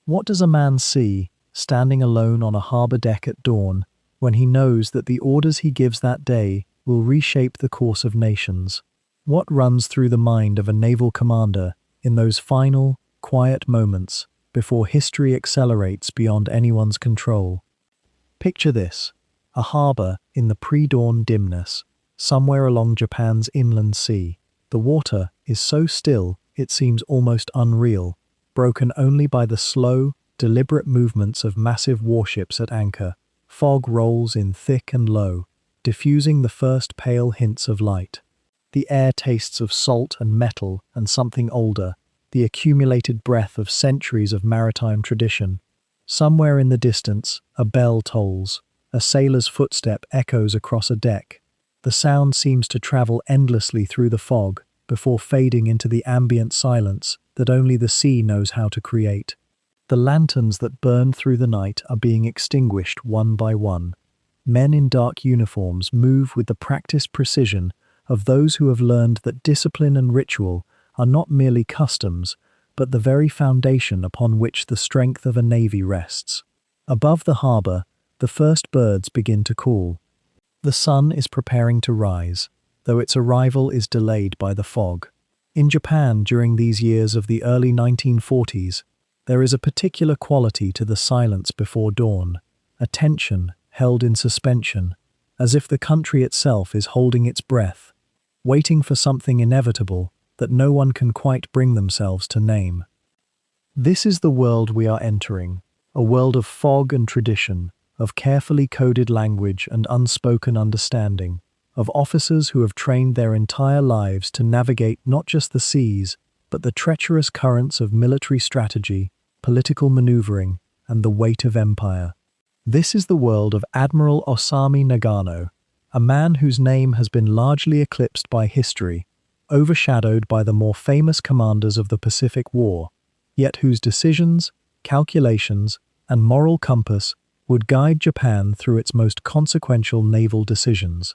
What does a man see, standing alone on a harbour deck at dawn, when he knows that the orders he gives that day will reshape the course of nations? What runs through the mind of a naval commander in those final, quiet moments before history accelerates beyond anyone's control? Picture this: a harbour in the pre-dawn dimness, somewhere along Japan's inland sea. The water is so still it seems almost unreal, broken only by the slow, deliberate movements of massive warships at anchor. Fog rolls in thick and low, diffusing the first pale hints of light. The air tastes of salt and metal and something older, the accumulated breath of centuries of maritime tradition. Somewhere in the distance, a bell tolls. A sailor's footstep echoes across a deck. The sound seems to travel endlessly through the fog before fading into the ambient silence that only the sea knows how to create. The lanterns that burn through the night are being extinguished one by one. Men in dark uniforms move with the practiced precision of those who have learned that discipline and ritual are not merely customs, but the very foundation upon which the strength of a navy rests. Above the harbour, the first birds begin to call. The sun is preparing to rise, though its arrival is delayed by the fog. In Japan, during these years of the early 1940s, there is a particular quality to the silence before dawn, a tension held in suspension, as if the country itself is holding its breath, waiting for something inevitable that no one can quite bring themselves to name. This is the world we are entering, a world of fog and tradition, of carefully coded language and unspoken understanding, of officers who have trained their entire lives to navigate not just the seas, but the treacherous currents of military strategy, political maneuvering, and the weight of empire. This is the world of Admiral Osami Nagano, a man whose name has been largely eclipsed by history, overshadowed by the more famous commanders of the Pacific War, yet whose decisions, calculations, and moral compass would guide Japan through its most consequential naval decisions.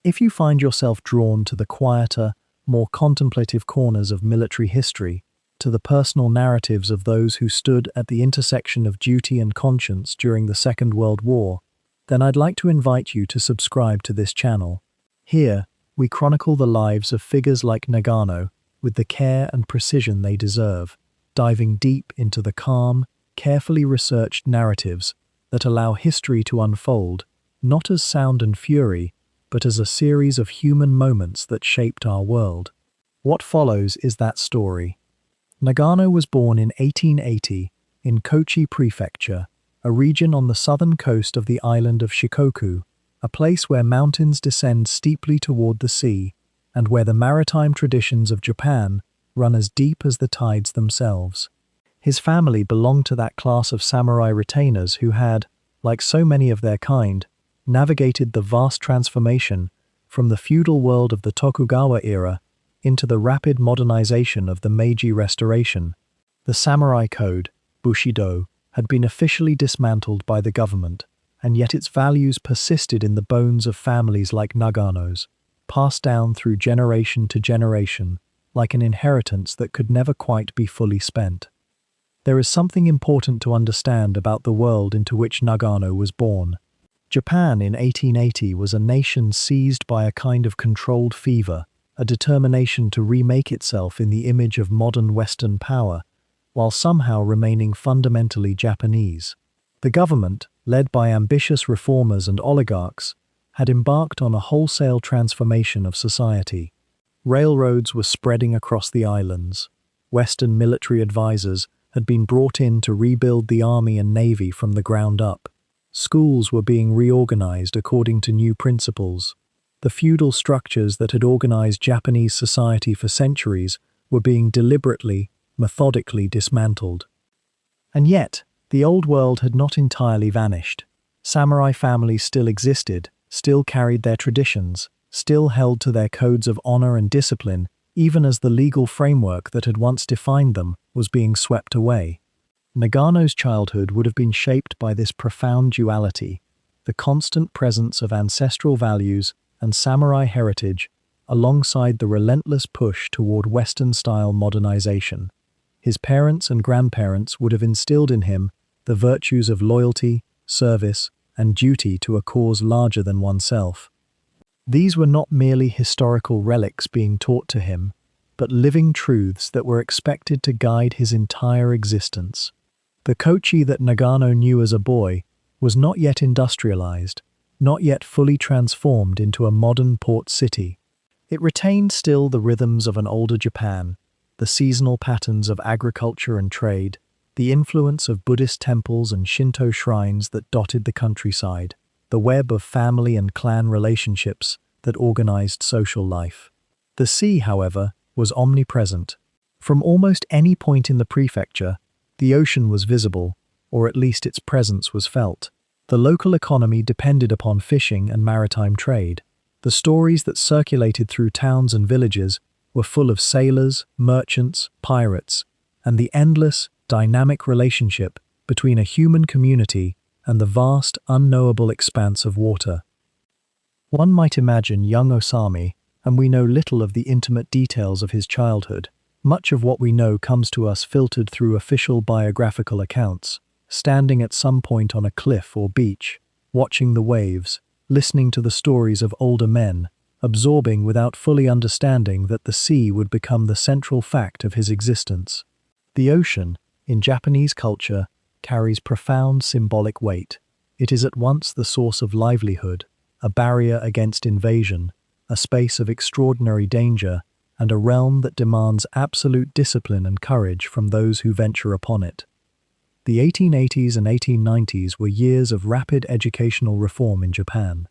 If you find yourself drawn to the quieter, more contemplative corners of military history, to the personal narratives of those who stood at the intersection of duty and conscience during the Second World War, then I'd like to invite you to subscribe to this channel. Here, we chronicle the lives of figures like Nagano with the care and precision they deserve, diving deep into the calm, carefully researched narratives that allow history to unfold, not as sound and fury, but as a series of human moments that shaped our world. What follows is that story. Nagano was born in 1880 in Kochi Prefecture, a region on the southern coast of the island of Shikoku, a place where mountains descend steeply toward the sea, and where the maritime traditions of Japan run as deep as the tides themselves. His family belonged to that class of samurai retainers who had, like so many of their kind, navigated the vast transformation from the feudal world of the Tokugawa era into the rapid modernization of the Meiji Restoration. The samurai code, Bushido, had been officially dismantled by the government, and yet its values persisted in the bones of families like Nagano's, passed down through generation to generation, like an inheritance that could never quite be fully spent. There is something important to understand about the world into which Nagano was born. Japan in 1880 was a nation seized by a kind of controlled fever, a determination to remake itself in the image of modern Western power, while somehow remaining fundamentally Japanese. The government, led by ambitious reformers and oligarchs, had embarked on a wholesale transformation of society. Railroads were spreading across the islands. Western military advisors had been brought in to rebuild the army and navy from the ground up. Schools were being reorganized according to new principles. The feudal structures that had organized Japanese society for centuries were being deliberately, methodically dismantled. And yet, the old world had not entirely vanished. Samurai families still existed, still carried their traditions, still held to their codes of honor and discipline, even as the legal framework that had once defined them was being swept away. Nagano's childhood would have been shaped by this profound duality, the constant presence of ancestral values and samurai heritage alongside the relentless push toward Western-style modernization. His parents and grandparents would have instilled in him the virtues of loyalty, service, and duty to a cause larger than oneself. These were not merely historical relics being taught to him, but living truths that were expected to guide his entire existence. The Kochi that Nagano knew as a boy was not yet industrialized, not yet fully transformed into a modern port city. It retained still the rhythms of an older Japan, the seasonal patterns of agriculture and trade, the influence of Buddhist temples and Shinto shrines that dotted the countryside, the web of family and clan relationships that organized social life. The sea, however, was omnipresent. From almost any point in the prefecture, the ocean was visible, or at least its presence was felt. The local economy depended upon fishing and maritime trade. The stories that circulated through towns and villages were full of sailors, merchants, pirates, and the endless, dynamic relationship between a human community and the vast, unknowable expanse of water. One might imagine young Osami, and we know little of the intimate details of his childhood. Much of what we know comes to us filtered through official biographical accounts, standing at some point on a cliff or beach, watching the waves, listening to the stories of older men, absorbing without fully understanding that the sea would become the central fact of his existence. The ocean, in Japanese culture, carries profound symbolic weight. It is at once the source of livelihood, a barrier against invasion, a space of extraordinary danger, and a realm that demands absolute discipline and courage from those who venture upon it. The 1880s and 1890s were years of rapid educational reform in Japan.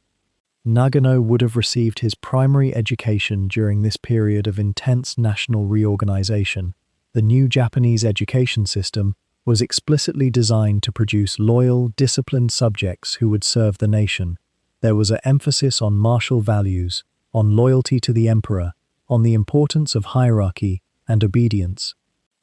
Nagano would have received his primary education during this period of intense national reorganization. The new Japanese education system was explicitly designed to produce loyal, disciplined subjects who would serve the nation. There was an emphasis on martial values, on loyalty to the emperor, on the importance of hierarchy and obedience.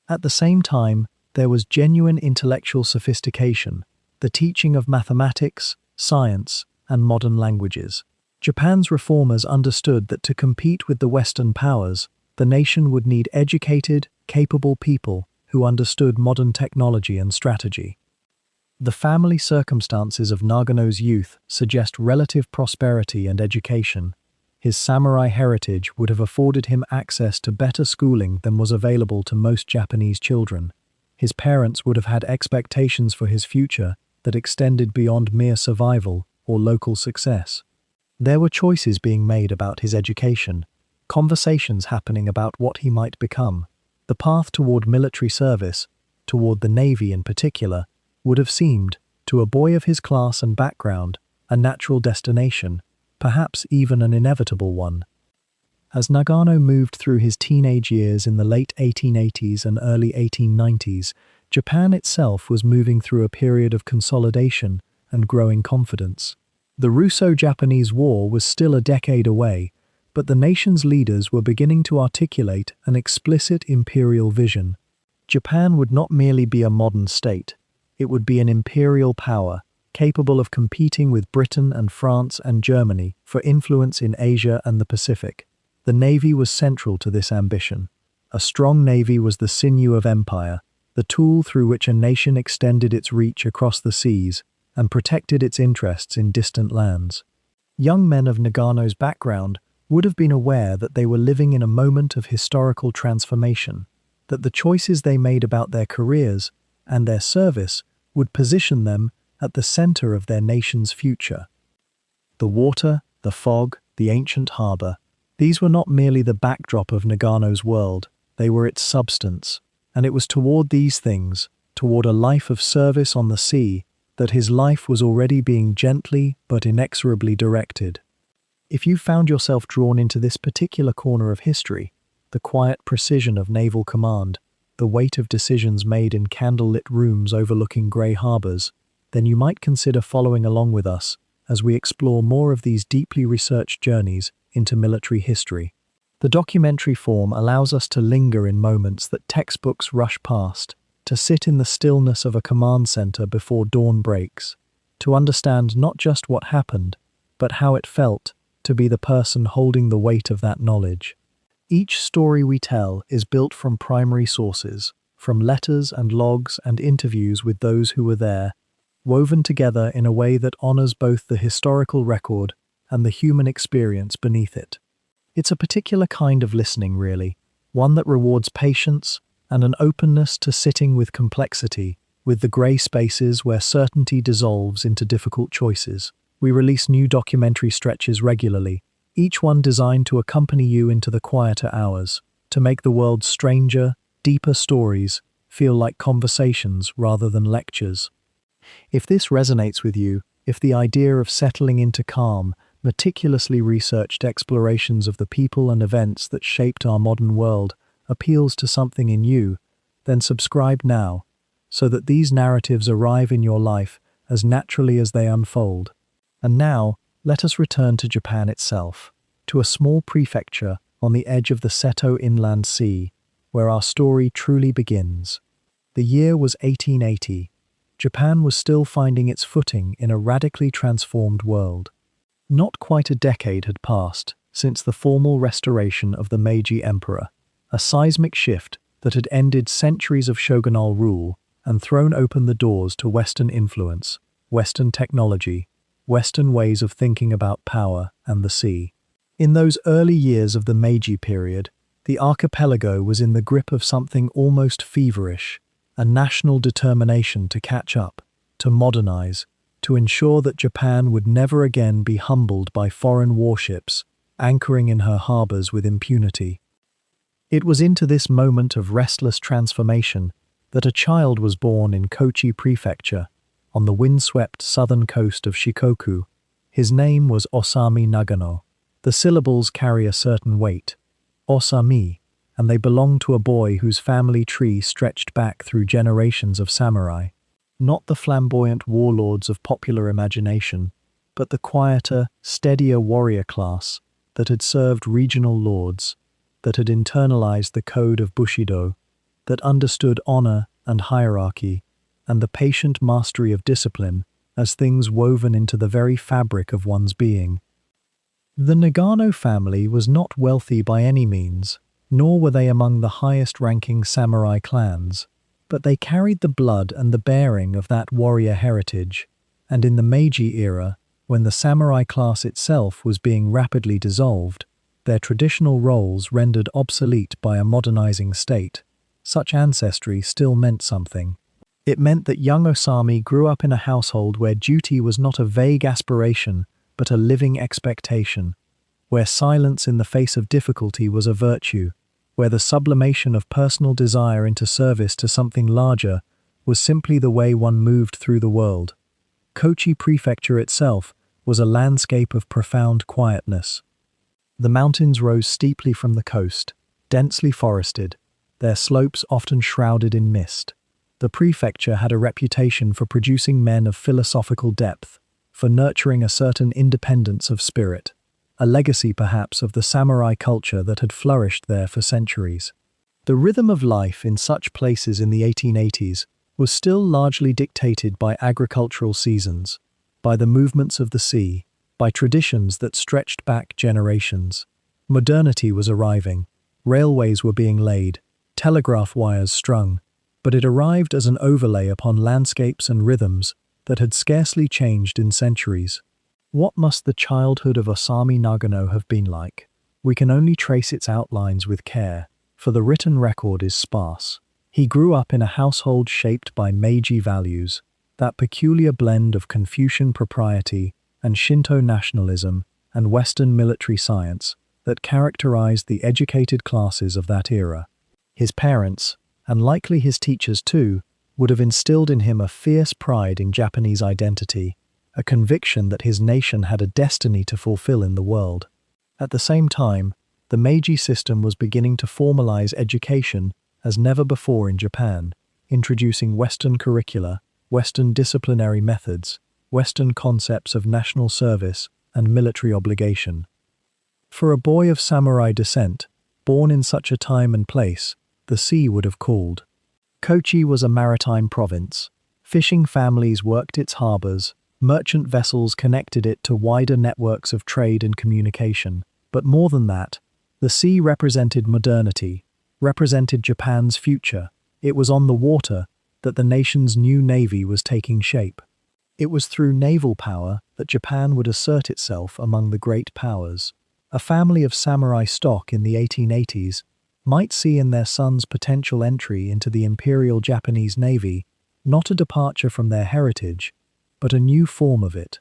At the same time, there was genuine intellectual sophistication, the teaching of mathematics, science, and modern languages. Japan's reformers understood that to compete with the Western powers, the nation would need educated, capable people who understood modern technology and strategy. The family circumstances of Nagano's youth suggest relative prosperity and education. His samurai heritage would have afforded him access to better schooling than was available to most Japanese children. His parents would have had expectations for his future that extended beyond mere survival or local success. There were choices being made about his education, conversations happening about what he might become. The path toward military service, toward the Navy in particular, would have seemed, to a boy of his class and background, a natural destination, perhaps even an inevitable one. As Nagano moved through his teenage years in the late 1880s and early 1890s, Japan itself was moving through a period of consolidation and growing confidence. The Russo-Japanese War was still a decade away, but the nation's leaders were beginning to articulate an explicit imperial vision. Japan would not merely be a modern state, it would be an imperial power, capable of competing with Britain and France and Germany for influence in Asia and the Pacific. The Navy was central to this ambition. A strong navy was the sinew of empire, the tool through which a nation extended its reach across the seas and protected its interests in distant lands. Young men of Nagano's background would have been aware that they were living in a moment of historical transformation, that the choices they made about their careers and their service would position them at the center of their nation's future. The water, the fog, the ancient harbor, these were not merely the backdrop of Nagano's world, they were its substance, and it was toward these things, toward a life of service on the sea, that his life was already being gently but inexorably directed. If you found yourself drawn into this particular corner of history, the quiet precision of naval command, the weight of decisions made in candlelit rooms overlooking grey harbors, then you might consider following along with us as we explore more of these deeply researched journeys into military history. The documentary form allows us to linger in moments that textbooks rush past, to sit in the stillness of a command center before dawn breaks, to understand not just what happened, but how it felt to be the person holding the weight of that knowledge. Each story we tell is built from primary sources, from letters and logs and interviews with those who were there, woven together in a way that honors both the historical record and the human experience beneath it. It's a particular kind of listening, really, one that rewards patience and an openness to sitting with complexity, with the grey spaces where certainty dissolves into difficult choices. We release new documentary stretches regularly, each one designed to accompany you into the quieter hours, to make the world's stranger, deeper stories feel like conversations rather than lectures. If this resonates with you, if the idea of settling into calm, meticulously researched explorations of the people and events that shaped our modern world appeals to something in you, then subscribe now, so that these narratives arrive in your life as naturally as they unfold. And now, let us return to Japan itself, to a small prefecture on the edge of the Seto Inland Sea, where our story truly begins. The year was 1880. Japan was still finding its footing in a radically transformed world. Not quite a decade had passed since the formal restoration of the Meiji Emperor, a seismic shift that had ended centuries of shogunal rule and thrown open the doors to Western influence, Western technology, Western ways of thinking about power and the sea. In those early years of the Meiji period, the archipelago was in the grip of something almost feverish, a national determination to catch up, to modernize, to ensure that Japan would never again be humbled by foreign warships anchoring in her harbors with impunity. It was into this moment of restless transformation that a child was born in Kochi Prefecture, on the windswept southern coast of Shikoku. His name was Osami Nagano. The syllables carry a certain weight. Osami, and they belong to a boy whose family tree stretched back through generations of samurai. Not the flamboyant warlords of popular imagination, but the quieter, steadier warrior class that had served regional lords, that had internalized the code of Bushido, that understood honor and hierarchy, and the patient mastery of discipline as things woven into the very fabric of one's being. The Nagano family was not wealthy by any means, nor were they among the highest-ranking samurai clans, but they carried the blood and the bearing of that warrior heritage, and in the Meiji era, when the samurai class itself was being rapidly dissolved, their traditional roles rendered obsolete by a modernizing state, such ancestry still meant something. It meant that young Osami grew up in a household where duty was not a vague aspiration, but a living expectation, where silence in the face of difficulty was a virtue, where the sublimation of personal desire into service to something larger was simply the way one moved through the world. Kochi Prefecture itself was a landscape of profound quietness. The mountains rose steeply from the coast, densely forested, their slopes often shrouded in mist. The prefecture had a reputation for producing men of philosophical depth, for nurturing a certain independence of spirit, a legacy perhaps of the samurai culture that had flourished there for centuries. The rhythm of life in such places in the 1880s was still largely dictated by agricultural seasons, by the movements of the sea, by traditions that stretched back generations. Modernity was arriving, railways were being laid, telegraph wires strung, but it arrived as an overlay upon landscapes and rhythms that had scarcely changed in centuries. What must the childhood of Osami Nagano have been like? We can only trace its outlines with care, for the written record is sparse. He grew up in a household shaped by Meiji values, that peculiar blend of Confucian propriety and Shinto nationalism and Western military science that characterized the educated classes of that era. His parents, and likely his teachers too, would have instilled in him a fierce pride in Japanese identity, a conviction that his nation had a destiny to fulfill in the world. At the same time, the Meiji system was beginning to formalize education as never before in Japan, introducing Western curricula, Western disciplinary methods, Western concepts of national service and military obligation. For a boy of samurai descent, born in such a time and place, the sea would have called. Kochi was a maritime province. Fishing families worked its harbors, merchant vessels connected it to wider networks of trade and communication. But more than that, the sea represented modernity, represented Japan's future. It was on the water that the nation's new navy was taking shape. It was through naval power that Japan would assert itself among the great powers. A family of samurai stock in the 1880s might see in their son's potential entry into the Imperial Japanese Navy not a departure from their heritage, but a new form of it,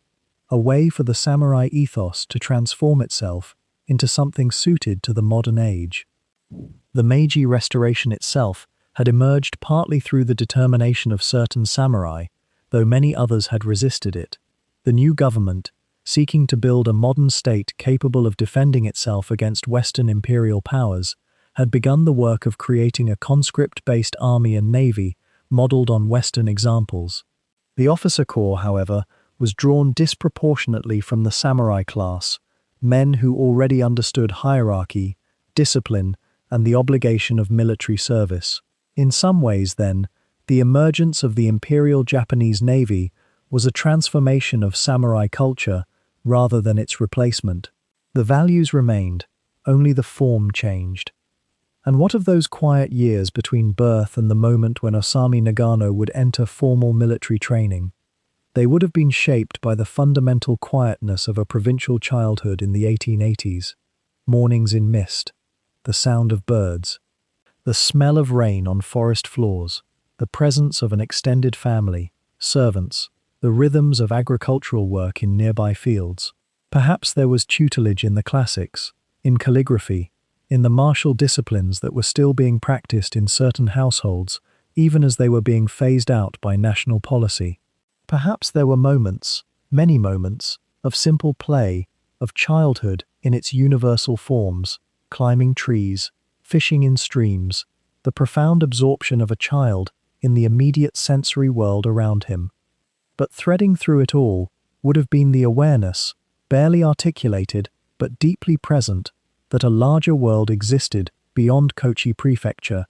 a way for the samurai ethos to transform itself into something suited to the modern age. The Meiji Restoration itself had emerged partly through the determination of certain samurai, though many others had resisted it. The new government, seeking to build a modern state capable of defending itself against Western imperial powers, had begun the work of creating a conscript-based army and navy modelled on Western examples. The officer corps, however, was drawn disproportionately from the samurai class, men who already understood hierarchy, discipline, and the obligation of military service. In some ways, then, the emergence of the Imperial Japanese Navy was a transformation of samurai culture rather than its replacement. The values remained, only the form changed. And what of those quiet years between birth and the moment when Osami Nagano would enter formal military training? They would have been shaped by the fundamental quietness of a provincial childhood in the 1880s. Mornings in mist, the sound of birds, the smell of rain on forest floors, the presence of an extended family, servants, the rhythms of agricultural work in nearby fields. Perhaps there was tutelage in the classics, in calligraphy, in the martial disciplines that were still being practiced in certain households, even as they were being phased out by national policy. Perhaps there were moments, many moments, of simple play, of childhood in its universal forms, climbing trees, fishing in streams, the profound absorption of a child in the immediate sensory world around him. But threading through it all would have been the awareness, barely articulated but deeply present, that a larger world existed beyond Kochi Prefecture,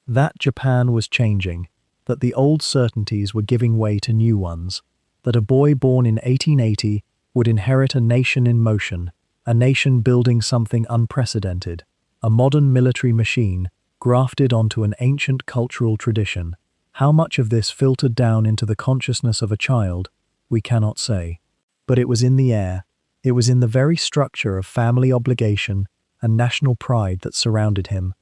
that Japan was changing, that the old certainties were giving way to new ones, that a boy born in 1880 would inherit a nation in motion, a nation building something unprecedented, a modern military machine grafted onto an ancient cultural tradition. How much of this filtered down into the consciousness of a child, we cannot say. But it was in the air, it was in the very structure of family obligation and national pride that surrounded him.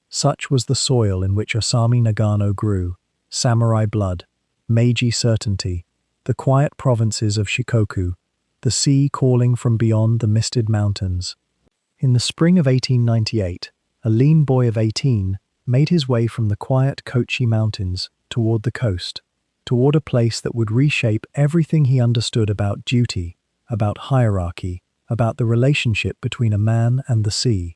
Such was the soil in which Osami Nagano grew: samurai blood, Meiji certainty, the quiet provinces of Shikoku, the sea calling from beyond the misted mountains. In the spring of 1898, a lean boy of 18 made his way from the quiet Kochi Mountains toward the coast, toward a place that would reshape everything he understood about duty, about hierarchy, about the relationship between a man and the sea.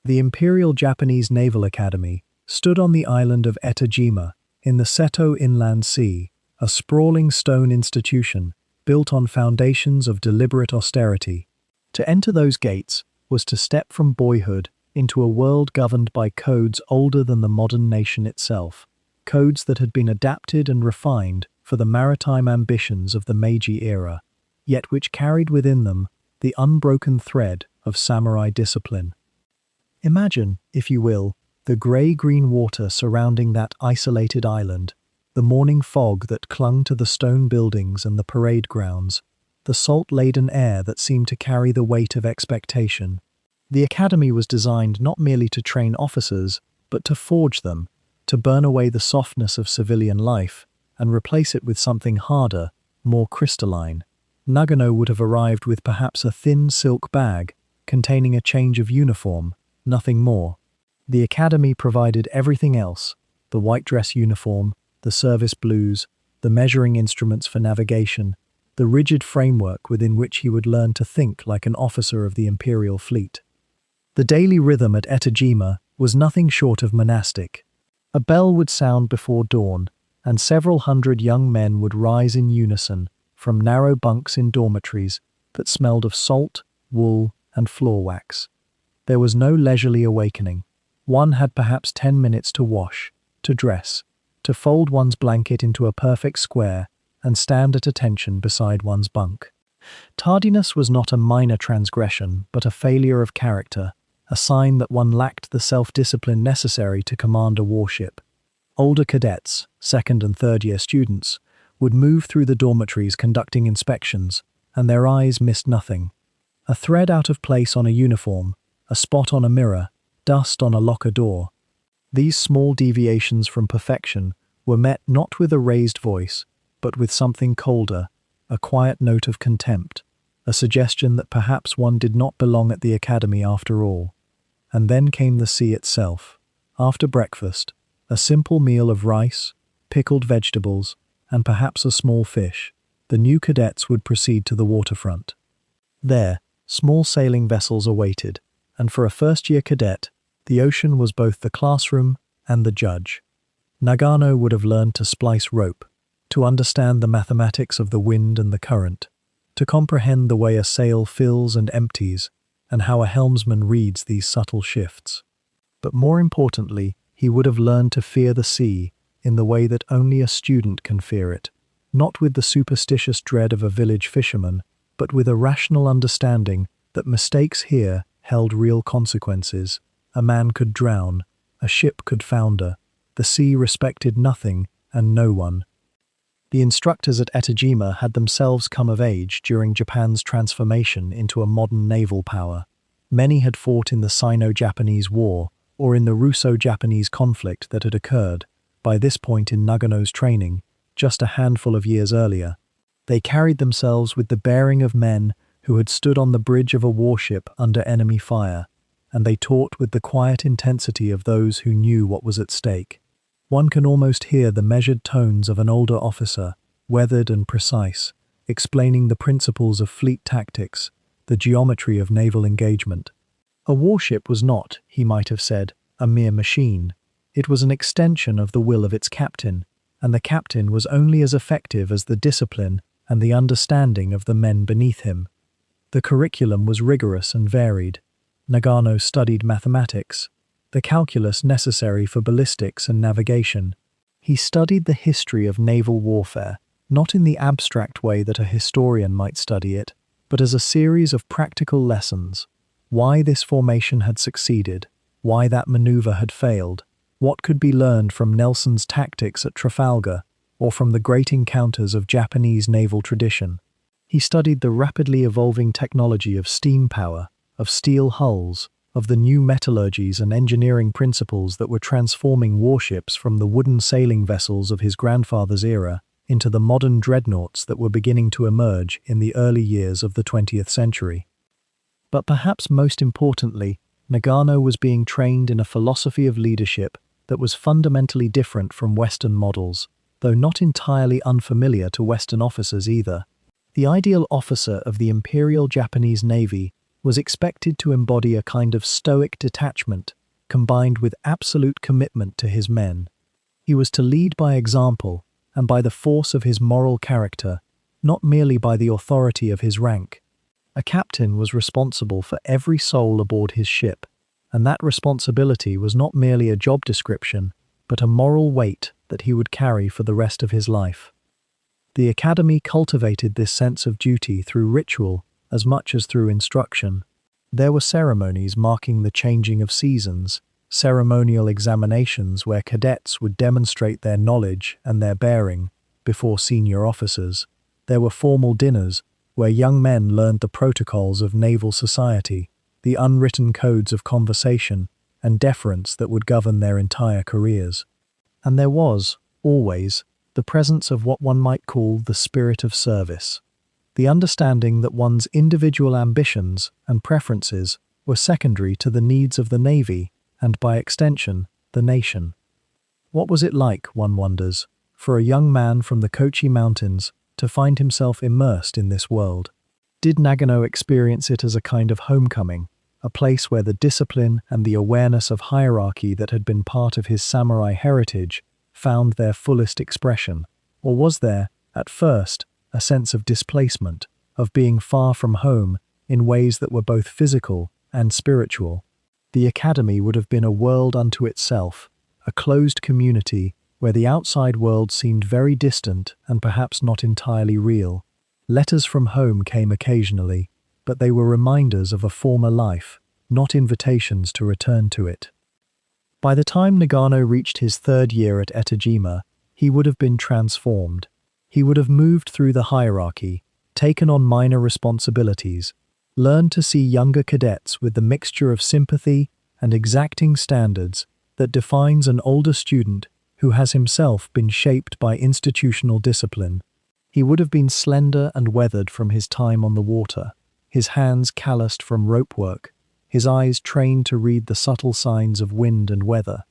The Imperial Japanese Naval Academy stood on the island of Etajima in the Seto Inland Sea, a sprawling stone institution built on foundations of deliberate austerity. To enter those gates was to step from boyhood into a world governed by codes older than the modern nation itself, codes that had been adapted and refined for the maritime ambitions of the Meiji era, yet which carried within them the unbroken thread of samurai discipline. Imagine, if you will, the grey-green water surrounding that isolated island, the morning fog that clung to the stone buildings and the parade grounds, the salt-laden air that seemed to carry the weight of expectation. The academy was designed not merely to train officers, but to forge them, to burn away the softness of civilian life and replace it with something harder, more crystalline. Nagano would have arrived with perhaps a thin silk bag containing a change of uniform, nothing more. The academy provided everything else: the white dress uniform, the service blues, the measuring instruments for navigation, the rigid framework within which he would learn to think like an officer of the imperial fleet. The daily rhythm at Etajima was nothing short of monastic. A bell would sound before dawn, and several hundred young men would rise in unison from narrow bunks in dormitories that smelled of salt, wool, and floor wax. There was no leisurely awakening. One had perhaps 10 minutes to wash, to dress, to fold one's blanket into a perfect square and stand at attention beside one's bunk. Tardiness was not a minor transgression, but a failure of character, a sign that one lacked the self-discipline necessary to command a warship. Older cadets, second and third year students, would move through the dormitories conducting inspections, and their eyes missed nothing. A thread out of place on a uniform, a spot on a mirror, dust on a locker door. These small deviations from perfection were met not with a raised voice, but with something colder, a quiet note of contempt, a suggestion that perhaps one did not belong at the academy after all. And then came the sea itself. After breakfast, a simple meal of rice, pickled vegetables, and perhaps a small fish, the new cadets would proceed to the waterfront. There, small sailing vessels awaited, and for a first-year cadet, the ocean was both the classroom and the judge. Nagano would have learned to splice rope, to understand the mathematics of the wind and the current, to comprehend the way a sail fills and empties, and how a helmsman reads these subtle shifts. But more importantly, he would have learned to fear the sea in the way that only a student can fear it, not with the superstitious dread of a village fisherman, but with a rational understanding that mistakes here held real consequences. A man could drown, a ship could founder, the sea respected nothing and no one. The instructors at Etajima had themselves come of age during Japan's transformation into a modern naval power. Many had fought in the Sino-Japanese War or in the Russo-Japanese conflict that had occurred, by this point in Nagano's training, just a handful of years earlier. They carried themselves with the bearing of men who had stood on the bridge of a warship under enemy fire, and they taught with the quiet intensity of those who knew what was at stake. One can almost hear the measured tones of an older officer, weathered and precise, explaining the principles of fleet tactics, the geometry of naval engagement. A warship was not, he might have said, a mere machine. It was an extension of the will of its captain, and the captain was only as effective as the discipline and the understanding of the men beneath him. The curriculum was rigorous and varied. Nagano studied mathematics, the calculus necessary for ballistics and navigation. He studied the history of naval warfare, not in the abstract way that a historian might study it, but as a series of practical lessons. Why this formation had succeeded, why that maneuver had failed, what could be learned from Nelson's tactics at Trafalgar, or from the great encounters of Japanese naval tradition. He studied the rapidly evolving technology of steam power, of steel hulls, of the new metallurgies and engineering principles that were transforming warships from the wooden sailing vessels of his grandfather's era into the modern dreadnoughts that were beginning to emerge in the early years of the 20th century. But perhaps most importantly, Nagano was being trained in a philosophy of leadership that was fundamentally different from Western models, though not entirely unfamiliar to Western officers either. The ideal officer of the Imperial Japanese Navy was expected to embody a kind of stoic detachment, combined with absolute commitment to his men. He was to lead by example and by the force of his moral character, not merely by the authority of his rank. A captain was responsible for every soul aboard his ship, and that responsibility was not merely a job description, but a moral weight that he would carry for the rest of his life. The academy cultivated this sense of duty through ritual as much as through instruction. There were ceremonies marking the changing of seasons, ceremonial examinations where cadets would demonstrate their knowledge and their bearing before senior officers. There were formal dinners where young men learned the protocols of naval society, the unwritten codes of conversation and deference that would govern their entire careers. And there was, always, the presence of what one might call the spirit of service, the understanding that one's individual ambitions and preferences were secondary to the needs of the Navy and, by extension, the nation. What was it like, one wonders, for a young man from the Kochi Mountains to find himself immersed in this world? Did Nagano experience it as a kind of homecoming, a place where the discipline and the awareness of hierarchy that had been part of his samurai heritage found their fullest expression? Or was there, at first, a sense of displacement, of being far from home in ways that were both physical and spiritual? The academy would have been a world unto itself, a closed community where the outside world seemed very distant and perhaps not entirely real. Letters from home came occasionally, but they were reminders of a former life, not invitations to return to it. By the time Nagano reached his third year at Etajima, he would have been transformed. He would have moved through the hierarchy, taken on minor responsibilities, learned to see younger cadets with the mixture of sympathy and exacting standards that defines an older student who has himself been shaped by institutional discipline. He would have been slender and weathered from his time on the water, his hands calloused from rope work, his eyes trained to read the subtle signs of wind and weather,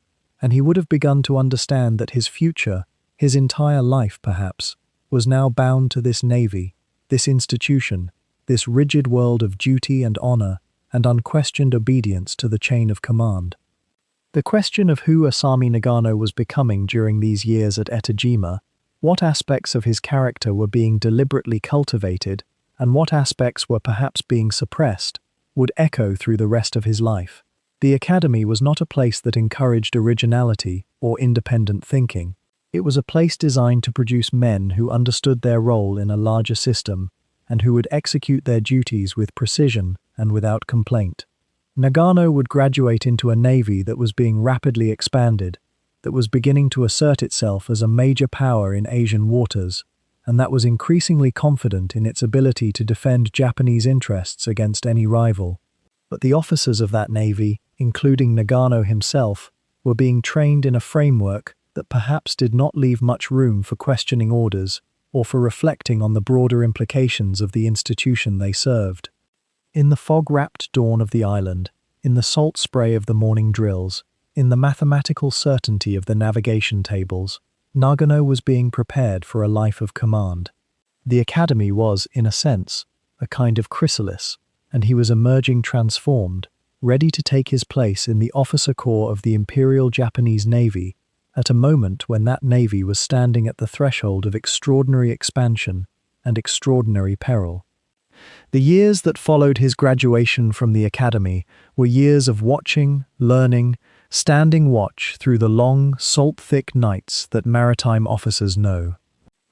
and he would have begun to understand that his future, his entire life perhaps, was now bound to this navy, this institution, this rigid world of duty and honor and unquestioned obedience to the chain of command. The question of who Osami Nagano was becoming during these years at Etajima, what aspects of his character were being deliberately cultivated, and what aspects were perhaps being suppressed, would echo through the rest of his life. The academy was not a place that encouraged originality or independent thinking. It was a place designed to produce men who understood their role in a larger system and who would execute their duties with precision and without complaint. Nagano would graduate into a navy that was being rapidly expanded, that was beginning to assert itself as a major power in Asian waters, and that was increasingly confident in its ability to defend Japanese interests against any rival. But the officers of that navy, including Nagano himself, were being trained in a framework that perhaps did not leave much room for questioning orders or for reflecting on the broader implications of the institution they served. In the fog-wrapped dawn of the island, in the salt spray of the morning drills, in the mathematical certainty of the navigation tables, Nagano was being prepared for a life of command. The academy was, in a sense, a kind of chrysalis, and he was emerging transformed, ready to take his place in the officer corps of the Imperial Japanese Navy at a moment when that navy was standing at the threshold of extraordinary expansion and extraordinary peril. The years that followed his graduation from the academy were years of watching, learning, standing watch through the long, salt-thick nights that maritime officers know.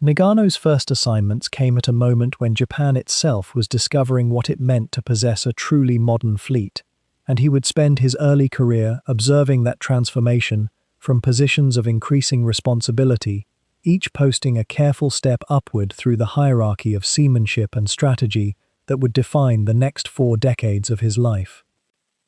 Nagano's first assignments came at a moment when Japan itself was discovering what it meant to possess a truly modern fleet, and he would spend his early career observing that transformation from positions of increasing responsibility, each posting a careful step upward through the hierarchy of seamanship and strategy that would define the next 4 decades of his life.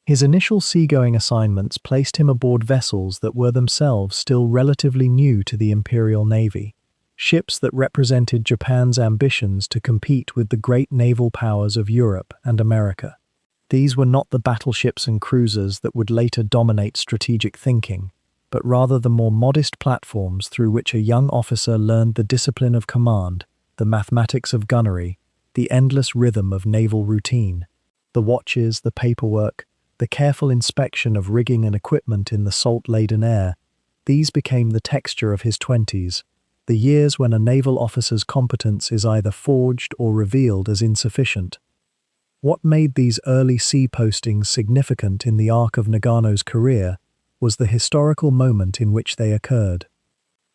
His initial seagoing assignments placed him aboard vessels that were themselves still relatively new to the Imperial Navy, ships that represented Japan's ambitions to compete with the great naval powers of Europe and America. These were not the battleships and cruisers that would later dominate strategic thinking, but rather the more modest platforms through which a young officer learned the discipline of command, the mathematics of gunnery, the endless rhythm of naval routine, the watches, the paperwork, the careful inspection of rigging and equipment in the salt-laden air. These became the texture of his 20s, the years when a naval officer's competence is either forged or revealed as insufficient. What made these early sea postings significant in the arc of Nagano's career was the historical moment in which they occurred.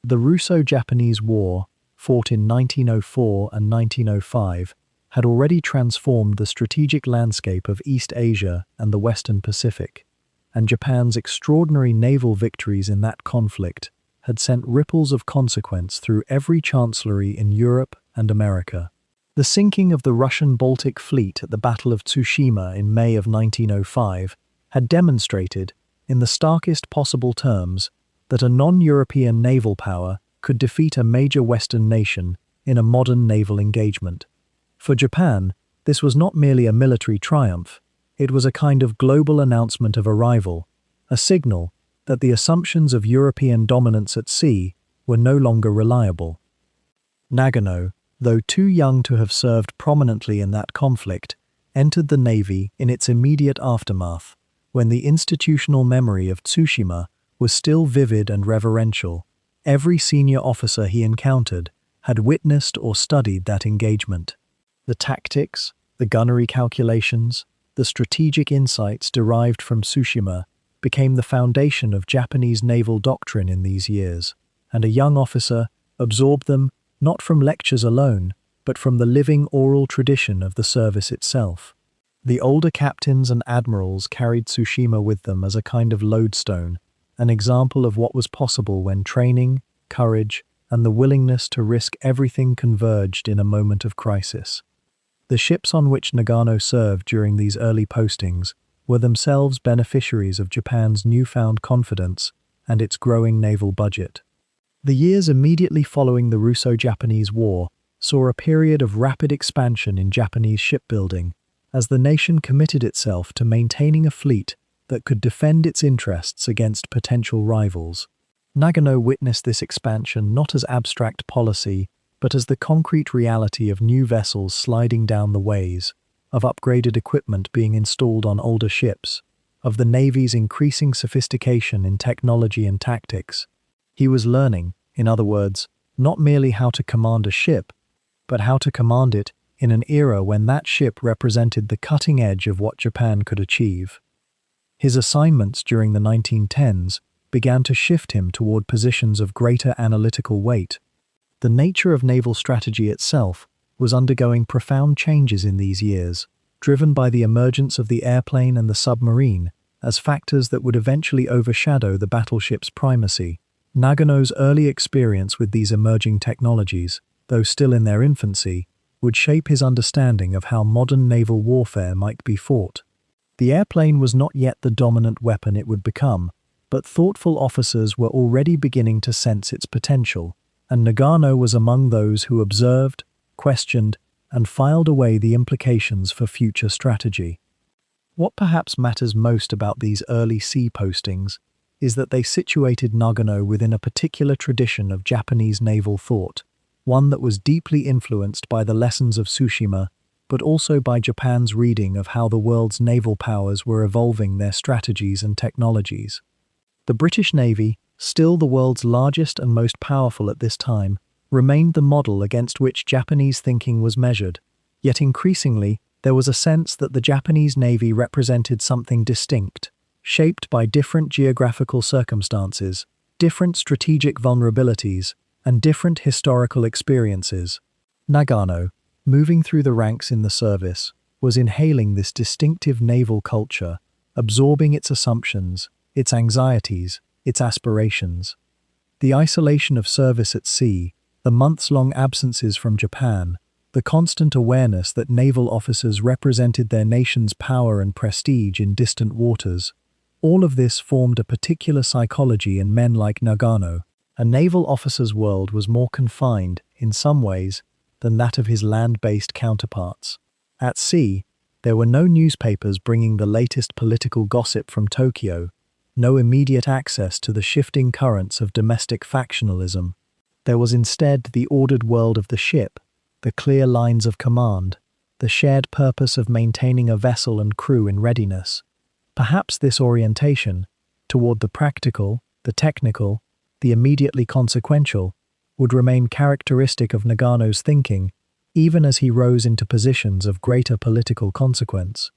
The Russo-Japanese War, fought in 1904 and 1905, had already transformed the strategic landscape of East Asia and the Western Pacific, and Japan's extraordinary naval victories in that conflict had sent ripples of consequence through every chancellery in Europe and America. The sinking of the Russian Baltic Fleet at the Battle of Tsushima in May of 1905 had demonstrated, in the starkest possible terms, that a non-European naval power could defeat a major Western nation in a modern naval engagement. For Japan, this was not merely a military triumph, it was a kind of global announcement of arrival, a signal that the assumptions of European dominance at sea were no longer reliable. Nagano, though too young to have served prominently in that conflict, entered the Navy in its immediate aftermath, when the institutional memory of Tsushima was still vivid and reverential. Every senior officer he encountered had witnessed or studied that engagement. The tactics, the gunnery calculations, the strategic insights derived from Tsushima became the foundation of Japanese naval doctrine in these years, and a young officer absorbed them not from lectures alone, but from the living oral tradition of the service itself. The older captains and admirals carried Tsushima with them as a kind of lodestone, an example of what was possible when training, courage, and the willingness to risk everything converged in a moment of crisis. The ships on which Nagano served during these early postings were themselves beneficiaries of Japan's newfound confidence and its growing naval budget. The years immediately following the Russo-Japanese War saw a period of rapid expansion in Japanese shipbuilding, as the nation committed itself to maintaining a fleet that could defend its interests against potential rivals. Nagano witnessed this expansion not as abstract policy, but as the concrete reality of new vessels sliding down the ways, of upgraded equipment being installed on older ships, of the Navy's increasing sophistication in technology and tactics. He was learning, in other words, not merely how to command a ship, but how to command it in an era when that ship represented the cutting edge of what Japan could achieve. His assignments during the 1910s began to shift him toward positions of greater analytical weight. The nature of naval strategy itself was undergoing profound changes in these years, driven by the emergence of the airplane and the submarine as factors that would eventually overshadow the battleship's primacy. Nagano's early experience with these emerging technologies, though still in their infancy, would shape his understanding of how modern naval warfare might be fought. The airplane was not yet the dominant weapon it would become, but thoughtful officers were already beginning to sense its potential, and Nagano was among those who observed, questioned, and filed away the implications for future strategy. What perhaps matters most about these early sea postings is that they situated Nagano within a particular tradition of Japanese naval thought, one that was deeply influenced by the lessons of Tsushima, but also by Japan's reading of how the world's naval powers were evolving their strategies and technologies. The British Navy, still the world's largest and most powerful at this time, remained the model against which Japanese thinking was measured, yet increasingly there was a sense that the Japanese Navy represented something distinct, shaped by different geographical circumstances, different strategic vulnerabilities, and different historical experiences. Nagano, moving through the ranks in the service, was inhaling this distinctive naval culture, absorbing its assumptions, its anxieties, its aspirations. The isolation of service at sea, the months-long absences from Japan, the constant awareness that naval officers represented their nation's power and prestige in distant waters, all of this formed a particular psychology in men like Nagano. A naval officer's world was more confined, in some ways, than that of his land-based counterparts. At sea, there were no newspapers bringing the latest political gossip from Tokyo, no immediate access to the shifting currents of domestic factionalism. There was instead the ordered world of the ship, the clear lines of command, the shared purpose of maintaining a vessel and crew in readiness. Perhaps this orientation, toward the practical, the technical, the immediately consequential, would remain characteristic of Nagano's thinking, even as he rose into positions of greater political consequence.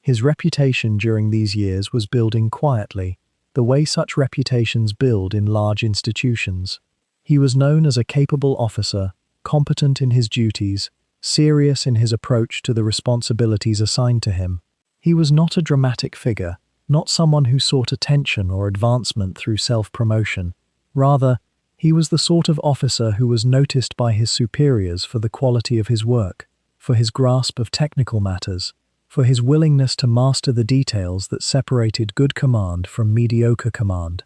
His reputation during these years was building quietly, the way such reputations build in large institutions. He was known as a capable officer, competent in his duties, serious in his approach to the responsibilities assigned to him. He was not a dramatic figure, not someone who sought attention or advancement through self-promotion. Rather, he was the sort of officer who was noticed by his superiors for the quality of his work, for his grasp of technical matters, for his willingness to master the details that separated good command from mediocre command.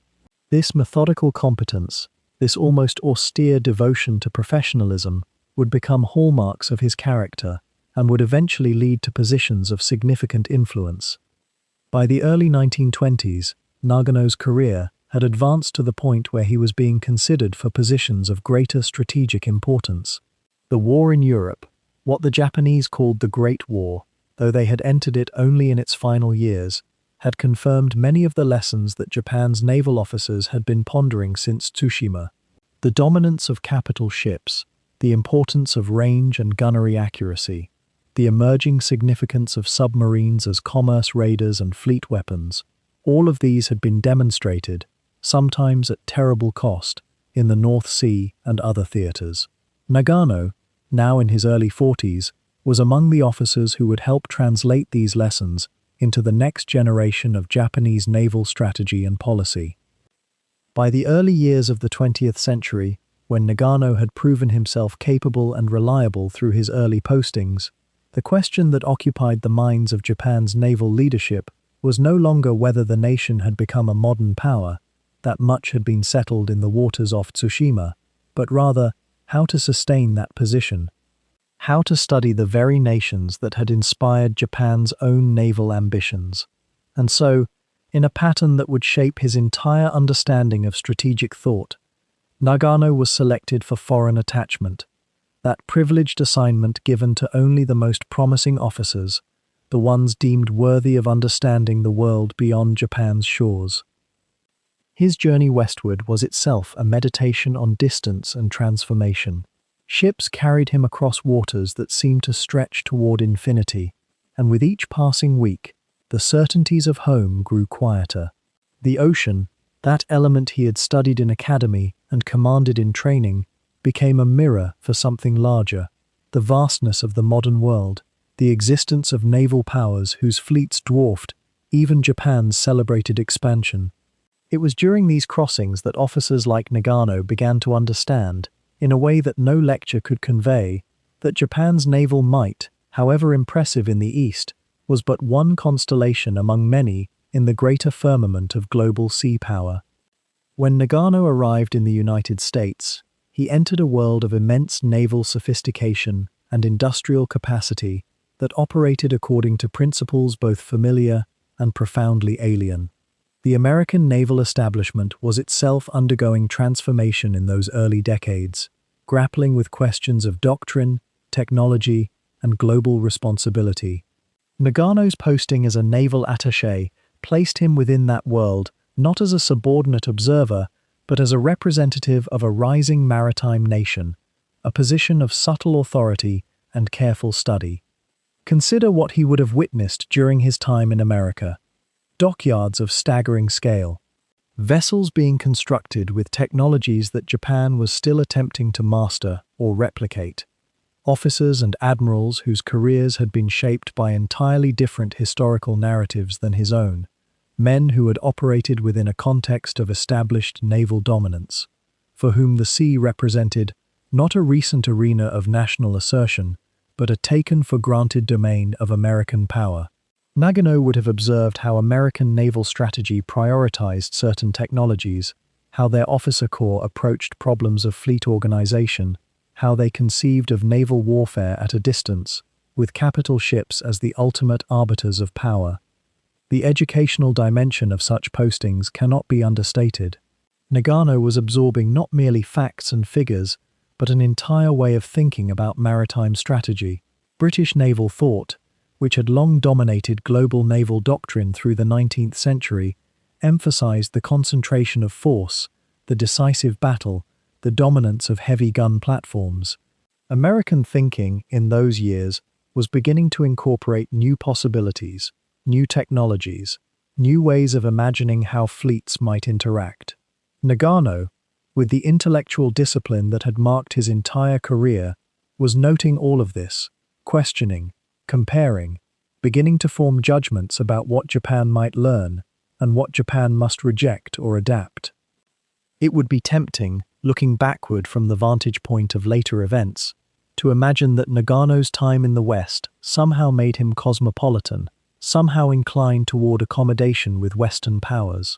This methodical competence, this almost austere devotion to professionalism, would become hallmarks of his character and would eventually lead to positions of significant influence. By the early 1920s, Nagano's career had advanced to the point where he was being considered for positions of greater strategic importance. The war in Europe, what the Japanese called the Great War, though they had entered it only in its final years, had confirmed many of the lessons that Japan's naval officers had been pondering since Tsushima. The dominance of capital ships, the importance of range and gunnery accuracy, the emerging significance of submarines as commerce raiders and fleet weapons, all of these had been demonstrated, sometimes at terrible cost, in the North Sea and other theatres. Nagano, now in his early 40s, was among the officers who would help translate these lessons into the next generation of Japanese naval strategy and policy. By the early years of the 20th century, when Nagano had proven himself capable and reliable through his early postings, the question that occupied the minds of Japan's naval leadership was no longer whether the nation had become a modern power, that much had been settled in the waters off Tsushima, but rather how to sustain that position, how to study the very nations that had inspired Japan's own naval ambitions. And so, in a pattern that would shape his entire understanding of strategic thought, Nagano was selected for foreign attachment, that privileged assignment given to only the most promising officers, the ones deemed worthy of understanding the world beyond Japan's shores. His journey westward was itself a meditation on distance and transformation. Ships carried him across waters that seemed to stretch toward infinity, and with each passing week, the certainties of home grew quieter. The ocean, that element he had studied in academy and commanded in training, became a mirror for something larger, the vastness of the modern world, the existence of naval powers whose fleets dwarfed even Japan's celebrated expansion. It was during these crossings that officers like Nagano began to understand, in a way that no lecture could convey, that Japan's naval might, however impressive in the East, was but one constellation among many in the greater firmament of global sea power. When Nagano arrived in the United States, he entered a world of immense naval sophistication and industrial capacity that operated according to principles both familiar and profoundly alien. The American naval establishment was itself undergoing transformation in those early decades, grappling with questions of doctrine, technology, and global responsibility. Nagano's posting as a naval attaché placed him within that world not as a subordinate observer, but as a representative of a rising maritime nation, a position of subtle authority and careful study. Consider what he would have witnessed during his time in America. Dockyards of staggering scale. Vessels being constructed with technologies that Japan was still attempting to master or replicate. Officers and admirals whose careers had been shaped by entirely different historical narratives than his own. Men who had operated within a context of established naval dominance, for whom the sea represented not a recent arena of national assertion, but a taken-for-granted domain of American power. Nagano would have observed how American naval strategy prioritized certain technologies, how their officer corps approached problems of fleet organization, how they conceived of naval warfare at a distance, with capital ships as the ultimate arbiters of power. The educational dimension of such postings cannot be understated. Nagano was absorbing not merely facts and figures, but an entire way of thinking about maritime strategy. British naval thought, which had long dominated global naval doctrine through the 19th century, emphasized the concentration of force, the decisive battle, the dominance of heavy gun platforms. American thinking, in those years, was beginning to incorporate new possibilities, new technologies, new ways of imagining how fleets might interact. Nagano, with the intellectual discipline that had marked his entire career, was noting all of this, questioning, comparing, beginning to form judgments about what Japan might learn and what Japan must reject or adapt. It would be tempting, looking backward from the vantage point of later events, to imagine that Nagano's time in the West somehow made him cosmopolitan, somehow inclined toward accommodation with Western powers.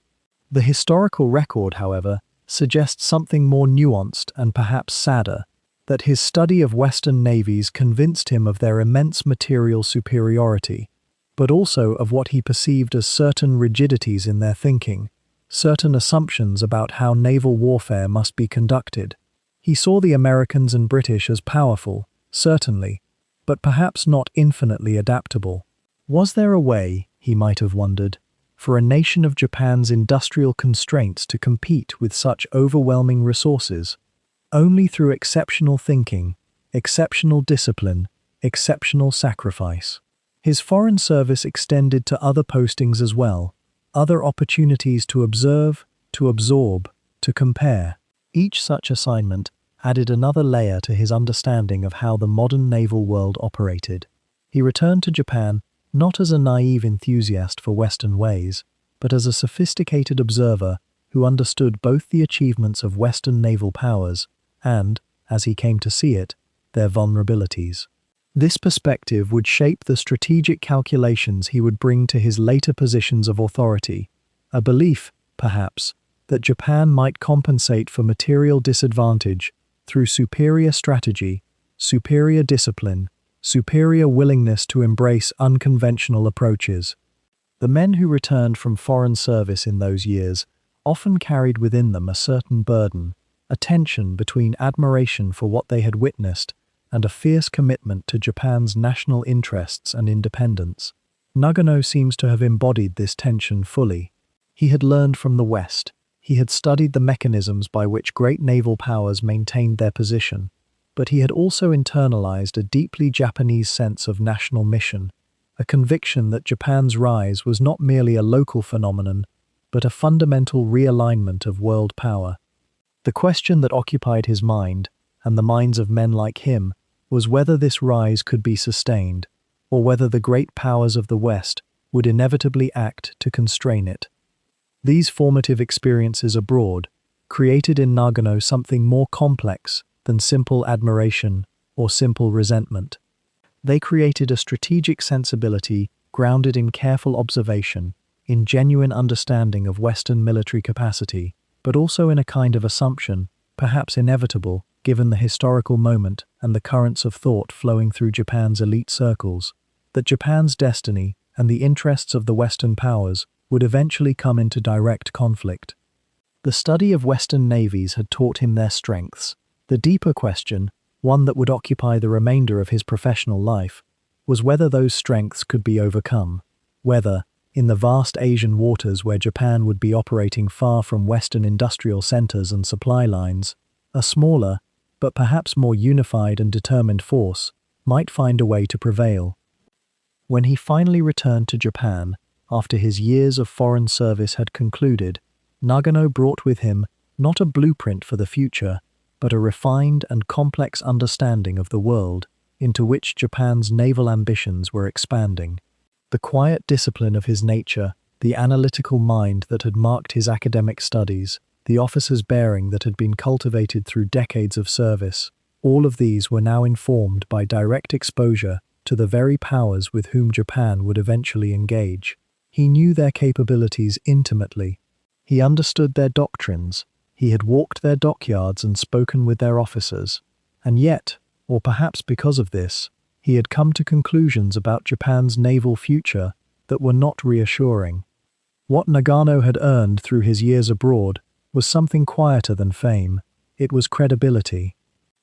The historical record, however, suggests something more nuanced and perhaps sadder, that his study of Western navies convinced him of their immense material superiority, but also of what he perceived as certain rigidities in their thinking, certain assumptions about how naval warfare must be conducted. He saw the Americans and British as powerful, certainly, but perhaps not infinitely adaptable. Was there a way, he might have wondered, for a nation of Japan's industrial constraints to compete with such overwhelming resources? Only through exceptional thinking, exceptional discipline, exceptional sacrifice. His foreign service extended to other postings as well, other opportunities to observe, to absorb, to compare. Each such assignment added another layer to his understanding of how the modern naval world operated. He returned to Japan not as a naive enthusiast for Western ways, but as a sophisticated observer who understood both the achievements of Western naval powers and, as he came to see it, their vulnerabilities. This perspective would shape the strategic calculations he would bring to his later positions of authority, a belief, perhaps, that Japan might compensate for material disadvantage through superior strategy, superior discipline, superior willingness to embrace unconventional approaches. The men who returned from foreign service in those years often carried within them a certain burden, a tension between admiration for what they had witnessed and a fierce commitment to Japan's national interests and independence. Nagano seems to have embodied this tension fully. He had learned from the West. He had studied the mechanisms by which great naval powers maintained their position, but he had also internalized a deeply Japanese sense of national mission, a conviction that Japan's rise was not merely a local phenomenon, but a fundamental realignment of world power. The question that occupied his mind, and the minds of men like him, was whether this rise could be sustained, or whether the great powers of the West would inevitably act to constrain it. These formative experiences abroad created in Nagano something more complex than simple admiration or simple resentment. They created a strategic sensibility grounded in careful observation, in genuine understanding of Western military capacity, but also in a kind of assumption, perhaps inevitable, given the historical moment and the currents of thought flowing through Japan's elite circles, that Japan's destiny and the interests of the Western powers would eventually come into direct conflict. The study of Western navies had taught him their strengths. The deeper question, one that would occupy the remainder of his professional life, was whether those strengths could be overcome, whether, in the vast Asian waters where Japan would be operating far from Western industrial centers and supply lines, a smaller, but perhaps more unified and determined force might find a way to prevail. When he finally returned to Japan, after his years of foreign service had concluded, Nagano brought with him not a blueprint for the future, but a refined and complex understanding of the world into which Japan's naval ambitions were expanding. The quiet discipline of his nature, the analytical mind that had marked his academic studies, the officer's bearing that had been cultivated through decades of service, all of these were now informed by direct exposure to the very powers with whom Japan would eventually engage. He knew their capabilities intimately. He understood their doctrines. He had walked their dockyards and spoken with their officers. And yet, or perhaps because of this, he had come to conclusions about Japan's naval future that were not reassuring. What Nagano had earned through his years abroad was something quieter than fame. It was credibility.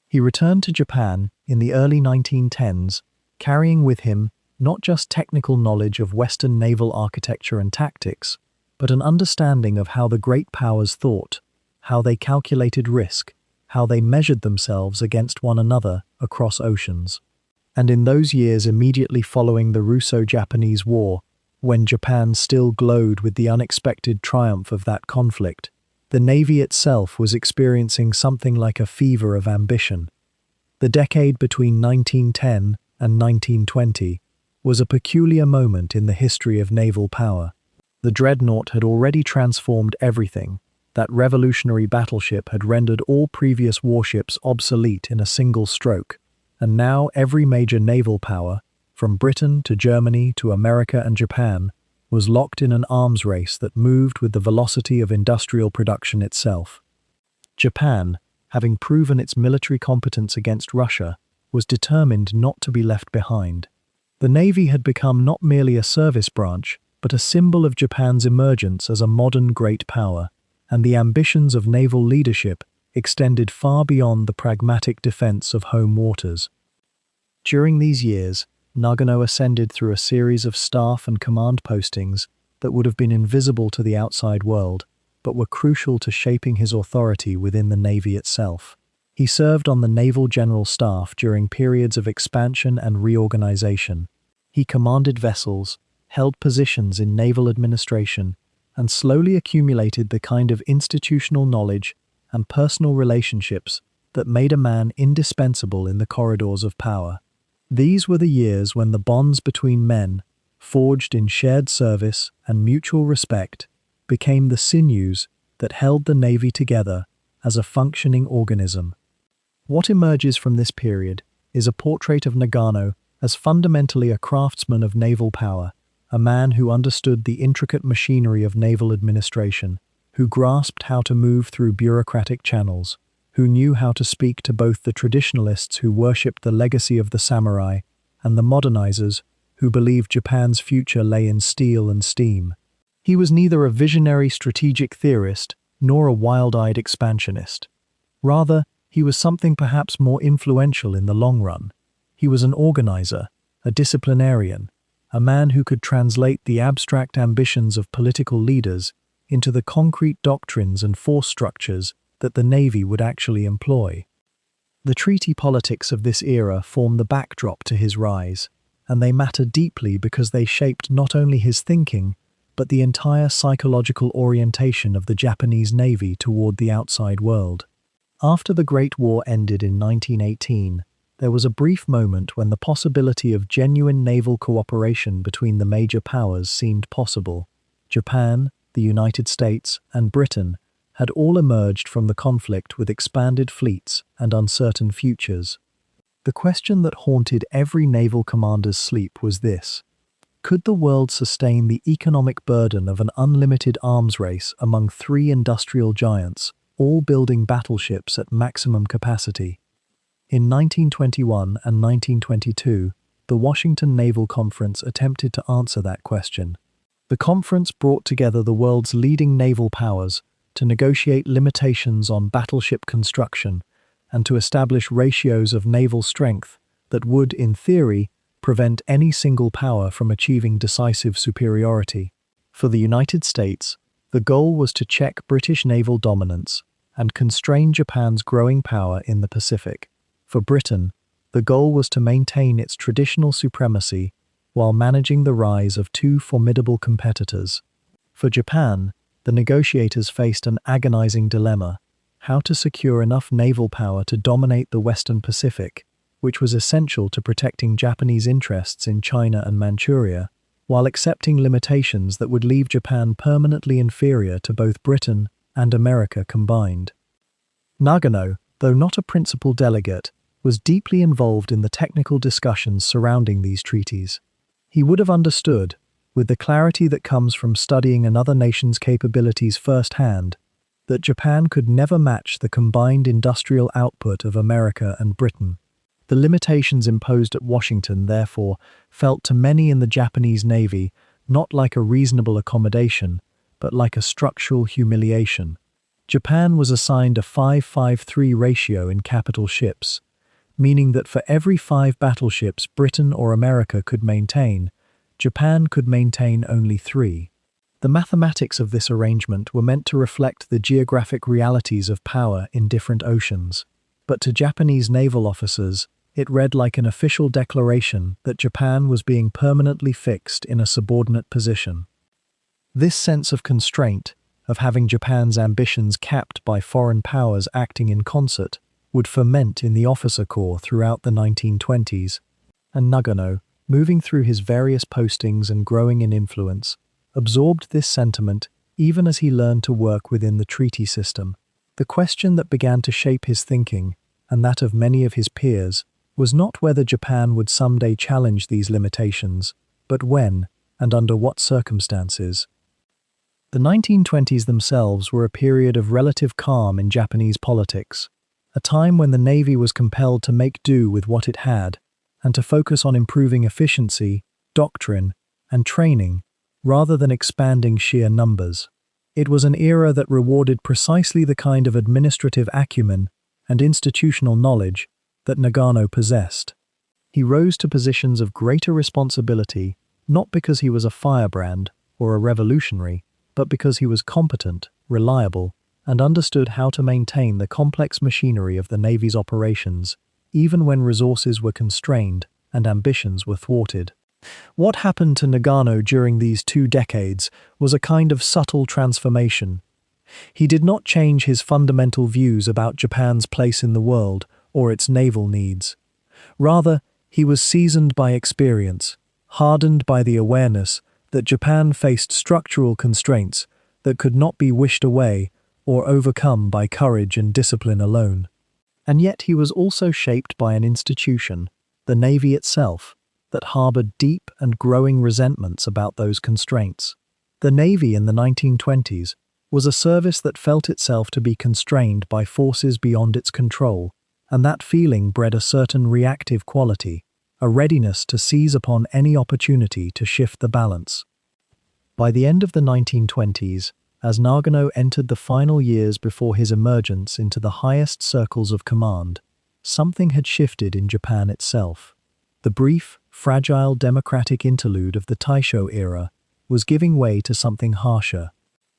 He returned to Japan in the early 1910s, carrying with him not just technical knowledge of Western naval architecture and tactics, but an understanding of how the great powers thought, how they calculated risk, how they measured themselves against one another across oceans. And in those years immediately following the Russo-Japanese War, when Japan still glowed with the unexpected triumph of that conflict, the Navy itself was experiencing something like a fever of ambition. The decade between 1910 and 1920 was a peculiar moment in the history of naval power. The dreadnought had already transformed everything. That revolutionary battleship had rendered all previous warships obsolete in a single stroke, and now every major naval power, from Britain to Germany to America and Japan, was locked in an arms race that moved with the velocity of industrial production itself. Japan, having proven its military competence against Russia, was determined not to be left behind. The Navy had become not merely a service branch, but a symbol of Japan's emergence as a modern great power, and the ambitions of naval leadership extended far beyond the pragmatic defense of home waters. During these years, Nagano ascended through a series of staff and command postings that would have been invisible to the outside world, but were crucial to shaping his authority within the Navy itself. He served on the Naval General Staff during periods of expansion and reorganization. He commanded vessels, held positions in naval administration, and slowly accumulated the kind of institutional knowledge and personal relationships that made a man indispensable in the corridors of power. These were the years when the bonds between men, forged in shared service and mutual respect, became the sinews that held the Navy together as a functioning organism. What emerges from this period is a portrait of Nagano as fundamentally a craftsman of naval power, a man who understood the intricate machinery of naval administration, who grasped how to move through bureaucratic channels, who knew how to speak to both the traditionalists who worshipped the legacy of the samurai and the modernizers who believed Japan's future lay in steel and steam. He was neither a visionary strategic theorist nor a wild-eyed expansionist. Rather, he was something perhaps more influential in the long run. He was an organizer, a disciplinarian, a man who could translate the abstract ambitions of political leaders into the concrete doctrines and force structures that the Navy would actually employ. The treaty politics of this era form the backdrop to his rise, and they matter deeply because they shaped not only his thinking, but the entire psychological orientation of the Japanese Navy toward the outside world. After the Great War ended in 1918, there was a brief moment when the possibility of genuine naval cooperation between the major powers seemed possible. Japan, the United States, and Britain had all emerged from the conflict with expanded fleets and uncertain futures. The question that haunted every naval commander's sleep was this: could the world sustain the economic burden of an unlimited arms race among three industrial giants, all building battleships at maximum capacity? In 1921 and 1922, the Washington Naval Conference attempted to answer that question. The conference brought together the world's leading naval powers to negotiate limitations on battleship construction and to establish ratios of naval strength that would, in theory, prevent any single power from achieving decisive superiority. For the United States, the goal was to check British naval dominance and constrain Japan's growing power in the Pacific. For Britain, the goal was to maintain its traditional supremacy while managing the rise of two formidable competitors. For Japan, the negotiators faced an agonizing dilemma: how to secure enough naval power to dominate the Western Pacific, which was essential to protecting Japanese interests in China and Manchuria, while accepting limitations that would leave Japan permanently inferior to both Britain and America combined. Nagano, though not a principal delegate, was deeply involved in the technical discussions surrounding these treaties. He would have understood, with the clarity that comes from studying another nation's capabilities firsthand, that Japan could never match the combined industrial output of America and Britain. The limitations imposed at Washington, therefore, felt to many in the Japanese Navy not like a reasonable accommodation, but like a structural humiliation. Japan was assigned a 5-5-3 ratio in capital ships, meaning that for every 5 battleships Britain or America could maintain, Japan could maintain only 3. The mathematics of this arrangement were meant to reflect the geographic realities of power in different oceans, but to Japanese naval officers, it read like an official declaration that Japan was being permanently fixed in a subordinate position. This sense of constraint, of having Japan's ambitions capped by foreign powers acting in concert, would ferment in the officer corps throughout the 1920s, and Nagano, moving through his various postings and growing in influence, absorbed this sentiment even as he learned to work within the treaty system. The question that began to shape his thinking, and that of many of his peers, was not whether Japan would someday challenge these limitations, but when, and under what circumstances. The 1920s themselves were a period of relative calm in Japanese politics, a time when the Navy was compelled to make do with what it had, and to focus on improving efficiency, doctrine, and training, rather than expanding sheer numbers. It was an era that rewarded precisely the kind of administrative acumen and institutional knowledge that Nagano possessed. He rose to positions of greater responsibility not because he was a firebrand or a revolutionary, but because he was competent, reliable, and understood how to maintain the complex machinery of the Navy's operations, even when resources were constrained and ambitions were thwarted. What happened to Nagano during these 2 decades was a kind of subtle transformation. He did not change his fundamental views about Japan's place in the world or its naval needs. Rather, he was seasoned by experience, hardened by the awareness that Japan faced structural constraints that could not be wished away or overcome by courage and discipline alone. And yet he was also shaped by an institution, the Navy itself, that harbored deep and growing resentments about those constraints. The Navy in the 1920s was a service that felt itself to be constrained by forces beyond its control, and that feeling bred a certain reactive quality, a readiness to seize upon any opportunity to shift the balance. By the end of the 1920s, as Nagano entered the final years before his emergence into the highest circles of command, something had shifted in Japan itself. The brief, fragile democratic interlude of the Taisho era was giving way to something harsher.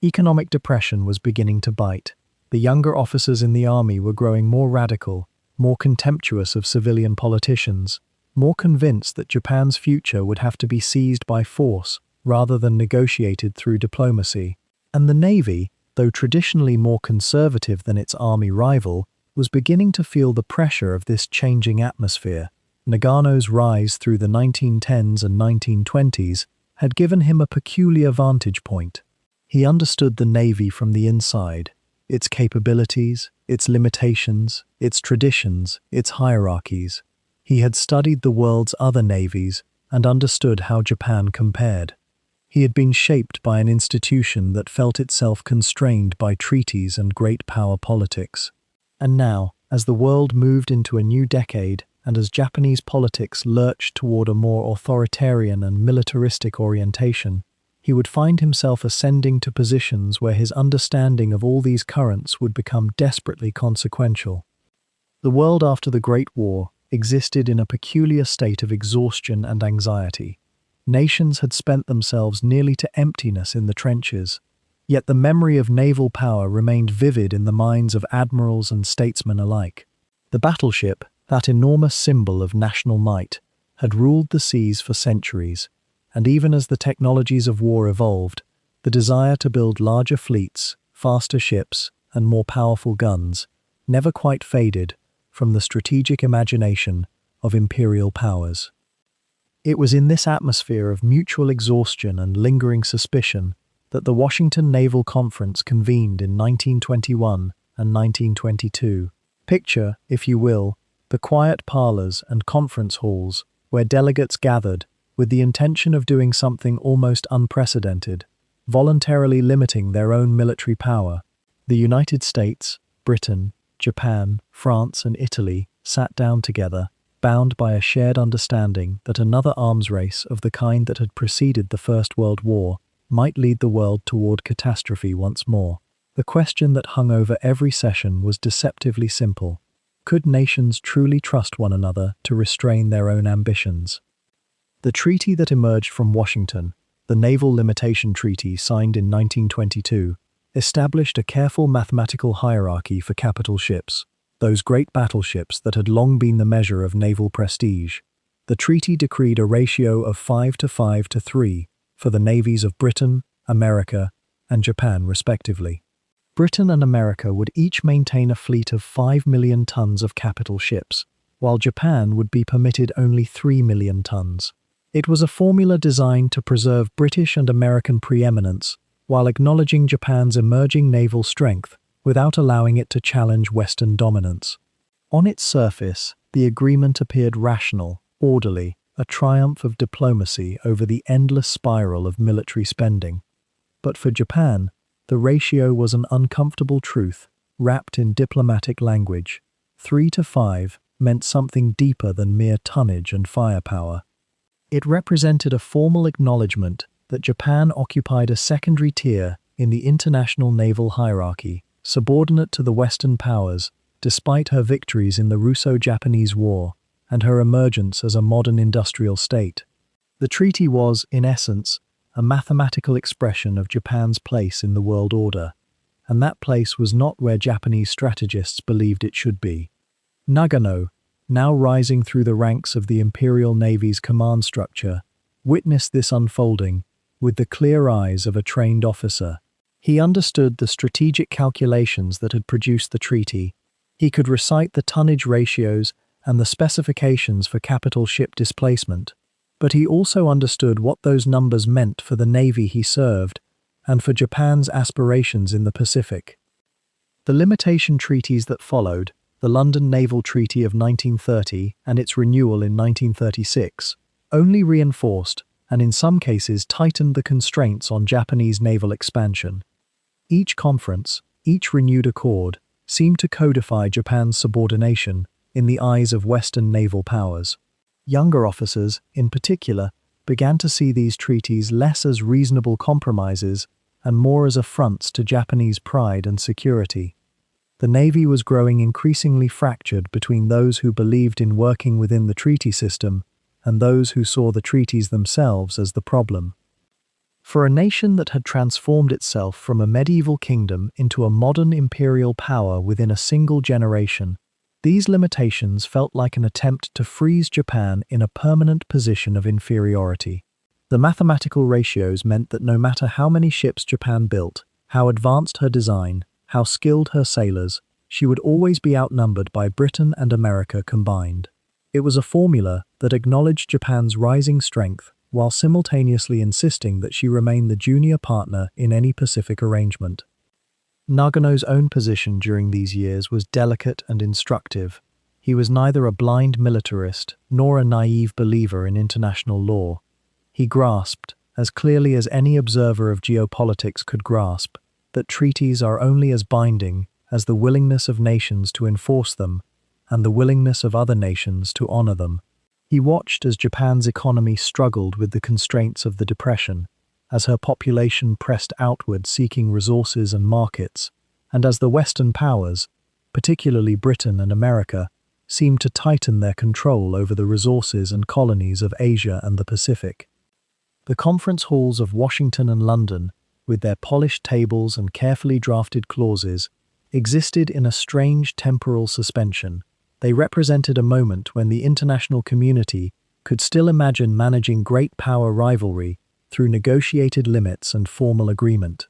Economic depression was beginning to bite. The younger officers in the army were growing more radical, more contemptuous of civilian politicians, more convinced that Japan's future would have to be seized by force rather than negotiated through diplomacy. And the Navy, though traditionally more conservative than its army rival, was beginning to feel the pressure of this changing atmosphere. Nagano's rise through the 1910s and 1920s had given him a peculiar vantage point. He understood the Navy from the inside, its capabilities, its limitations, its traditions, its hierarchies. He had studied the world's other navies and understood how Japan compared. He had been shaped by an institution that felt itself constrained by treaties and great power politics. And now, as the world moved into a new decade, and as Japanese politics lurched toward a more authoritarian and militaristic orientation, he would find himself ascending to positions where his understanding of all these currents would become desperately consequential. The world after the Great War existed in a peculiar state of exhaustion and anxiety. Nations had spent themselves nearly to emptiness in the trenches, yet the memory of naval power remained vivid in the minds of admirals and statesmen alike. The battleship, that enormous symbol of national might, had ruled the seas for centuries, and even as the technologies of war evolved, the desire to build larger fleets, faster ships, and more powerful guns never quite faded from the strategic imagination of imperial powers. It was in this atmosphere of mutual exhaustion and lingering suspicion that the Washington Naval Conference convened in 1921 and 1922. Picture, if you will, the quiet parlors and conference halls where delegates gathered with the intention of doing something almost unprecedented, voluntarily limiting their own military power. The United States, Britain, Japan, France, and Italy sat down together, bound by a shared understanding that another arms race of the kind that had preceded the First World War might lead the world toward catastrophe once more. The question that hung over every session was deceptively simple. Could nations truly trust one another to restrain their own ambitions? The treaty that emerged from Washington, the Naval Limitation Treaty signed in 1922, established a careful mathematical hierarchy for capital ships, those great battleships that had long been the measure of naval prestige. The treaty decreed a ratio of 5 to 5 to 3 for the navies of Britain, America, and Japan respectively. Britain and America would each maintain a fleet of 5 million tons of capital ships, while Japan would be permitted only 3 million tons. It was a formula designed to preserve British and American preeminence while acknowledging Japan's emerging naval strength without allowing it to challenge Western dominance. On its surface, the agreement appeared rational, orderly, a triumph of diplomacy over the endless spiral of military spending. But for Japan, the ratio was an uncomfortable truth, wrapped in diplomatic language. 3 to 5 meant something deeper than mere tonnage and firepower. It represented a formal acknowledgement that Japan occupied a secondary tier in the international naval hierarchy, subordinate to the Western powers, despite her victories in the Russo-Japanese War and her emergence as a modern industrial state. The treaty was, in essence, a mathematical expression of Japan's place in the world order, and that place was not where Japanese strategists believed it should be. Nagano, now rising through the ranks of the Imperial Navy's command structure, witnessed this unfolding with the clear eyes of a trained officer. He understood the strategic calculations that had produced the treaty. He could recite the tonnage ratios and the specifications for capital ship displacement, but he also understood what those numbers meant for the navy he served and for Japan's aspirations in the Pacific. The limitation treaties that followed, the London Naval Treaty of 1930 and its renewal in 1936, only reinforced and in some cases tightened the constraints on Japanese naval expansion. Each conference, each renewed accord, seemed to codify Japan's subordination in the eyes of Western naval powers. Younger officers, in particular, began to see these treaties less as reasonable compromises and more as affronts to Japanese pride and security. The Navy was growing increasingly fractured between those who believed in working within the treaty system and those who saw the treaties themselves as the problem. For a nation that had transformed itself from a medieval kingdom into a modern imperial power within a single generation, these limitations felt like an attempt to freeze Japan in a permanent position of inferiority. The mathematical ratios meant that no matter how many ships Japan built, how advanced her design, how skilled her sailors, she would always be outnumbered by Britain and America combined. It was a formula that acknowledged Japan's rising strength while simultaneously insisting that she remain the junior partner in any Pacific arrangement. Nagano's own position during these years was delicate and instructive. He was neither a blind militarist nor a naive believer in international law. He grasped, as clearly as any observer of geopolitics could grasp, that treaties are only as binding as the willingness of nations to enforce them and the willingness of other nations to honor them. He watched as Japan's economy struggled with the constraints of the Depression, as her population pressed outward seeking resources and markets, and as the Western powers, particularly Britain and America, seemed to tighten their control over the resources and colonies of Asia and the Pacific. The conference halls of Washington and London, with their polished tables and carefully drafted clauses, existed in a strange temporal suspension. They represented a moment when the international community could still imagine managing great power rivalry through negotiated limits and formal agreement.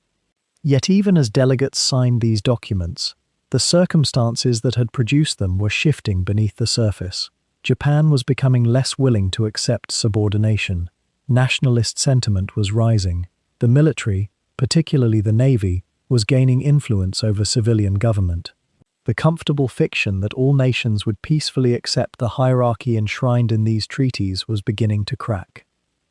Yet even as delegates signed these documents, the circumstances that had produced them were shifting beneath the surface. Japan was becoming less willing to accept subordination. Nationalist sentiment was rising. The military, particularly the Navy, was gaining influence over civilian government. The comfortable fiction that all nations would peacefully accept the hierarchy enshrined in these treaties was beginning to crack.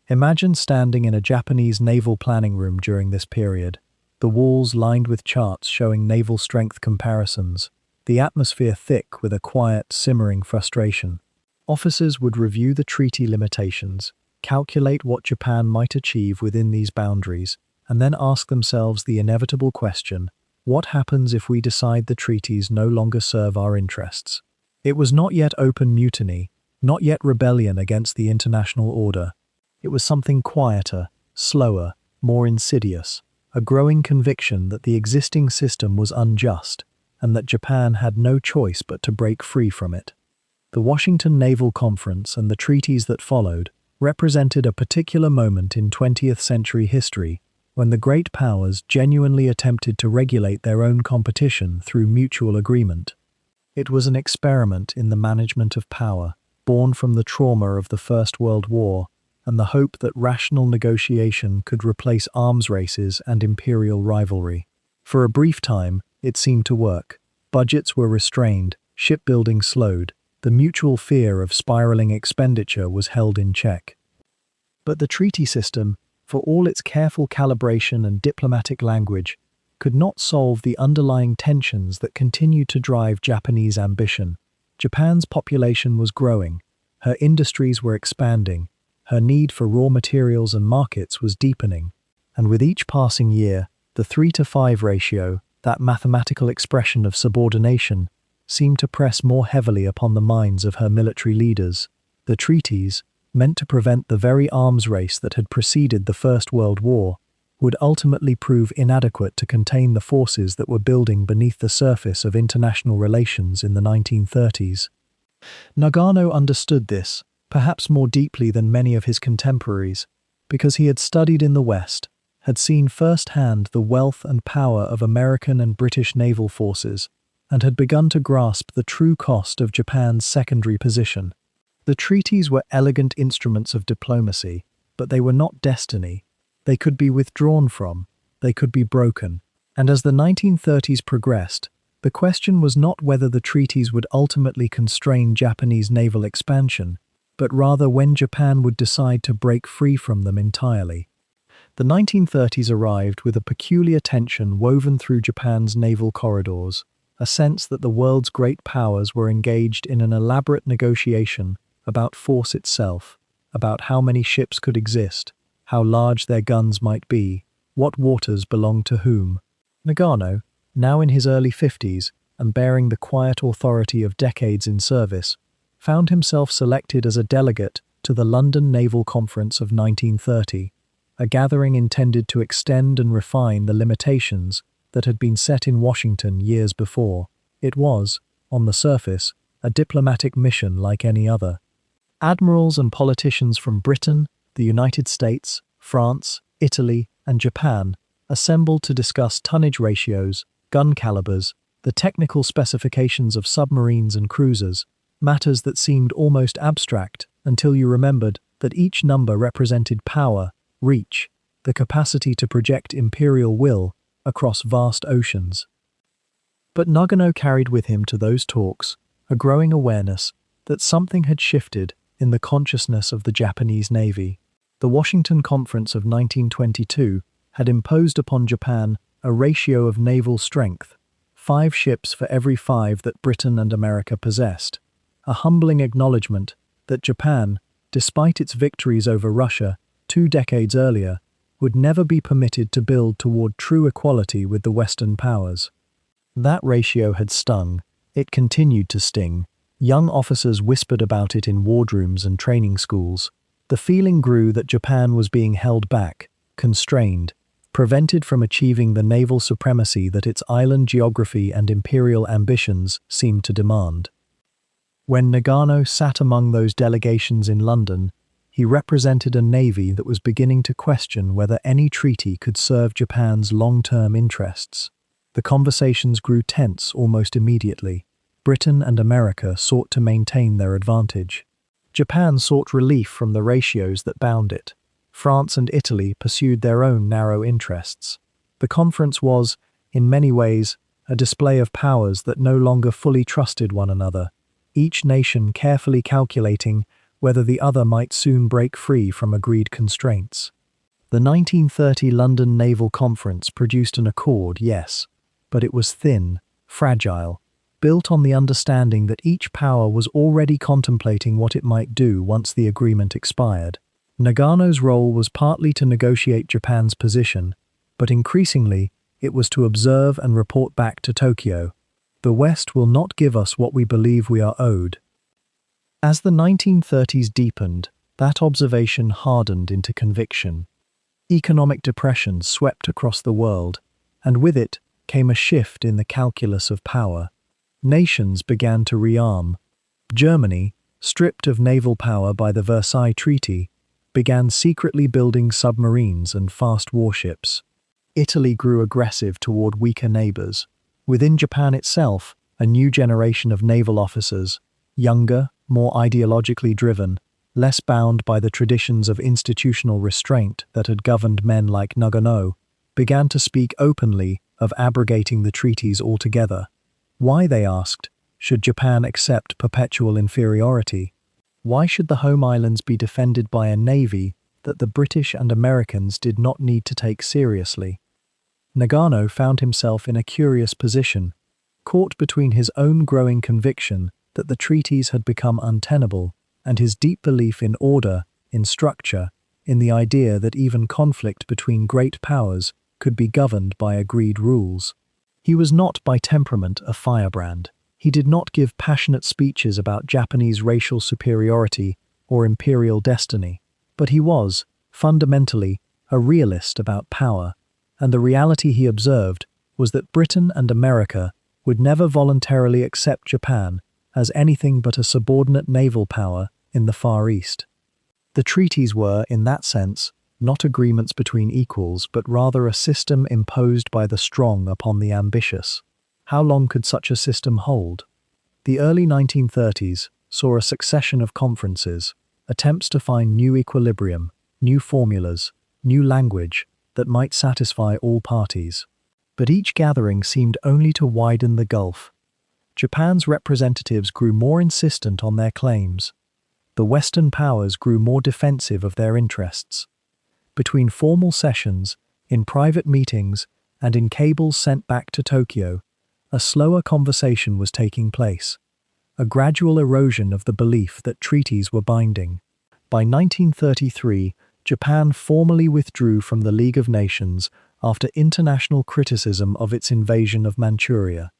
Imagine standing in a Japanese naval planning room during this period, the walls lined with charts showing naval strength comparisons, the atmosphere thick with a quiet, simmering frustration. Officers would review the treaty limitations, calculate what Japan might achieve within these boundaries, and then ask themselves the inevitable question: what happens if we decide the treaties no longer serve our interests? It was not yet open mutiny, not yet rebellion against the international order. It was something quieter, slower, more insidious, a growing conviction that the existing system was unjust and that Japan had no choice but to break free from it. The Washington Naval Conference and the treaties that followed represented a particular moment in 20th century history when the great powers genuinely attempted to regulate their own competition through mutual agreement. It was an experiment in the management of power, born from the trauma of the First World War and the hope that rational negotiation could replace arms races and imperial rivalry. For a brief time, it seemed to work. Budgets were restrained, shipbuilding slowed, the mutual fear of spiraling expenditure was held in check. But the treaty system, for all its careful calibration and diplomatic language, could not solve the underlying tensions that continued to drive Japanese ambition. Japan's population was growing, her industries were expanding, her need for raw materials and markets was deepening, and with each passing year, the 3-to-5 ratio, that mathematical expression of subordination, seemed to press more heavily upon the minds of her military leaders. The treaties, meant to prevent the very arms race that had preceded the First World War, would ultimately prove inadequate to contain the forces that were building beneath the surface of international relations in the 1930s. Nagano understood this, perhaps more deeply than many of his contemporaries, because he had studied in the West, had seen firsthand the wealth and power of American and British naval forces, and had begun to grasp the true cost of Japan's secondary position. The treaties were elegant instruments of diplomacy, but they were not destiny. They could be withdrawn from, they could be broken, and as the 1930s progressed, The question was not whether the treaties would ultimately constrain Japanese naval expansion, but rather when Japan would decide to break free from them entirely. The 1930s arrived with a peculiar tension woven through Japan's naval corridors, a sense that the world's great powers were engaged in an elaborate negotiation about force itself, about how many ships could exist, how large their guns might be, what waters belonged to whom. Nagano, now in his early 50s and bearing the quiet authority of decades in service, found himself selected as a delegate to the London Naval Conference of 1930, a gathering intended to extend and refine the limitations that had been set in Washington years before. It was, on the surface, a diplomatic mission like any other. Admirals and politicians from Britain, the United States, France, Italy, and Japan assembled to discuss tonnage ratios, gun calibers, the technical specifications of submarines and cruisers, matters that seemed almost abstract until you remembered that each number represented power, reach, the capacity to project imperial will across vast oceans. But Nagano carried with him to those talks a growing awareness that something had shifted in the consciousness of the Japanese Navy. The Washington Conference of 1922 had imposed upon Japan a ratio of naval strength, 5 ships for every 5 that Britain and America possessed, a humbling acknowledgement that Japan, despite its victories over Russia 2 decades earlier, would never be permitted to build toward true equality with the Western powers. That ratio had stung. It continued to sting. Young officers whispered about it in wardrooms and training schools. The feeling grew that Japan was being held back, constrained, prevented from achieving the naval supremacy that its island geography and imperial ambitions seemed to demand. When Nagano sat among those delegations in London, he represented a navy that was beginning to question whether any treaty could serve Japan's long-term interests. The conversations grew tense almost immediately. Britain and America sought to maintain their advantage. Japan sought relief from the ratios that bound it. France and Italy pursued their own narrow interests. The conference was, in many ways, a display of powers that no longer fully trusted one another, each nation carefully calculating whether the other might soon break free from agreed constraints. The 1930 London Naval Conference produced an accord, yes, but it was thin, fragile, built on the understanding that each power was already contemplating what it might do once the agreement expired. Nagano's role was partly to negotiate Japan's position, but increasingly it was to observe and report back to Tokyo. The West will not give us what we believe we are owed. As the 1930s deepened, that observation hardened into conviction. Economic depression swept across the world, and with it came a shift in the calculus of power. Nations began to rearm. Germany, stripped of naval power by the Versailles Treaty, began secretly building submarines and fast warships. Italy grew aggressive toward weaker neighbors. Within Japan itself, a new generation of naval officers, younger, more ideologically driven, less bound by the traditions of institutional restraint that had governed men like Nagano, began to speak openly of abrogating the treaties altogether. Why, they asked, should Japan accept perpetual inferiority? Why should the home islands be defended by a navy that the British and Americans did not need to take seriously? Nagano found himself in a curious position, caught between his own growing conviction that the treaties had become untenable and his deep belief in order, in structure, in the idea that even conflict between great powers could be governed by agreed rules. He was not by temperament a firebrand. He did not give passionate speeches about Japanese racial superiority or imperial destiny, but he was, fundamentally, a realist about power, and the reality he observed was that Britain and America would never voluntarily accept Japan as anything but a subordinate naval power in the Far East. The treaties were, in that sense, not agreements between equals, but rather a system imposed by the strong upon the ambitious. How long could such a system hold? The early 1930s saw a succession of conferences, attempts to find new equilibrium, new formulas, new language that might satisfy all parties. But each gathering seemed only to widen the gulf. Japan's representatives grew more insistent on their claims. The Western powers grew more defensive of their interests. Between formal sessions, in private meetings, and in cables sent back to Tokyo, a slower conversation was taking place, a gradual erosion of the belief that treaties were binding. By 1933, Japan formally withdrew from the League of Nations after international criticism of its invasion of Manchuria.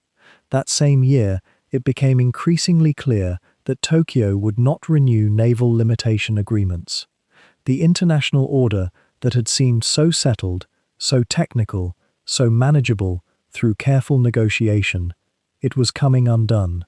That same year, it became increasingly clear that Tokyo would not renew naval limitation agreements. The international order that had seemed so settled, so technical, so manageable through careful negotiation, it was coming undone.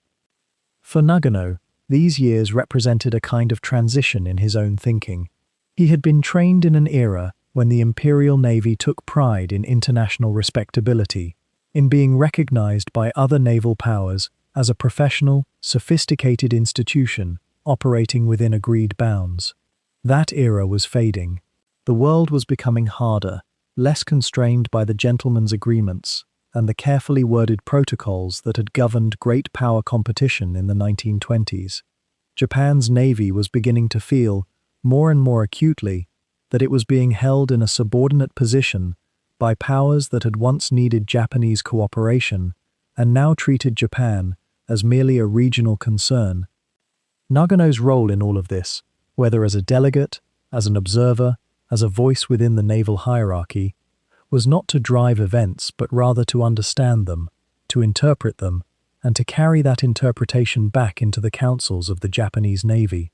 For Nagano, these years represented a kind of transition in his own thinking. He had been trained in an era when the Imperial Navy took pride in international respectability, in being recognized by other naval powers as a professional, sophisticated institution operating within agreed bounds. That era was fading. The world was becoming harder, less constrained by the gentlemen's agreements and the carefully worded protocols that had governed great power competition in the 1920s. Japan's navy was beginning to feel, more and more acutely, that it was being held in a subordinate position by powers that had once needed Japanese cooperation and now treated Japan as merely a regional concern. Nagano's role in all of this, whether as a delegate, as an observer, as a voice within the naval hierarchy, was not to drive events but rather to understand them, to interpret them, and to carry that interpretation back into the councils of the Japanese Navy.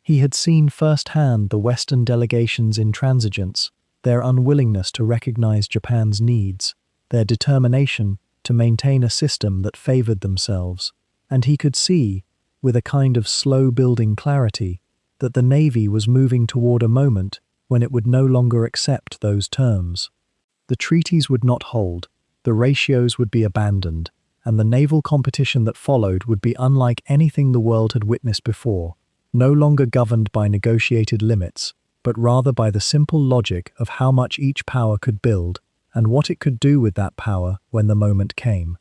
He had seen firsthand the Western delegations' intransigence, their unwillingness to recognize Japan's needs, their determination to maintain a system that favored themselves, and he could see, with a kind of slow-building clarity, that the Navy was moving toward a moment when it would no longer accept those terms. The treaties would not hold, the ratios would be abandoned, and the naval competition that followed would be unlike anything the world had witnessed before, no longer governed by negotiated limits, but rather by the simple logic of how much each power could build and what it could do with that power when the moment came.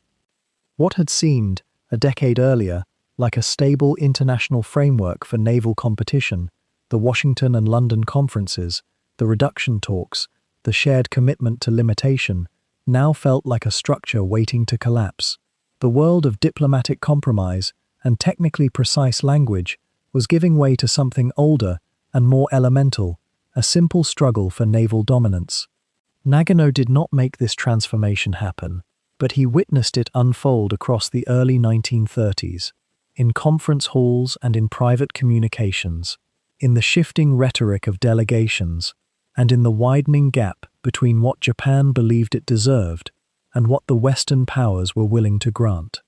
What had seemed, a decade earlier, like a stable international framework for naval competition, the Washington and London conferences, the reduction talks, the shared commitment to limitation, now felt like a structure waiting to collapse. The world of diplomatic compromise and technically precise language was giving way to something older and more elemental, a simple struggle for naval dominance. Nagano did not make this transformation happen, but he witnessed it unfold across the early 1930s, in conference halls and in private communications, in the shifting rhetoric of delegations, and in the widening gap between what Japan believed it deserved and what the Western powers were willing to grant.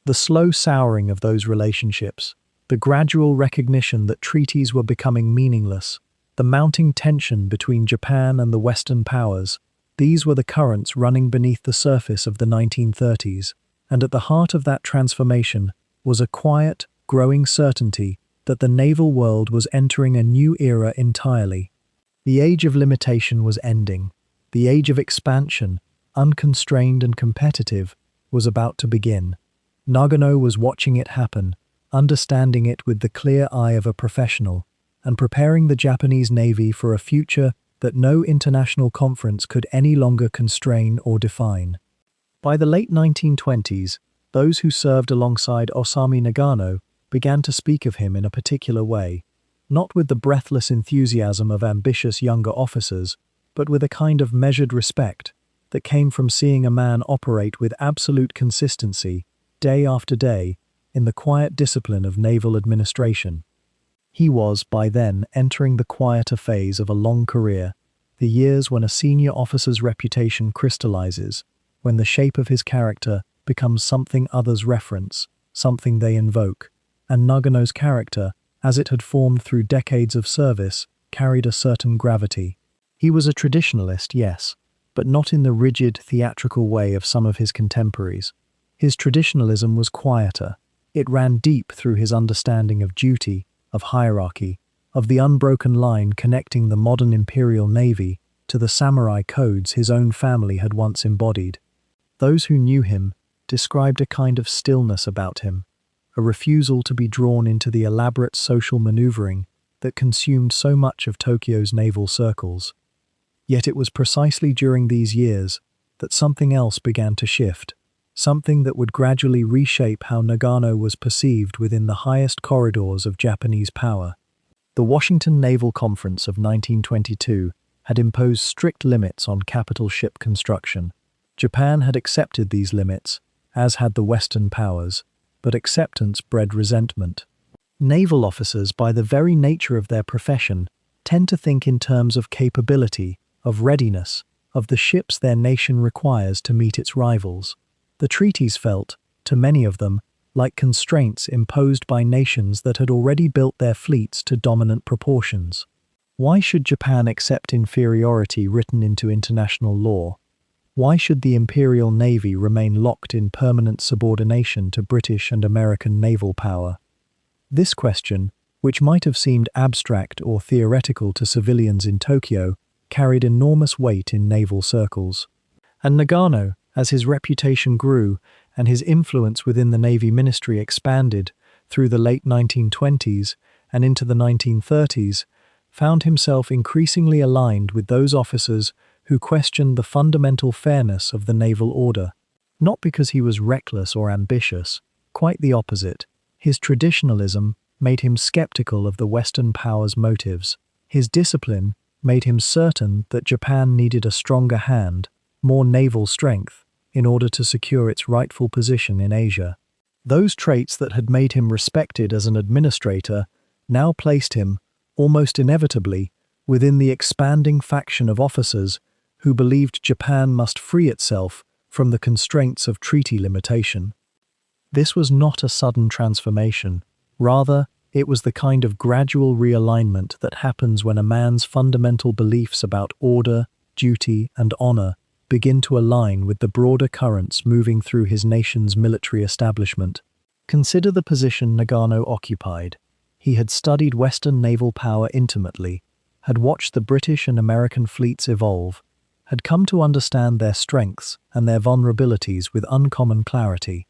The slow souring of those relationships, the gradual recognition that treaties were becoming meaningless, the mounting tension between Japan and the Western powers, these were the currents running beneath the surface of the 1930s, and at the heart of that transformation was a quiet, growing certainty that the naval world was entering a new era entirely. The age of limitation was ending. The age of expansion, unconstrained and competitive, was about to begin. Nagano was watching it happen, understanding it with the clear eye of a professional, and preparing the Japanese Navy for a future that no international conference could any longer constrain or define. By the late 1920s, those who served alongside Osami Nagano began to speak of him in a particular way, not with the breathless enthusiasm of ambitious younger officers, but with a kind of measured respect that came from seeing a man operate with absolute consistency, day after day, in the quiet discipline of naval administration. He was, by then, entering the quieter phase of a long career, the years when a senior officer's reputation crystallizes, when the shape of his character becomes something others reference, something they invoke, and Nagano's character, as it had formed through decades of service, carried a certain gravity. He was a traditionalist, yes, but not in the rigid, theatrical way of some of his contemporaries. His traditionalism was quieter. It ran deep through his understanding of duty, of hierarchy, of the unbroken line connecting the modern Imperial Navy to the samurai codes his own family had once embodied. Those who knew him described a kind of stillness about him, a refusal to be drawn into the elaborate social maneuvering that consumed so much of Tokyo's naval circles. Yet it was precisely during these years that something else began to shift, something that would gradually reshape how Nagano was perceived within the highest corridors of Japanese power. The Washington Naval Conference of 1922 had imposed strict limits on capital ship construction. Japan had accepted these limits, as had the Western powers, but acceptance bred resentment. Naval officers, by the very nature of their profession, tend to think in terms of capability, of readiness, of the ships their nation requires to meet its rivals. The treaties felt, to many of them, like constraints imposed by nations that had already built their fleets to dominant proportions. Why should Japan accept inferiority written into international law? Why should the Imperial Navy remain locked in permanent subordination to British and American naval power? This question, which might have seemed abstract or theoretical to civilians in Tokyo, carried enormous weight in naval circles. And Nagano, as his reputation grew and his influence within the Navy Ministry expanded through the late 1920s and into the 1930s, found himself increasingly aligned with those officers who questioned the fundamental fairness of the naval order. Not because he was reckless or ambitious, quite the opposite. His traditionalism made him skeptical of the Western powers' motives. His discipline made him certain that Japan needed a stronger hand, more naval strength, in order to secure its rightful position in Asia. Those traits that had made him respected as an administrator now placed him, almost inevitably, within the expanding faction of officers who believed Japan must free itself from the constraints of treaty limitation. This was not a sudden transformation. Rather, it was the kind of gradual realignment that happens when a man's fundamental beliefs about order, duty, and honor begin to align with the broader currents moving through his nation's military establishment. Consider the position Nagano occupied. He had studied Western naval power intimately, had watched the British and American fleets evolve, had come to understand their strengths and their vulnerabilities with uncommon clarity.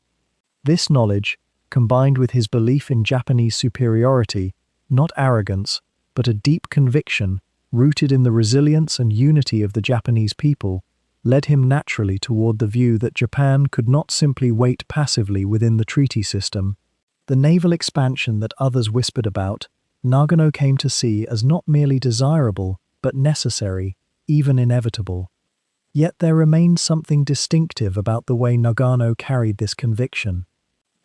This knowledge, combined with his belief in Japanese superiority, not arrogance, but a deep conviction rooted in the resilience and unity of the Japanese people, led him naturally toward the view that Japan could not simply wait passively within the treaty system. The naval expansion that others whispered about, Nagano came to see as not merely desirable, but necessary, even inevitable. Yet there remained something distinctive about the way Nagano carried this conviction.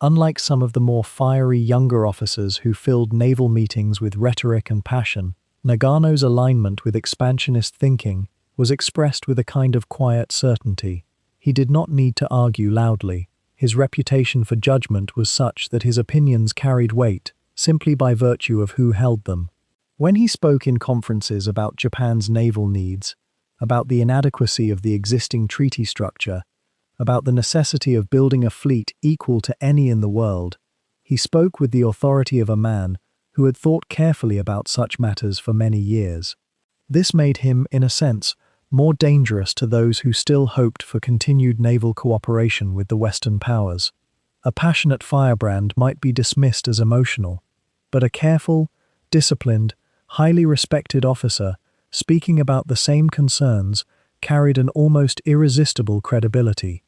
Unlike some of the more fiery younger officers who filled naval meetings with rhetoric and passion, Nagano's alignment with expansionist thinking was expressed with a kind of quiet certainty. He did not need to argue loudly. His reputation for judgment was such that his opinions carried weight, simply by virtue of who held them. When he spoke in conferences about Japan's naval needs, about the inadequacy of the existing treaty structure, about the necessity of building a fleet equal to any in the world, he spoke with the authority of a man who had thought carefully about such matters for many years. This made him, in a sense, more dangerous to those who still hoped for continued naval cooperation with the Western powers. A passionate firebrand might be dismissed as emotional, but a careful, disciplined, highly respected officer speaking about the same concerns carried an almost irresistible credibility.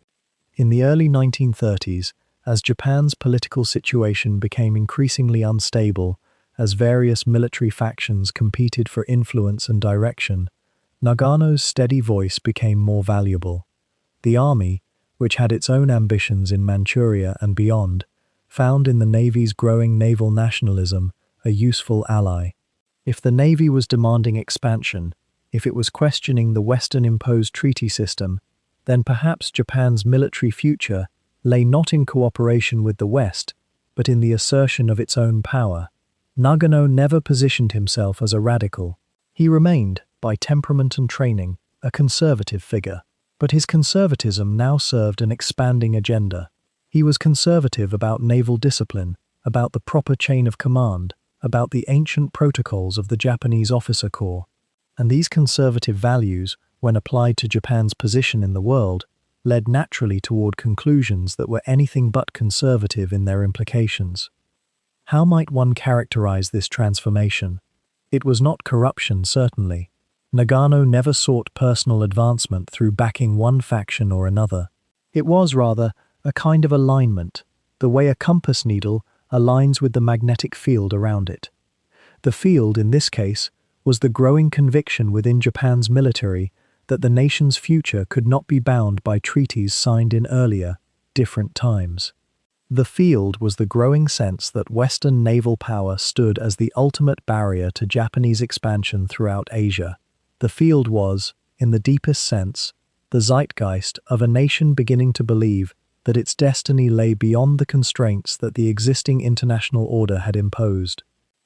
In the early 1930s, as Japan's political situation became increasingly unstable, as various military factions competed for influence and direction, Nagano's steady voice became more valuable. The army, which had its own ambitions in Manchuria and beyond, found in the Navy's growing naval nationalism a useful ally. If the Navy was demanding expansion, if it was questioning the Western-imposed treaty system, then perhaps Japan's military future lay not in cooperation with the West, but in the assertion of its own power. Nagano never positioned himself as a radical. He remained, by temperament and training, a conservative figure. But his conservatism now served an expanding agenda. He was conservative about naval discipline, about the proper chain of command, about the ancient protocols of the Japanese officer corps. And these conservative values, when applied to Japan's position in the world, led naturally toward conclusions that were anything but conservative in their implications. How might one characterize this transformation? It was not corruption, certainly. Nagano never sought personal advancement through backing one faction or another. It was, rather, a kind of alignment, the way a compass needle aligns with the magnetic field around it. The field, in this case, was the growing conviction within Japan's military that the nation's future could not be bound by treaties signed in earlier, different times. The field was the growing sense that Western naval power stood as the ultimate barrier to Japanese expansion throughout Asia. The field was, in the deepest sense, the zeitgeist of a nation beginning to believe that its destiny lay beyond the constraints that the existing international order had imposed.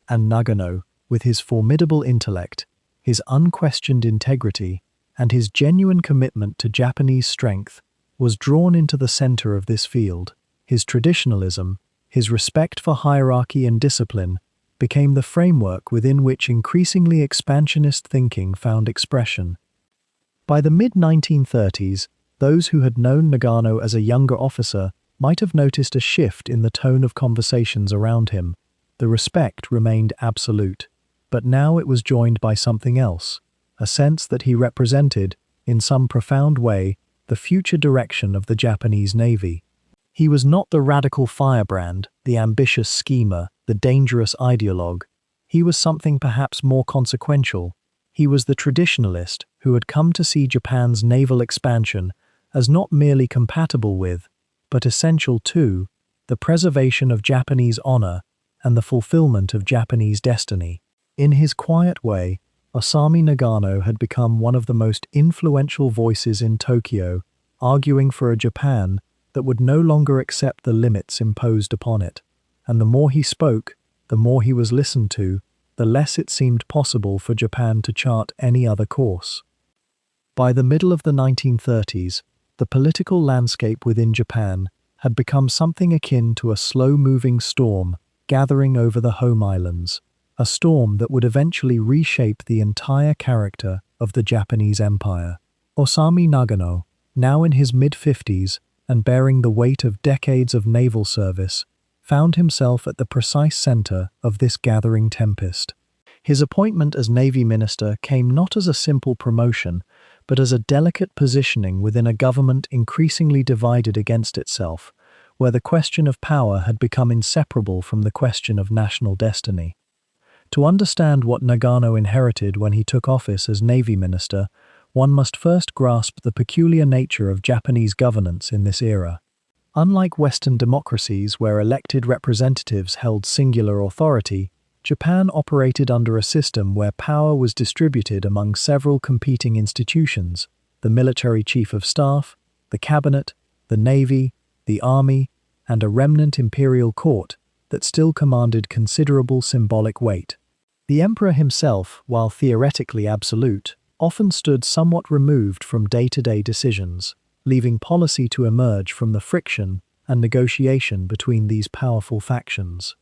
And Nagano, with his formidable intellect, his unquestioned integrity, and his genuine commitment to Japanese strength, was drawn into the center of this field. His traditionalism, his respect for hierarchy and discipline, became the framework within which increasingly expansionist thinking found expression. By the mid-1930s, those who had known Nagano as a younger officer might have noticed a shift in the tone of conversations around him. The respect remained absolute, but now it was joined by something else, a sense that he represented, in some profound way, the future direction of the Japanese Navy. He was not the radical firebrand, the ambitious schemer, the dangerous ideologue. He was something perhaps more consequential. He was the traditionalist who had come to see Japan's naval expansion as not merely compatible with, but essential to, the preservation of Japanese honor and the fulfillment of Japanese destiny. In his quiet way, Osami Nagano had become one of the most influential voices in Tokyo, arguing for a Japan that would no longer accept the limits imposed upon it. And the more he spoke, the more he was listened to, the less it seemed possible for Japan to chart any other course. By the middle of the 1930s, the political landscape within Japan had become something akin to a slow-moving storm gathering over the home islands, a storm that would eventually reshape the entire character of the Japanese Empire. Osami Nagano, now in his mid-50s and bearing the weight of decades of naval service, found himself at the precise center of this gathering tempest. His appointment as Navy Minister came not as a simple promotion, but as a delicate positioning within a government increasingly divided against itself, where the question of power had become inseparable from the question of national destiny. To understand what Nagano inherited when he took office as Navy Minister, one must first grasp the peculiar nature of Japanese governance in this era. Unlike Western democracies where elected representatives held singular authority, Japan operated under a system where power was distributed among several competing institutions: the military chief of staff, the cabinet, the navy, the army, and a remnant imperial court that still commanded considerable symbolic weight. The emperor himself, while theoretically absolute, often stood somewhat removed from day-to-day decisions, leaving policy to emerge from the friction and negotiation between these powerful factions.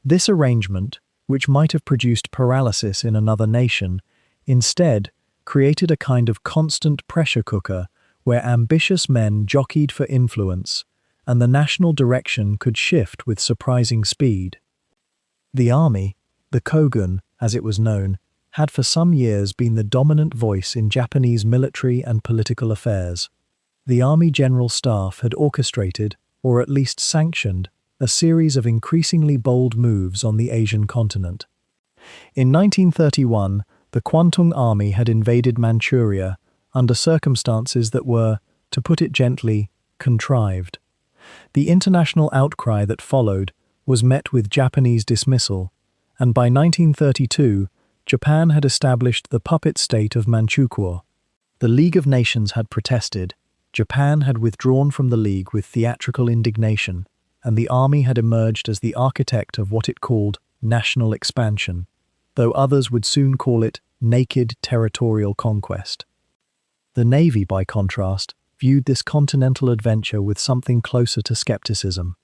This arrangement, which might have produced paralysis in another nation, instead created a kind of constant pressure cooker where ambitious men jockeyed for influence, and the national direction could shift with surprising speed. The army, the Kogun, as it was known, had for some years been the dominant voice in Japanese military and political affairs. The Army General Staff had orchestrated, or at least sanctioned, a series of increasingly bold moves on the Asian continent. In 1931, the Kwantung Army had invaded Manchuria under circumstances that were, to put it gently, contrived. The international outcry that followed was met with Japanese dismissal, and by 1932, Japan had established the puppet state of Manchukuo. The League of Nations had protested, Japan had withdrawn from the League with theatrical indignation, and the army had emerged as the architect of what it called national expansion, though others would soon call it naked territorial conquest. The Navy, by contrast, viewed this continental adventure with something closer to skepticism.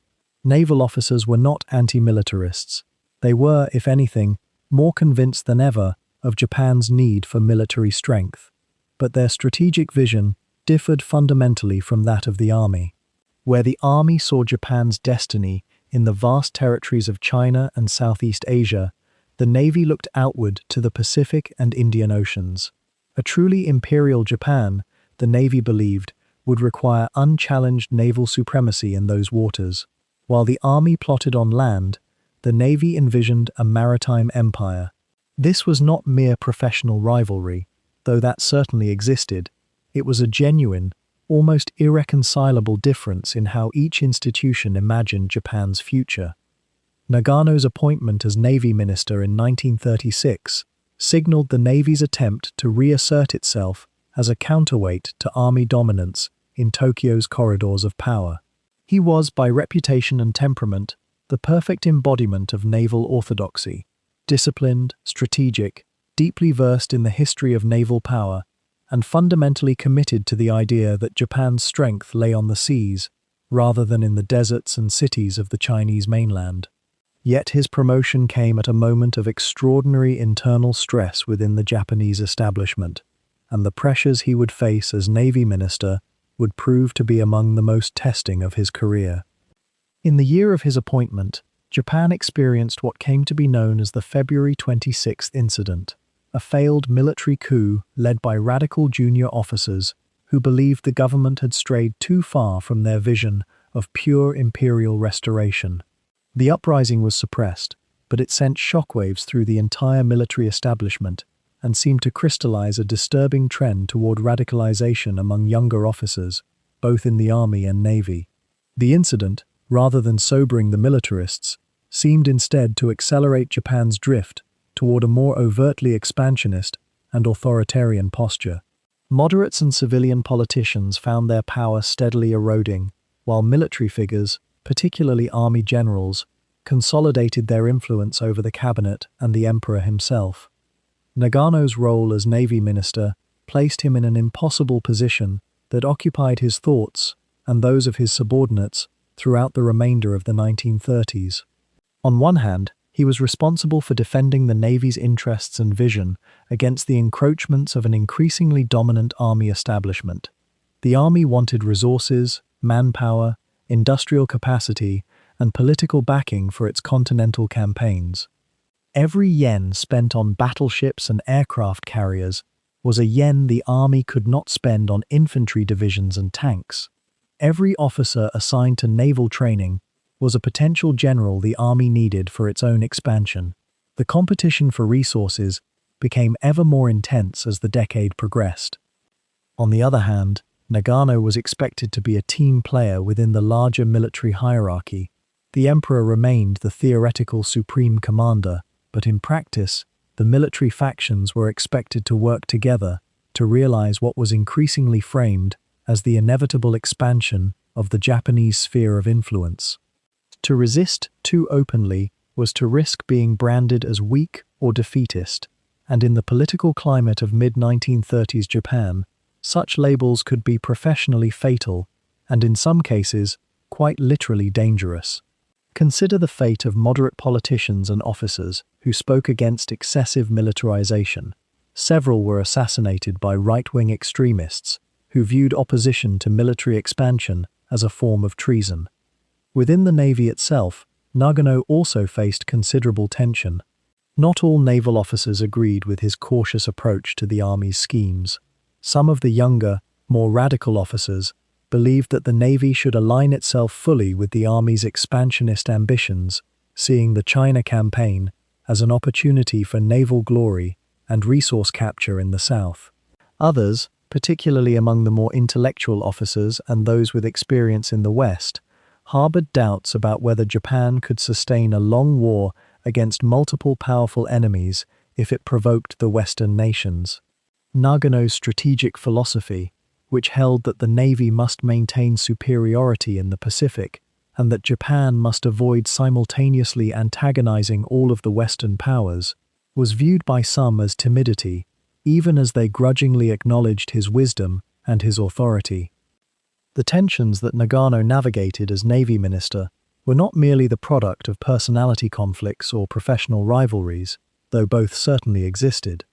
Naval officers were not anti-militarists. They were, if anything, more convinced than ever of Japan's need for military strength, but their strategic vision differed fundamentally from that of the Army. Where the Army saw Japan's destiny in the vast territories of China and Southeast Asia, the Navy looked outward to the Pacific and Indian Oceans. A truly imperial Japan, the Navy believed, would require unchallenged naval supremacy in those waters. While the Army plotted on land, the Navy envisioned a maritime empire. This was not mere professional rivalry, though that certainly existed. It was a genuine, almost irreconcilable difference in how each institution imagined Japan's future. Nagano's appointment as Navy Minister in 1936 signaled the Navy's attempt to reassert itself as a counterweight to Army dominance in Tokyo's corridors of power. He was, by reputation and temperament, the perfect embodiment of naval orthodoxy, disciplined, strategic, deeply versed in the history of naval power, and fundamentally committed to the idea that Japan's strength lay on the seas, rather than in the deserts and cities of the Chinese mainland. Yet his promotion came at a moment of extraordinary internal stress within the Japanese establishment, and the pressures he would face as Navy Minister would prove to be among the most testing of his career. In the year of his appointment, Japan experienced what came to be known as the February 26th incident, a failed military coup led by radical junior officers who believed the government had strayed too far from their vision of pure imperial restoration. The uprising was suppressed, but it sent shockwaves through the entire military establishment and seemed to crystallize a disturbing trend toward radicalization among younger officers, both in the Army and Navy. The incident, rather than sobering the militarists, seemed instead to accelerate Japan's drift toward a more overtly expansionist and authoritarian posture. Moderates and civilian politicians found their power steadily eroding, while military figures, particularly army generals, consolidated their influence over the cabinet and the emperor himself. Nagano's role as Navy Minister placed him in an impossible position that occupied his thoughts and those of his subordinates throughout the remainder of the 1930s. On one hand, he was responsible for defending the Navy's interests and vision against the encroachments of an increasingly dominant Army establishment. The Army wanted resources, manpower, industrial capacity, and political backing for its continental campaigns. Every yen spent on battleships and aircraft carriers was a yen the Army could not spend on infantry divisions and tanks. Every officer assigned to naval training was a potential general the Army needed for its own expansion. The competition for resources became ever more intense as the decade progressed. On the other hand, Nagano was expected to be a team player within the larger military hierarchy. The emperor remained the theoretical supreme commander, but in practice, the military factions were expected to work together to realize what was increasingly framed as the inevitable expansion of the Japanese sphere of influence. To resist too openly was to risk being branded as weak or defeatist, and in the political climate of mid-1930s Japan, such labels could be professionally fatal and in some cases quite literally dangerous. Consider the fate of moderate politicians and officers who spoke against excessive militarization. Several were assassinated by right-wing extremists who viewed opposition to military expansion as a form of treason. Within the Navy itself, Nagano also faced considerable tension. Not all naval officers agreed with his cautious approach to the Army's schemes. Some of the younger, more radical officers believed that the Navy should align itself fully with the Army's expansionist ambitions, seeing the China campaign as an opportunity for naval glory and resource capture in the South. Others, particularly among the more intellectual officers and those with experience in the West, harbored doubts about whether Japan could sustain a long war against multiple powerful enemies if it provoked the Western nations. Nagano's strategic philosophy, which held that the Navy must maintain superiority in the Pacific and that Japan must avoid simultaneously antagonizing all of the Western powers, was viewed by some as timidity, even as they grudgingly acknowledged his wisdom and his authority. The tensions that Nagano navigated as Navy Minister were not merely the product of personality conflicts or professional rivalries, though both certainly existed.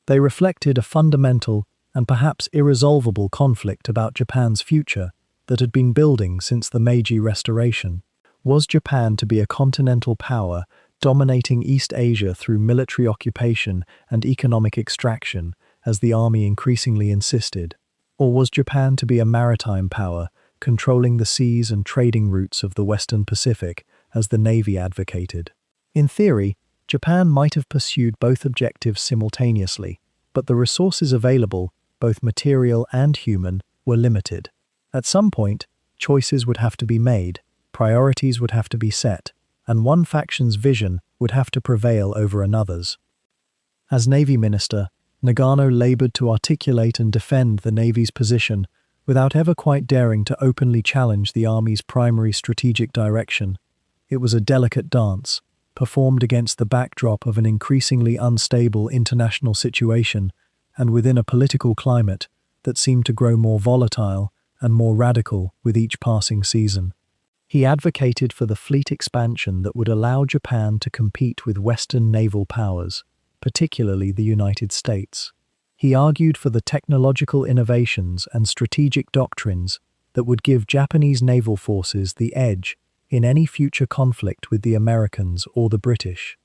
They reflected a fundamental and perhaps irresolvable conflict about Japan's future that had been building since the Meiji Restoration. Was Japan to be a continental power dominating East Asia through military occupation and economic extraction, as the army increasingly insisted? Or was Japan to be a maritime power, controlling the seas and trading routes of the Western Pacific, as the Navy advocated? In theory, Japan might have pursued both objectives simultaneously, but the resources available, both material and human, were limited. At some point, choices would have to be made, priorities would have to be set, and one faction's vision would have to prevail over another's. As Navy Minister, Nagano labored to articulate and defend the Navy's position without ever quite daring to openly challenge the Army's primary strategic direction. It was a delicate dance, performed against the backdrop of an increasingly unstable international situation and within a political climate that seemed to grow more volatile and more radical with each passing season. He advocated for the fleet expansion that would allow Japan to compete with Western naval powers, particularly the United States. He argued for the technological innovations and strategic doctrines that would give Japanese naval forces the edge in any future conflict with the Americans or the British.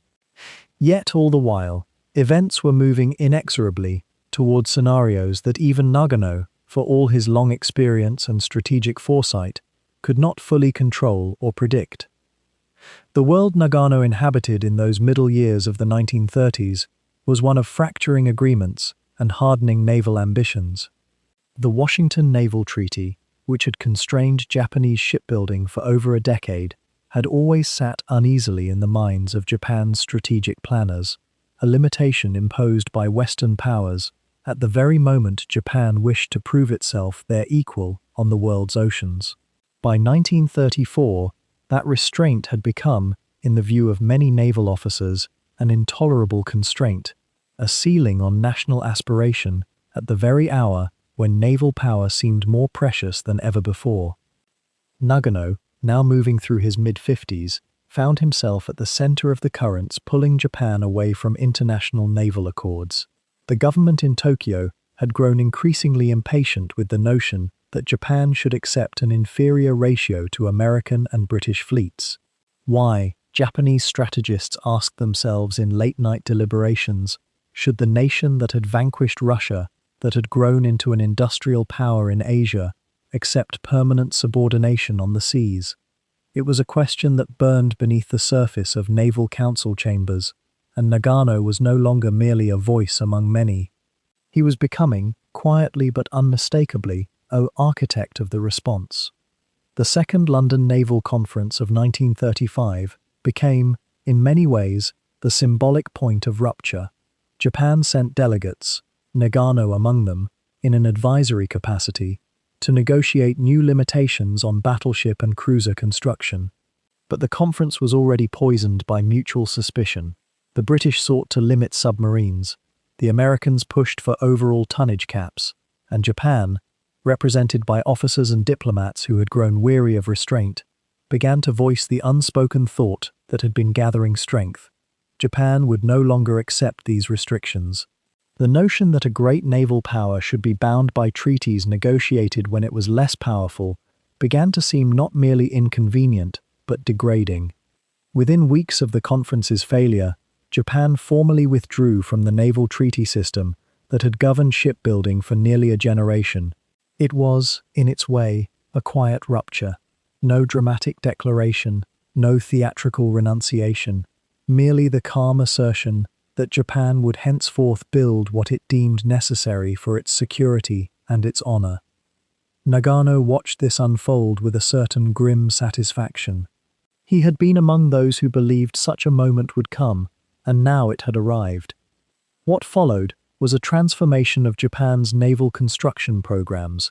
Yet all the while, events were moving inexorably towards scenarios that even Nagano, for all his long experience and strategic foresight, could not fully control or predict. The world Nagano inhabited in those middle years of the 1930s was one of fracturing agreements and hardening naval ambitions. The Washington Naval Treaty, which had constrained Japanese shipbuilding for over a decade, had always sat uneasily in the minds of Japan's strategic planners, a limitation imposed by Western powers at the very moment Japan wished to prove itself their equal on the world's oceans. By 1934, that restraint had become, in the view of many naval officers, an intolerable constraint, a ceiling on national aspiration at the very hour when naval power seemed more precious than ever before. Nagano, now moving through his mid-50s, found himself at the center of the currents pulling Japan away from international naval accords. The government in Tokyo had grown increasingly impatient with the notion that Japan should accept an inferior ratio to American and British fleets. Why, Japanese strategists asked themselves in late-night deliberations, should the nation that had vanquished Russia, that had grown into an industrial power in Asia, accept permanent subordination on the seas? It was a question that burned beneath the surface of naval council chambers, and Nagano was no longer merely a voice among many. He was becoming, quietly but unmistakably, an architect of the response. The Second London Naval Conference of 1935 became, in many ways, the symbolic point of rupture. Japan sent delegates, Nagano among them, in an advisory capacity, to negotiate new limitations on battleship and cruiser construction. But the conference was already poisoned by mutual suspicion. The British sought to limit submarines, the Americans pushed for overall tonnage caps, and Japan, represented by officers and diplomats who had grown weary of restraint, began to voice the unspoken thought that had been gathering strength. Japan would no longer accept these restrictions. The notion that a great naval power should be bound by treaties negotiated when it was less powerful began to seem not merely inconvenient, but degrading. Within weeks of the conference's failure, Japan formally withdrew from the naval treaty system that had governed shipbuilding for nearly a generation. It was, in its way, a quiet rupture. No dramatic declaration, no theatrical renunciation, merely the calm assertion that Japan would henceforth build what it deemed necessary for its security and its honor. Nagano watched this unfold with a certain grim satisfaction. He had been among those who believed such a moment would come, and now it had arrived. What followed was a transformation of Japan's naval construction programs,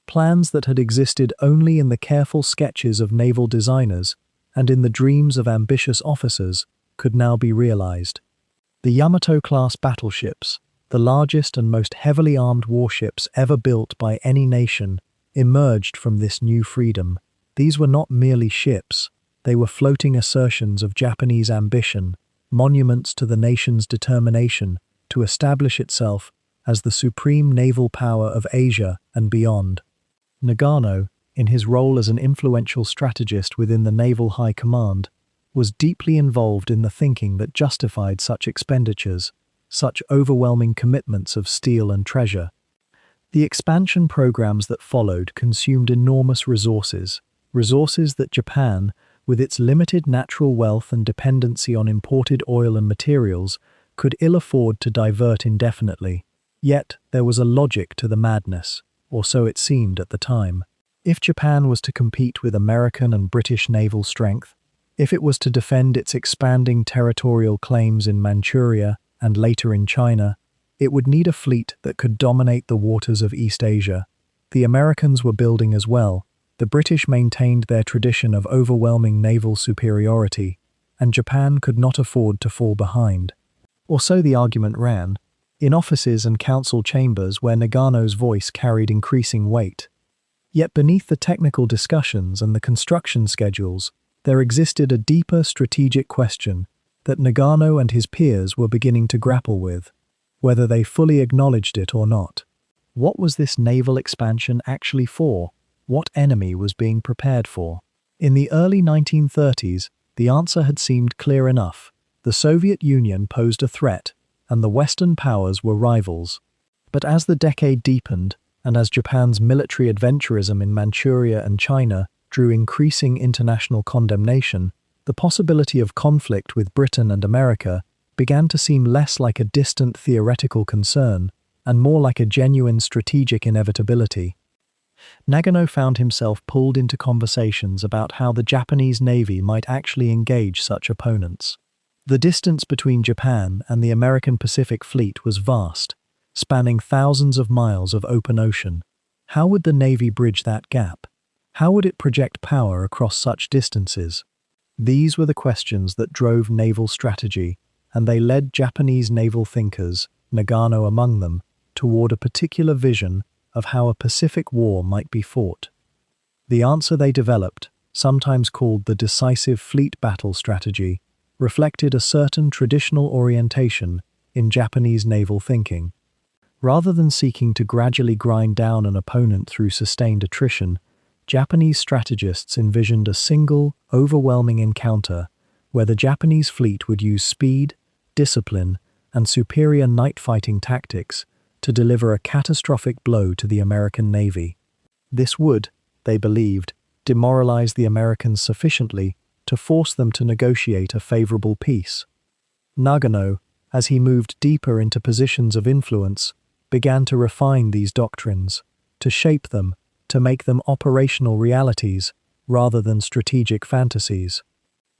plans that had existed only in the careful sketches of naval designers and in the dreams of ambitious officers, could now be realized. The Yamato-class battleships, the largest and most heavily armed warships ever built by any nation, emerged from this new freedom. These were not merely ships, they were floating assertions of Japanese ambition, monuments to the nation's determination to establish itself as the supreme naval power of Asia and beyond. Nagano, in his role as an influential strategist within the Naval High Command, was deeply involved in the thinking that justified such expenditures, such overwhelming commitments of steel and treasure. The expansion programs that followed consumed enormous resources that Japan, with its limited natural wealth and dependency on imported oil and materials, could ill afford to divert indefinitely. Yet there was a logic to the madness, or so it seemed at the time. If Japan was to compete with American and British naval strength, if it was to defend its expanding territorial claims in Manchuria and later in China, it would need a fleet that could dominate the waters of East Asia. The Americans were building as well. The British maintained their tradition of overwhelming naval superiority, and Japan could not afford to fall behind. Or so the argument ran, in offices and council chambers where Nagano's voice carried increasing weight. Yet beneath the technical discussions and the construction schedules, there existed a deeper strategic question that Nagano and his peers were beginning to grapple with, whether they fully acknowledged it or not. What was this naval expansion actually for? What enemy was being prepared for? In the early 1930s, the answer had seemed clear enough. The Soviet Union posed a threat, and the Western powers were rivals. But as the decade deepened, and as Japan's military adventurism in Manchuria and China drew increasing international condemnation, the possibility of conflict with Britain and America began to seem less like a distant theoretical concern and more like a genuine strategic inevitability. Nagano found himself pulled into conversations about how the Japanese Navy might actually engage such opponents. The distance between Japan and the American Pacific Fleet was vast, spanning thousands of miles of open ocean. How would the Navy bridge that gap? How would it project power across such distances? These were the questions that drove naval strategy, and they led Japanese naval thinkers, Nagano among them, toward a particular vision of how a Pacific war might be fought. The answer they developed, sometimes called the decisive fleet battle strategy, reflected a certain traditional orientation in Japanese naval thinking. Rather than seeking to gradually grind down an opponent through sustained attrition, Japanese strategists envisioned a single, overwhelming encounter where the Japanese fleet would use speed, discipline, and superior night-fighting tactics to deliver a catastrophic blow to the American Navy. This would, they believed, demoralize the Americans sufficiently to force them to negotiate a favorable peace. Nagano, as he moved deeper into positions of influence, began to refine these doctrines, to shape them, to make them operational realities rather than strategic fantasies.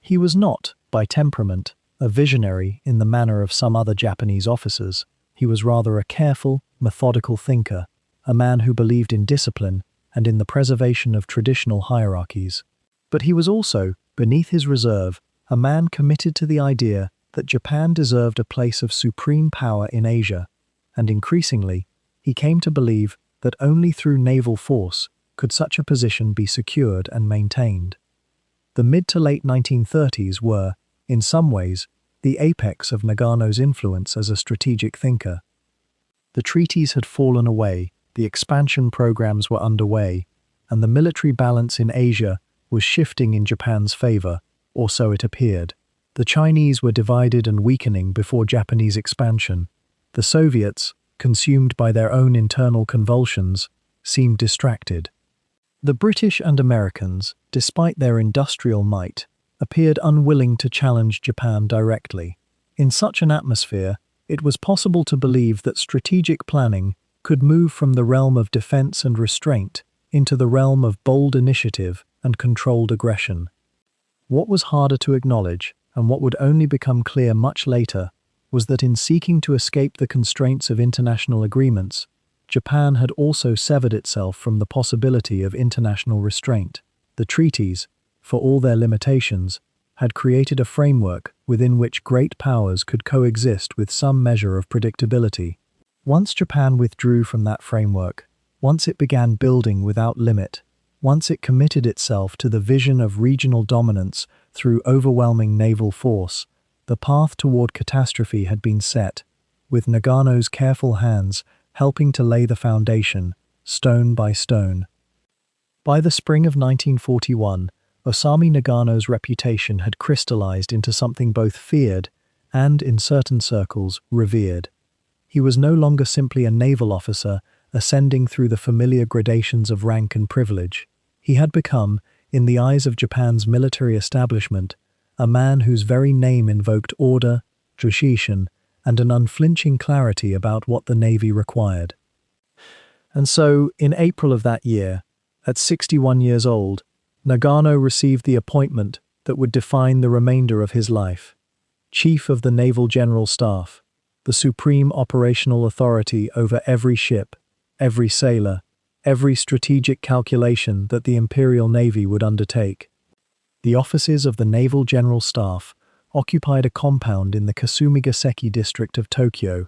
He was not, by temperament, a visionary in the manner of some other Japanese officers. He was rather a careful, methodical thinker, a man who believed in discipline and in the preservation of traditional hierarchies. But he was also, beneath his reserve, a man committed to the idea that Japan deserved a place of supreme power in Asia, and increasingly, he came to believe that only through naval force could such a position be secured and maintained. The mid to late 1930s were, in some ways, the apex of Nagano's influence as a strategic thinker. The treaties had fallen away, the expansion programs were underway, and the military balance in Asia was shifting in Japan's favor, or so it appeared. The Chinese were divided and weakening before Japanese expansion. The Soviets, consumed by their own internal convulsions, seemed distracted. The British and Americans, despite their industrial might, appeared unwilling to challenge Japan directly. In such an atmosphere, it was possible to believe that strategic planning could move from the realm of defense and restraint into the realm of bold initiative and controlled aggression. What was harder to acknowledge, and what would only become clear much later, was that in seeking to escape the constraints of international agreements, Japan had also severed itself from the possibility of international restraint. The treaties, for all their limitations, had created a framework within which great powers could coexist with some measure of predictability. Once Japan withdrew from that framework, once it began building without limit, once it committed itself to the vision of regional dominance through overwhelming naval force, the path toward catastrophe had been set. with Nagano's careful hands helping to lay the foundation, stone by stone. By the spring of 1941, Osami Nagano's reputation had crystallized into something both feared and, in certain circles, revered. He was no longer simply a naval officer ascending through the familiar gradations of rank and privilege. He had become, in the eyes of Japan's military establishment, a man whose very name invoked order, jushishin, and an unflinching clarity about what the Navy required. And so, in April of that year, at 61 years old, Nagano received the appointment that would define the remainder of his life. Chief of the Naval General Staff, the supreme operational authority over every ship, every sailor, every strategic calculation that the Imperial Navy would undertake. The offices of the Naval General Staff occupied a compound in the Kasumigaseki district of Tokyo,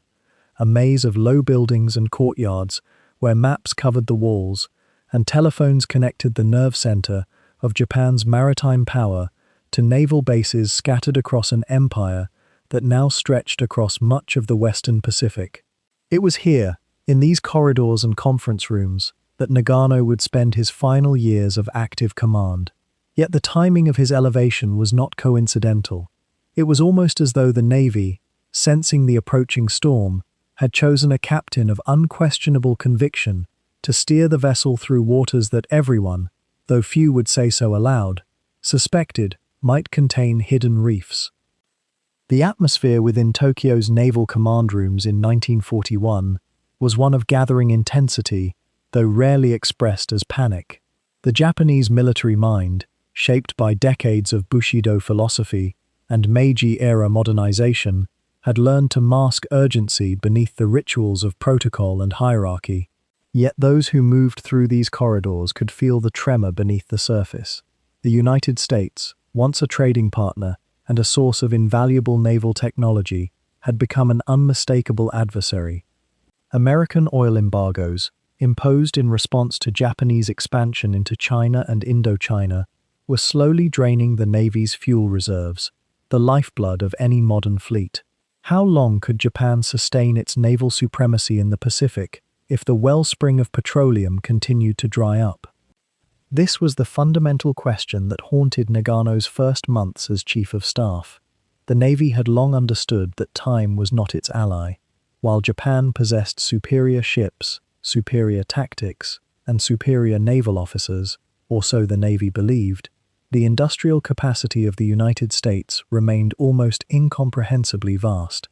a maze of low buildings and courtyards where maps covered the walls and telephones connected the nerve center of Japan's maritime power to naval bases scattered across an empire that now stretched across much of the Western Pacific. It was here, in these corridors and conference rooms, that Nagano would spend his final years of active command. Yet the timing of his elevation was not coincidental. It was almost as though the Navy, sensing the approaching storm, had chosen a captain of unquestionable conviction to steer the vessel through waters that everyone, though few would say so aloud, suspected might contain hidden reefs. The atmosphere within Tokyo's naval command rooms in 1941 was one of gathering intensity, though rarely expressed as panic. The Japanese military mind, shaped by decades of Bushido philosophy and Meiji-era modernization, had learned to mask urgency beneath the rituals of protocol and hierarchy. Yet those who moved through these corridors could feel the tremor beneath the surface. The United States, once a trading partner and a source of invaluable naval technology, had become an unmistakable adversary. American oil embargoes, imposed in response to Japanese expansion into China and Indochina, were slowly draining the Navy's fuel reserves, the lifeblood of any modern fleet. How long could Japan sustain its naval supremacy in the Pacific if the wellspring of petroleum continued to dry up? This was the fundamental question that haunted Nagano's first months as Chief of Staff. The Navy had long understood that time was not its ally. While Japan possessed superior ships, superior tactics, and superior naval officers, or so the Navy believed, the industrial capacity of the United States remained almost incomprehensibly vast.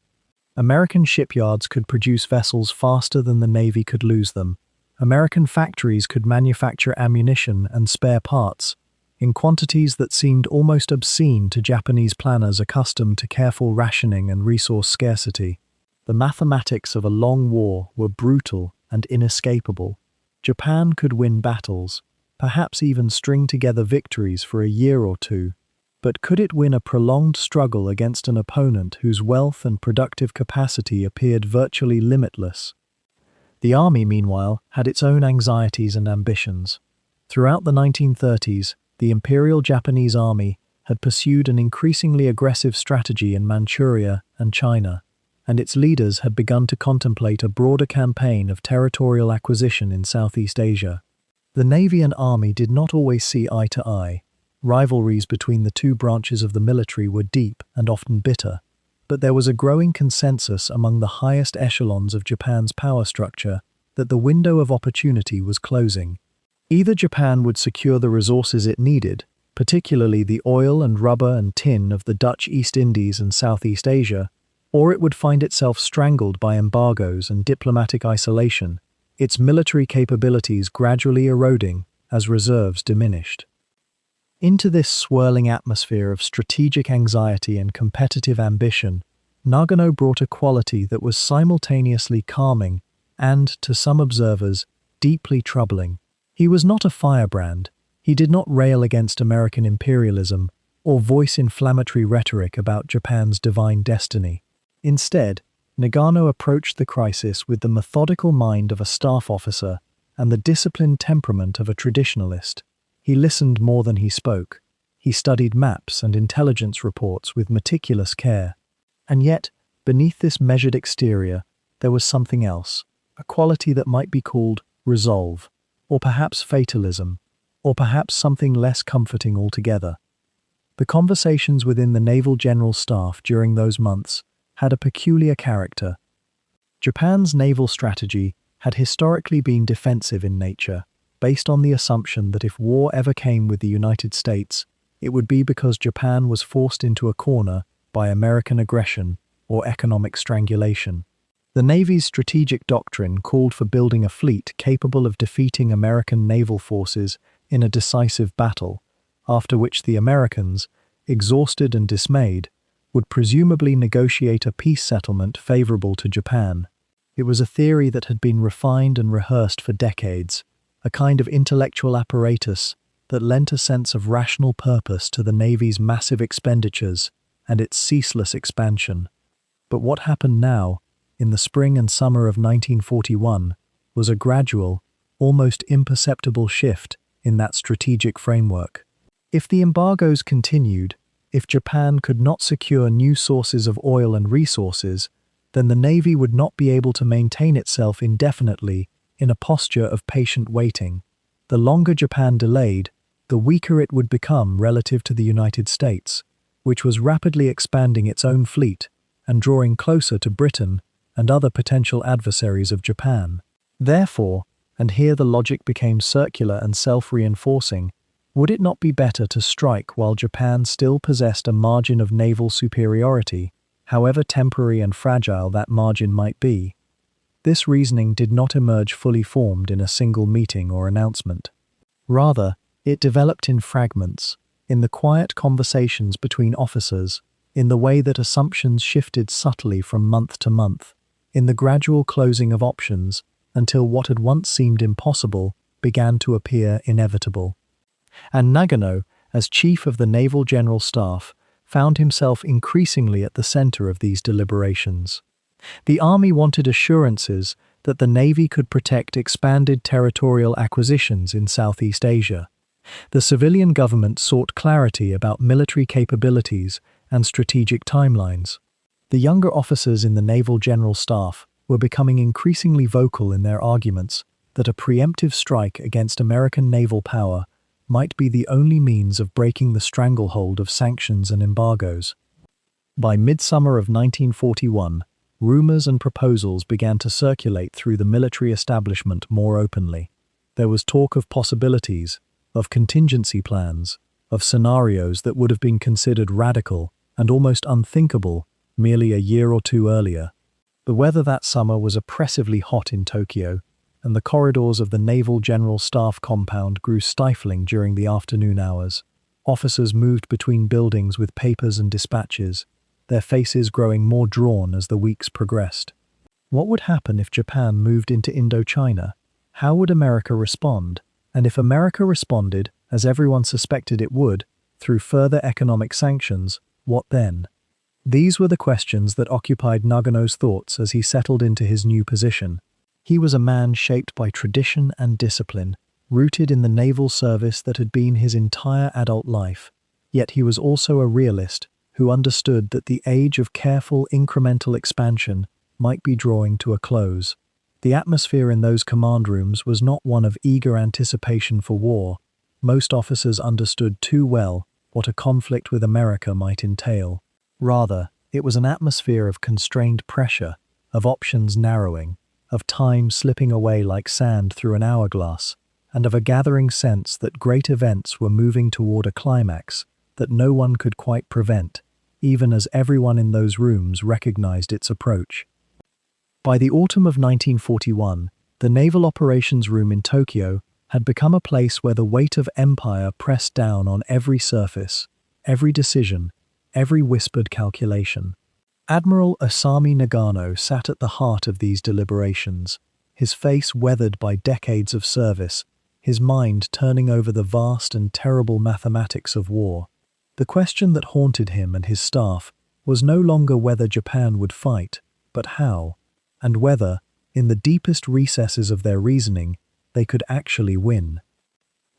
American shipyards could produce vessels faster than the Navy could lose them. American factories could manufacture ammunition and spare parts in quantities that seemed almost obscene to Japanese planners accustomed to careful rationing and resource scarcity. The mathematics of a long war were brutal and inescapable. Japan could win battles, perhaps even string together victories for a year or two, but could it win a prolonged struggle against an opponent whose wealth and productive capacity appeared virtually limitless? The Army, meanwhile, had its own anxieties and ambitions. Throughout the 1930s, the Imperial Japanese Army had pursued an increasingly aggressive strategy in Manchuria and China, and its leaders had begun to contemplate a broader campaign of territorial acquisition in Southeast Asia. The Navy and Army did not always see eye to eye. Rivalries between the two branches of the military were deep and often bitter, but there was a growing consensus among the highest echelons of Japan's power structure that the window of opportunity was closing. Either Japan would secure the resources it needed, particularly the oil and rubber and tin of the Dutch East Indies and Southeast Asia, or it would find itself strangled by embargoes and diplomatic isolation, its military capabilities gradually eroding as reserves diminished. Into this swirling atmosphere of strategic anxiety and competitive ambition, Nagano brought a quality that was simultaneously calming and, to some observers, deeply troubling. He was not a firebrand. He did not rail against American imperialism or voice inflammatory rhetoric about Japan's divine destiny. Instead, Nagano approached the crisis with the methodical mind of a staff officer and the disciplined temperament of a traditionalist. He listened more than he spoke. He studied maps and intelligence reports with meticulous care. And yet, beneath this measured exterior, there was something else, a quality that might be called resolve, or perhaps fatalism, or perhaps something less comforting altogether. The conversations within the Naval General Staff during those months had a peculiar character. Japan's naval strategy had historically been defensive in nature, based on the assumption that if war ever came with the United States, it would be because Japan was forced into a corner by American aggression or economic strangulation. The Navy's strategic doctrine called for building a fleet capable of defeating American naval forces in a decisive battle, after which the Americans, exhausted and dismayed, would presumably negotiate a peace settlement favorable to Japan. It was a theory that had been refined and rehearsed for decades, a kind of intellectual apparatus that lent a sense of rational purpose to the Navy's massive expenditures and its ceaseless expansion. But what happened now, in the spring and summer of 1941, was a gradual, almost imperceptible shift in that strategic framework. If the embargoes continued, if Japan could not secure new sources of oil and resources, then the Navy would not be able to maintain itself indefinitely in a posture of patient waiting. The longer Japan delayed, the weaker it would become relative to the United States, which was rapidly expanding its own fleet and drawing closer to Britain and other potential adversaries of Japan. Therefore, and here the logic became circular and self-reinforcing, would it not be better to strike while Japan still possessed a margin of naval superiority, however temporary and fragile that margin might be? This reasoning did not emerge fully formed in a single meeting or announcement. Rather, it developed in fragments, in the quiet conversations between officers, in the way that assumptions shifted subtly from month to month, in the gradual closing of options until what had once seemed impossible began to appear inevitable. And Nagano, as Chief of the Naval General Staff, found himself increasingly at the center of these deliberations. The Army wanted assurances that the Navy could protect expanded territorial acquisitions in Southeast Asia. The civilian government sought clarity about military capabilities and strategic timelines. The younger officers in the Naval General Staff were becoming increasingly vocal in their arguments that a preemptive strike against American naval power might be the only means of breaking the stranglehold of sanctions and embargoes. By midsummer of 1941, rumors and proposals began to circulate through the military establishment more openly. There was talk of possibilities, of contingency plans, of scenarios that would have been considered radical and almost unthinkable merely a year or two earlier. The weather that summer was oppressively hot in Tokyo, and the corridors of the Naval General Staff compound grew stifling during the afternoon hours. Officers moved between buildings with papers and dispatches, their faces growing more drawn as the weeks progressed. What would happen if Japan moved into Indochina? How would America respond? And if America responded, as everyone suspected it would, through further economic sanctions, what then? These were the questions that occupied Nagano's thoughts as he settled into his new position. He was a man shaped by tradition and discipline, rooted in the naval service that had been his entire adult life. Yet he was also a realist who understood that the age of careful incremental expansion might be drawing to a close. The atmosphere in those command rooms was not one of eager anticipation for war. Most officers understood too well what a conflict with America might entail. Rather, it was an atmosphere of constrained pressure, of options narrowing, of time slipping away like sand through an hourglass, and of a gathering sense that great events were moving toward a climax that no one could quite prevent, even as everyone in those rooms recognized its approach. By the autumn of 1941, the Naval Operations Room in Tokyo had become a place where the weight of empire pressed down on every surface, every decision, every whispered calculation. Admiral Osami Nagano sat at the heart of these deliberations, his face weathered by decades of service, his mind turning over the vast and terrible mathematics of war. The question that haunted him and his staff was no longer whether Japan would fight, but how, and whether, in the deepest recesses of their reasoning, they could actually win.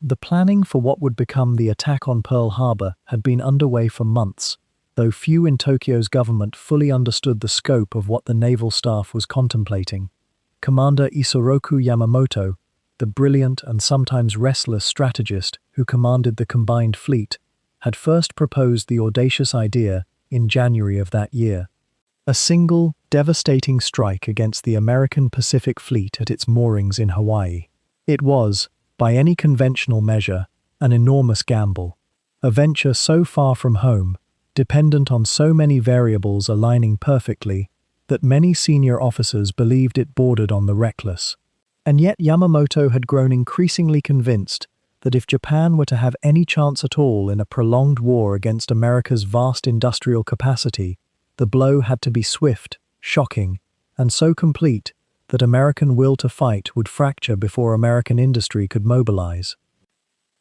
The planning for what would become the attack on Pearl Harbor had been underway for months, though few in Tokyo's government fully understood the scope of what the naval staff was contemplating. Commander Isoroku Yamamoto, the brilliant and sometimes restless strategist who commanded the combined fleet, had first proposed the audacious idea in January of that year. A single, devastating strike against the American Pacific Fleet at its moorings in Hawaii. It was, by any conventional measure, an enormous gamble. A venture so far from home, dependent on so many variables aligning perfectly, that many senior officers believed it bordered on the reckless. And yet Yamamoto had grown increasingly convinced that if Japan were to have any chance at all in a prolonged war against America's vast industrial capacity, the blow had to be swift, shocking, and so complete that American will to fight would fracture before American industry could mobilize.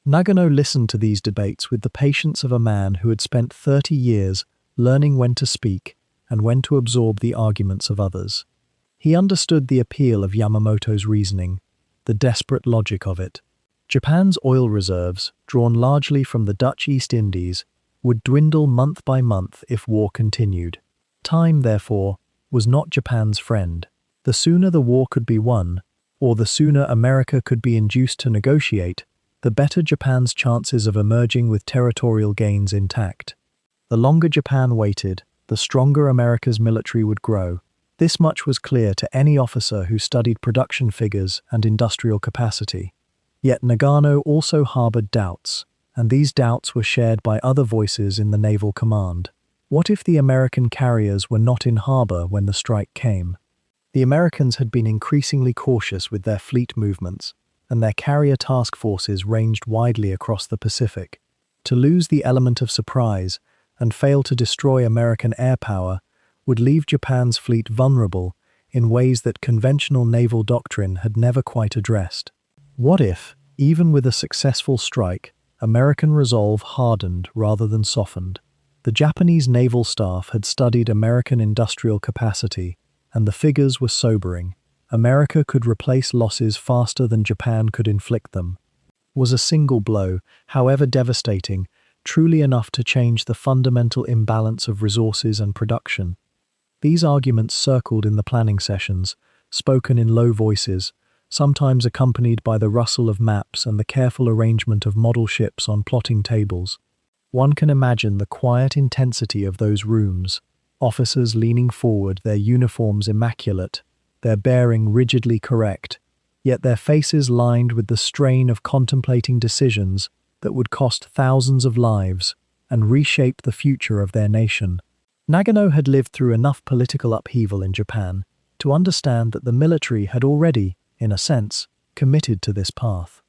Nagano listened to these debates with the patience of a man who had spent 30 years learning when to speak and when to absorb the arguments of others. He understood the appeal of Yamamoto's reasoning, the desperate logic of it. Japan's oil reserves, drawn largely from the Dutch East Indies, would dwindle month by month if war continued. Time, therefore, was not Japan's friend. The sooner the war could be won, or the sooner America could be induced to negotiate, the better Japan's chances of emerging with territorial gains intact. The longer Japan waited, the stronger America's military would grow. This much was clear to any officer who studied production figures and industrial capacity. Yet Nagano also harbored doubts, and these doubts were shared by other voices in the naval command. What if the American carriers were not in harbor when the strike came? The Americans had been increasingly cautious with their fleet movements, and their carrier task forces ranged widely across the Pacific. To lose the element of surprise and fail to destroy American air power would leave Japan's fleet vulnerable in ways that conventional naval doctrine had never quite addressed. What if, even with a successful strike, American resolve hardened rather than softened? The Japanese naval staff had studied American industrial capacity, and the figures were sobering. America could replace losses faster than Japan could inflict them. Was a single blow, however devastating, truly enough to change the fundamental imbalance of resources and production? These arguments circled in the planning sessions, spoken in low voices, sometimes accompanied by the rustle of maps and the careful arrangement of model ships on plotting tables. One can imagine the quiet intensity of those rooms, officers leaning forward, their uniforms immaculate, their bearing rigidly correct, yet their faces lined with the strain of contemplating decisions that would cost thousands of lives and reshape the future of their nation. Nagano had lived through enough political upheaval in Japan to understand that the military had already, in a sense, committed to this path.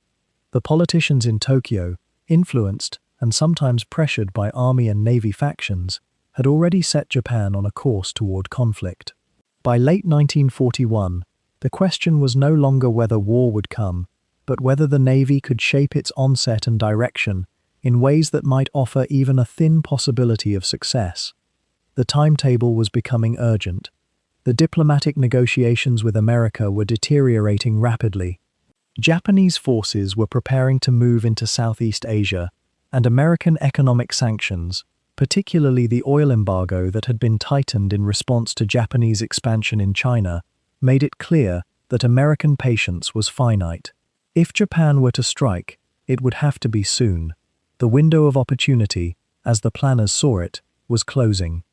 The politicians in Tokyo, influenced and sometimes pressured by army and navy factions, had already set Japan on a course toward conflict. By late 1941, the question was no longer whether war would come, but whether the navy could shape its onset and direction in ways that might offer even a thin possibility of success. The timetable was becoming urgent. The diplomatic negotiations with America were deteriorating rapidly. Japanese forces were preparing to move into Southeast Asia, and American economic sanctions, particularly the oil embargo that had been tightened in response to Japanese expansion in China, made it clear that American patience was finite. If Japan were to strike, it would have to be soon. The window of opportunity, as the planners saw it, was closing.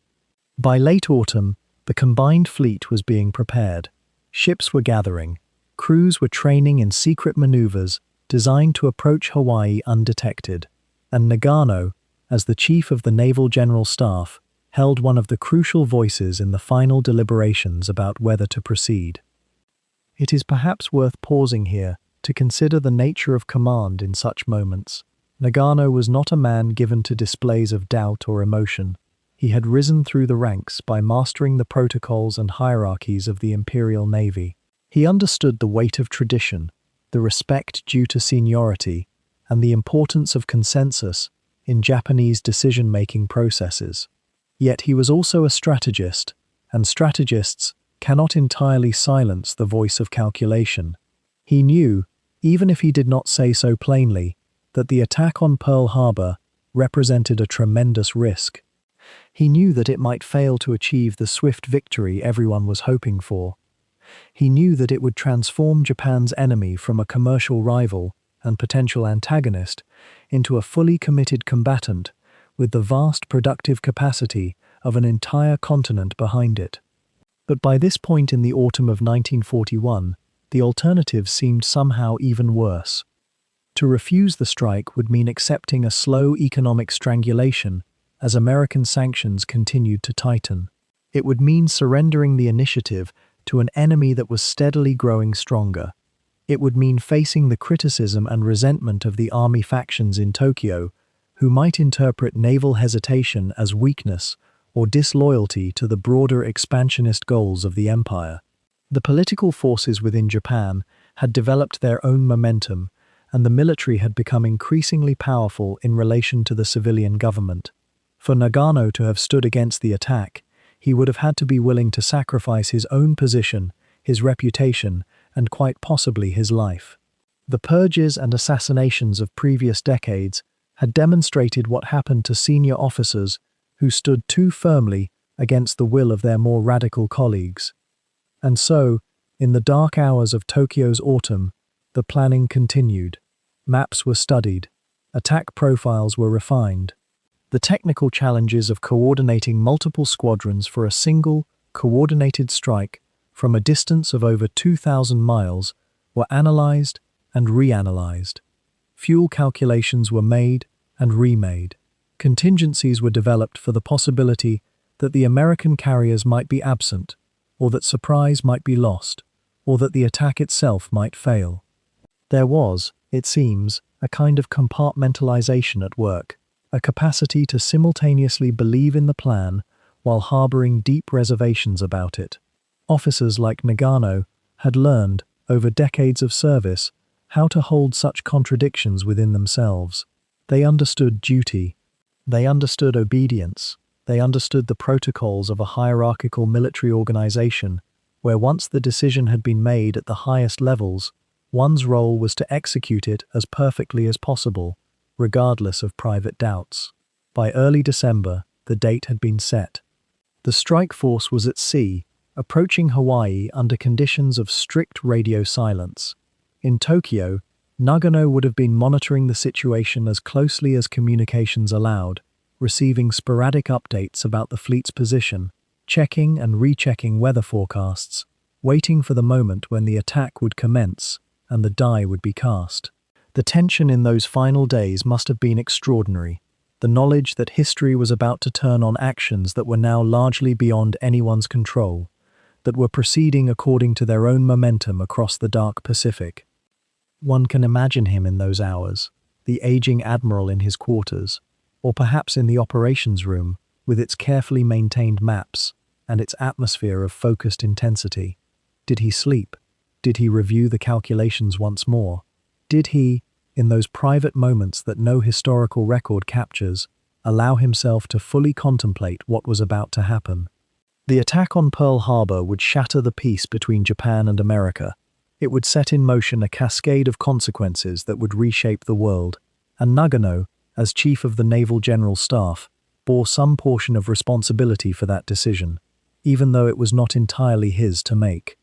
By late autumn, the combined fleet was being prepared. Ships were gathering. Crews were training in secret maneuvers designed to approach Hawaii undetected. And Nagano, as the Chief of the Naval General Staff, held one of the crucial voices in the final deliberations about whether to proceed. It is perhaps worth pausing here to consider the nature of command in such moments. Nagano was not a man given to displays of doubt or emotion. He had risen through the ranks by mastering the protocols and hierarchies of the Imperial Navy. He understood the weight of tradition, the respect due to seniority, and the importance of consensus in Japanese decision-making processes. Yet he was also a strategist, and strategists cannot entirely silence the voice of calculation. He knew, even if he did not say so plainly, that the attack on Pearl Harbor represented a tremendous risk. He knew that it might fail to achieve the swift victory everyone was hoping for. He knew that it would transform Japan's enemy from a commercial rival and potential antagonist into a fully committed combatant with the vast productive capacity of an entire continent behind it. But by this point in the autumn of 1941, the alternative seemed somehow even worse. To refuse the strike would mean accepting a slow economic strangulation as American sanctions continued to tighten. It would mean surrendering the initiative to an enemy that was steadily growing stronger. It would mean facing the criticism and resentment of the army factions in Tokyo, who might interpret naval hesitation as weakness or disloyalty to the broader expansionist goals of the empire. The political forces within Japan had developed their own momentum, and the military had become increasingly powerful in relation to the civilian government. For Nagano to have stood against the attack, he would have had to be willing to sacrifice his own position, his reputation, and quite possibly his life. The purges and assassinations of previous decades had demonstrated what happened to senior officers who stood too firmly against the will of their more radical colleagues. And so, in the dark hours of Tokyo's autumn, the planning continued. Maps were studied. Attack profiles were refined. The technical challenges of coordinating multiple squadrons for a single, coordinated strike from a distance of over 2,000 miles were analyzed and reanalyzed. Fuel calculations were made and remade. Contingencies were developed for the possibility that the American carriers might be absent, or that surprise might be lost, or that the attack itself might fail. There was, it seems, a kind of compartmentalization at work, a capacity to simultaneously believe in the plan while harboring deep reservations about it. Officers like Nagano had learned, over decades of service, how to hold such contradictions within themselves. They understood duty. They understood obedience. They understood the protocols of a hierarchical military organization, where once the decision had been made at the highest levels, one's role was to execute it as perfectly as possible, regardless of private doubts. By early December, the date had been set. The strike force was at sea, approaching Hawaii under conditions of strict radio silence. In Tokyo, Nagano would have been monitoring the situation as closely as communications allowed, receiving sporadic updates about the fleet's position, checking and rechecking weather forecasts, waiting for the moment when the attack would commence and the die would be cast. The tension in those final days must have been extraordinary. The knowledge that history was about to turn on actions that were now largely beyond anyone's control, that were proceeding according to their own momentum across the dark Pacific. One can imagine him in those hours, the aging admiral in his quarters, or perhaps in the operations room, with its carefully maintained maps and its atmosphere of focused intensity. Did he sleep? Did he review the calculations once more? Did he, in those private moments that no historical record captures, allow himself to fully contemplate what was about to happen? The attack on Pearl Harbor would shatter the peace between Japan and America. It would set in motion a cascade of consequences that would reshape the world, and Nagano, as Chief of the Naval General Staff, bore some portion of responsibility for that decision, even though it was not entirely his to make.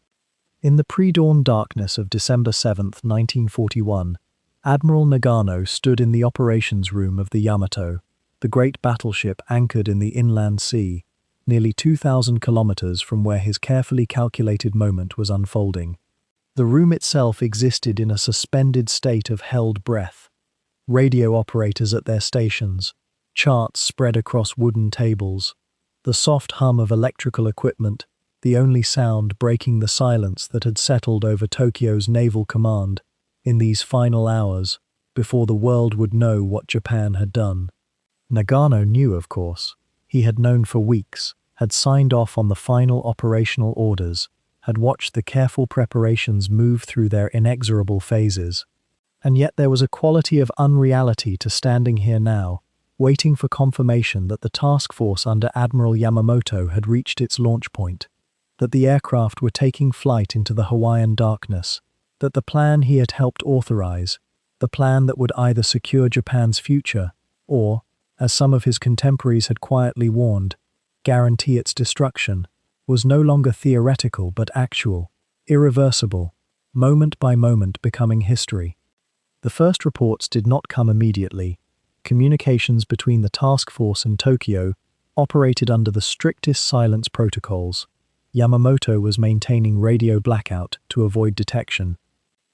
In the pre-dawn darkness of December 7, 1941, Admiral Nagano stood in the operations room of the Yamato, the great battleship anchored in the inland sea, nearly 2,000 kilometers from where his carefully calculated moment was unfolding. The room itself existed in a suspended state of held breath. Radio operators at their stations, charts spread across wooden tables, the soft hum of electrical equipment, the only sound breaking the silence that had settled over Tokyo's naval command in these final hours before the world would know what Japan had done. Nagano knew, of course. He had known for weeks, had signed off on the final operational orders, had watched the careful preparations move through their inexorable phases. And yet there was a quality of unreality to standing here now, waiting for confirmation that the task force under Admiral Yamamoto had reached its launch point, that the aircraft were taking flight into the Hawaiian darkness, that the plan he had helped authorize, the plan that would either secure Japan's future or, as some of his contemporaries had quietly warned, guarantee its destruction, was no longer theoretical but actual, irreversible, moment by moment becoming history. The first reports did not come immediately. Communications between the task force and Tokyo operated under the strictest silence protocols. Yamamoto was maintaining radio blackout to avoid detection.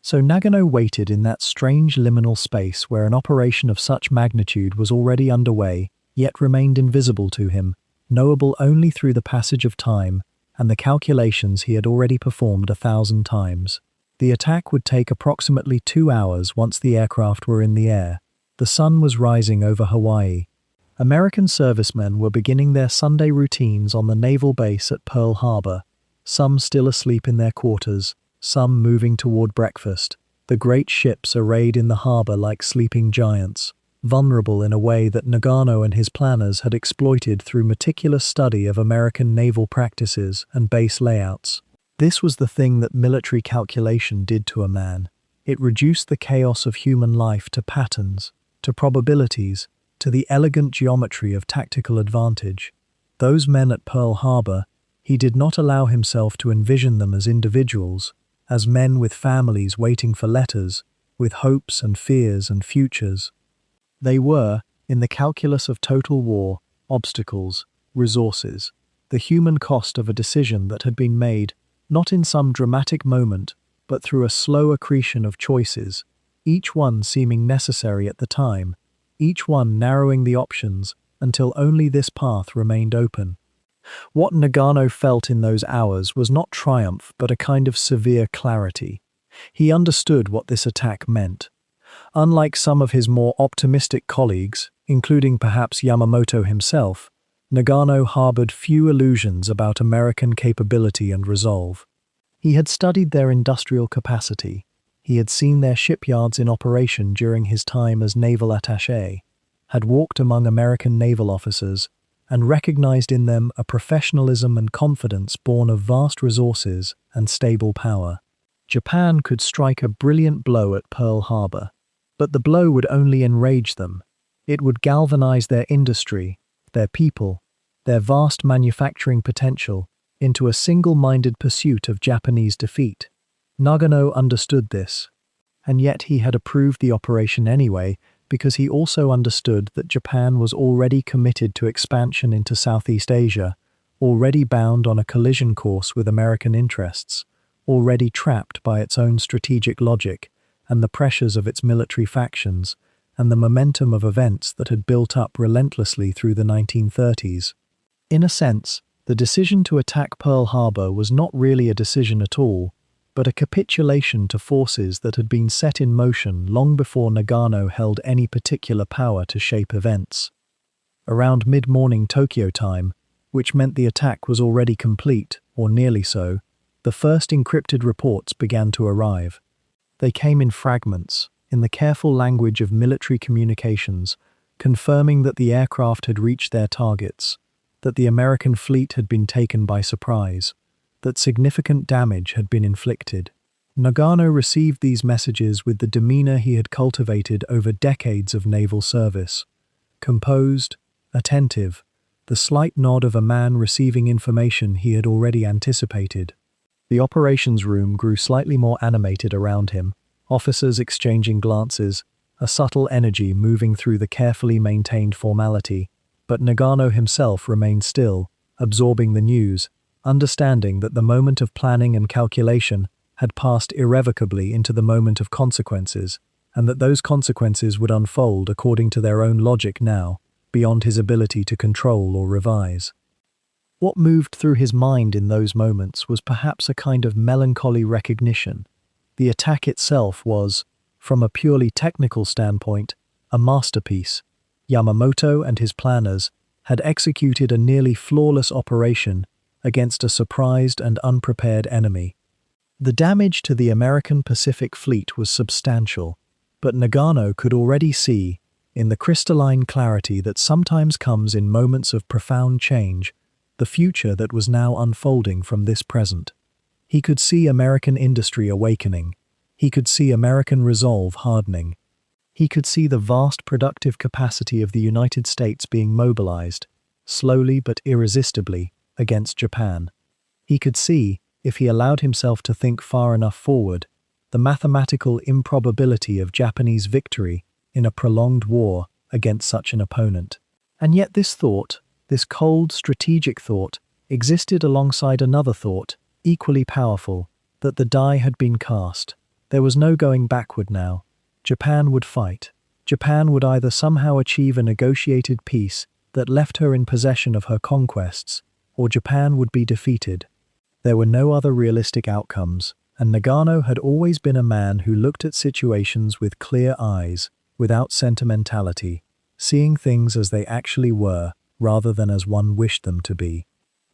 So Nagano waited in that strange liminal space where an operation of such magnitude was already underway, yet remained invisible to him, knowable only through the passage of time and the calculations he had already performed 1,000 times. The attack would take approximately 2 hours once the aircraft were in the air. The sun was rising over Hawaii. American servicemen were beginning their Sunday routines on the naval base at Pearl Harbor, some still asleep in their quarters, some moving toward breakfast. The great ships arrayed in the harbor like sleeping giants, vulnerable in a way that Nagano and his planners had exploited through meticulous study of American naval practices and base layouts. This was the thing that military calculation did to a man. It reduced the chaos of human life to patterns, to probabilities, to the elegant geometry of tactical advantage. Those men at Pearl Harbor, he did not allow himself to envision them as individuals, as men with families waiting for letters, with hopes and fears and futures. They were, in the calculus of total war, obstacles, resources, the human cost of a decision that had been made, not in some dramatic moment, but through a slow accretion of choices, each one seeming necessary at the time, each one narrowing the options until only this path remained open. What Nagano felt in those hours was not triumph but a kind of severe clarity. He understood what this attack meant. Unlike some of his more optimistic colleagues, including perhaps Yamamoto himself, Nagano harbored few illusions about American capability and resolve. He had studied their industrial capacity. He had seen their shipyards in operation during his time as naval attaché, had walked among American naval officers, and recognized in them a professionalism and confidence born of vast resources and stable power. Japan could strike a brilliant blow at Pearl Harbor, but the blow would only enrage them. It would galvanize their industry, their people, their vast manufacturing potential into a single-minded pursuit of Japanese defeat. Nagano understood this, and yet he had approved the operation anyway because he also understood that Japan was already committed to expansion into Southeast Asia, already bound on a collision course with American interests, already trapped by its own strategic logic and the pressures of its military factions and the momentum of events that had built up relentlessly through the 1930s. In a sense, the decision to attack Pearl Harbor was not really a decision at all, but a capitulation to forces that had been set in motion long before Nagano held any particular power to shape events. Around mid-morning Tokyo time, which meant the attack was already complete, or nearly so, the first encrypted reports began to arrive. They came in fragments, in the careful language of military communications, confirming that the aircraft had reached their targets, that the American fleet had been taken by surprise, that significant damage had been inflicted. Nagano received these messages with the demeanor he had cultivated over decades of naval service. Composed, attentive, the slight nod of a man receiving information he had already anticipated. The operations room grew slightly more animated around him, officers exchanging glances, a subtle energy moving through the carefully maintained formality, but Nagano himself remained still, absorbing the news, understanding that the moment of planning and calculation had passed irrevocably into the moment of consequences, and that those consequences would unfold according to their own logic now, beyond his ability to control or revise. What moved through his mind in those moments was perhaps a kind of melancholy recognition. The attack itself was, from a purely technical standpoint, a masterpiece. Yamamoto and his planners had executed a nearly flawless operation against a surprised and unprepared enemy. The damage to the American Pacific Fleet was substantial, but Nagano could already see, in the crystalline clarity that sometimes comes in moments of profound change, the future that was now unfolding from this present. He could see American industry awakening. He could see American resolve hardening. He could see the vast productive capacity of the United States being mobilized, slowly but irresistibly, against Japan. He could see, if he allowed himself to think far enough forward, the mathematical improbability of Japanese victory in a prolonged war against such an opponent. And yet this thought, this cold, strategic thought, existed alongside another thought, equally powerful, that the die had been cast. There was no going backward now. Japan would fight. Japan would either somehow achieve a negotiated peace that left her in possession of her conquests, or Japan would be defeated. There were no other realistic outcomes, and Nagano had always been a man who looked at situations with clear eyes, without sentimentality, seeing things as they actually were, rather than as one wished them to be.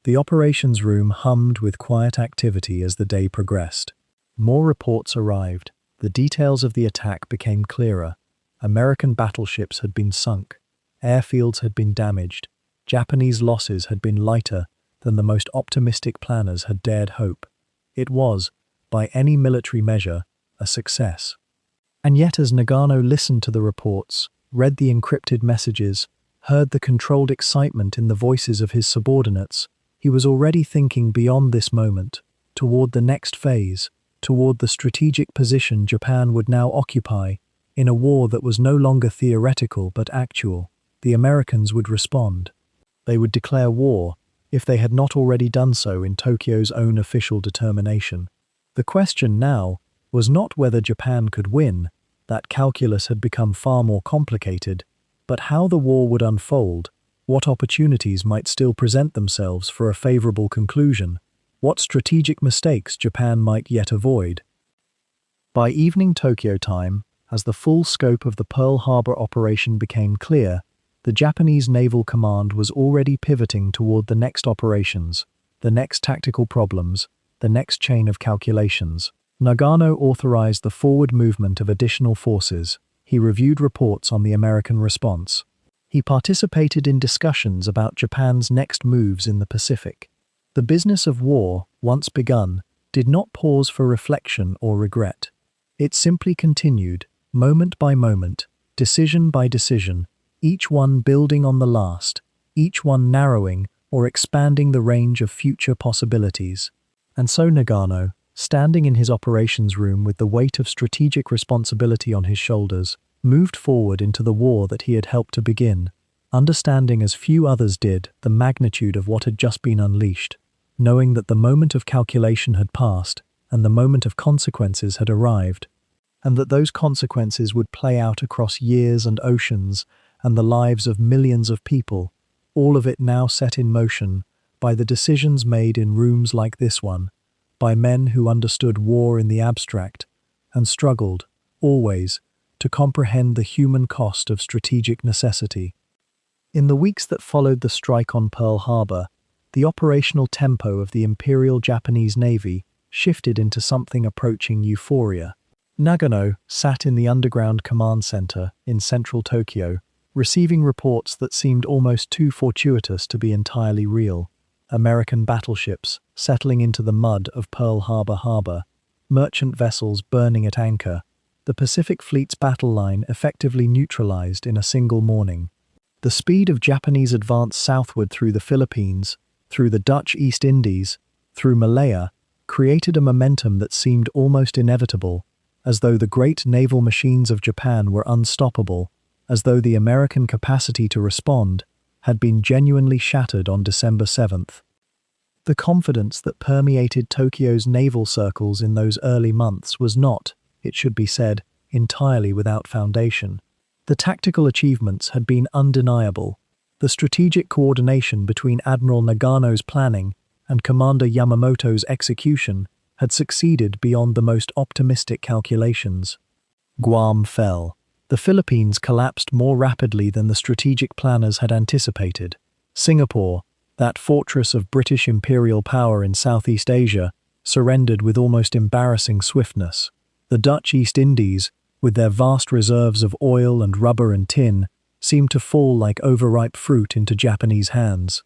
The operations room hummed with quiet activity as the day progressed. More reports arrived. The details of the attack became clearer. American battleships had been sunk. Airfields had been damaged. Japanese losses had been lighter than the most optimistic planners had dared hope. It was, by any military measure, a success. And yet as Nagano listened to the reports, read the encrypted messages, heard the controlled excitement in the voices of his subordinates, he was already thinking beyond this moment, toward the next phase, toward the strategic position Japan would now occupy, in a war that was no longer theoretical but actual. The Americans would respond. They would declare war, if they had not already done so in Tokyo's own official determination. The question now was not whether Japan could win, that calculus had become far more complicated, but how the war would unfold, what opportunities might still present themselves for a favorable conclusion, what strategic mistakes Japan might yet avoid. By evening Tokyo time, as the full scope of the Pearl Harbor operation became clear, the Japanese Naval Command was already pivoting toward the next operations, the next tactical problems, the next chain of calculations. Nagano authorized the forward movement of additional forces. He reviewed reports on the American response. He participated in discussions about Japan's next moves in the Pacific. The business of war, once begun, did not pause for reflection or regret. It simply continued, moment by moment, decision by decision, each one building on the last, each one narrowing or expanding the range of future possibilities. And so Nagano, standing in his operations room with the weight of strategic responsibility on his shoulders, moved forward into the war that he had helped to begin, understanding as few others did the magnitude of what had just been unleashed, knowing that the moment of calculation had passed and the moment of consequences had arrived, and that those consequences would play out across years and oceans and the lives of millions of people, all of it now set in motion by the decisions made in rooms like this one, by men who understood war in the abstract and struggled, always, to comprehend the human cost of strategic necessity. In the weeks that followed the strike on Pearl Harbor, the operational tempo of the Imperial Japanese Navy shifted into something approaching euphoria. Nagano sat in the underground command center in central Tokyo, receiving reports that seemed almost too fortuitous to be entirely real. American battleships settling into the mud of Pearl Harbor, merchant vessels burning at anchor, the Pacific Fleet's battle line effectively neutralized in a single morning. The speed of Japanese advance southward through the Philippines, through the Dutch East Indies, through Malaya, created a momentum that seemed almost inevitable, as though the great naval machines of Japan were unstoppable, as though the American capacity to respond had been genuinely shattered on December 7th. The confidence that permeated Tokyo's naval circles in those early months was not, it should be said, entirely without foundation. The tactical achievements had been undeniable. The strategic coordination between Admiral Nagano's planning and Commander Yamamoto's execution had succeeded beyond the most optimistic calculations. Guam fell. The Philippines collapsed more rapidly than the strategic planners had anticipated. Singapore, that fortress of British imperial power in Southeast Asia, surrendered with almost embarrassing swiftness. The Dutch East Indies, with their vast reserves of oil and rubber and tin, seemed to fall like overripe fruit into Japanese hands.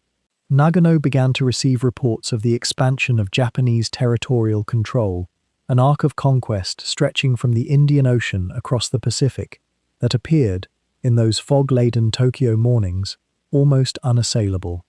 Nagano began to receive reports of the expansion of Japanese territorial control, an arc of conquest stretching from the Indian Ocean across the Pacific, that appeared, in those fog-laden Tokyo mornings, almost unassailable.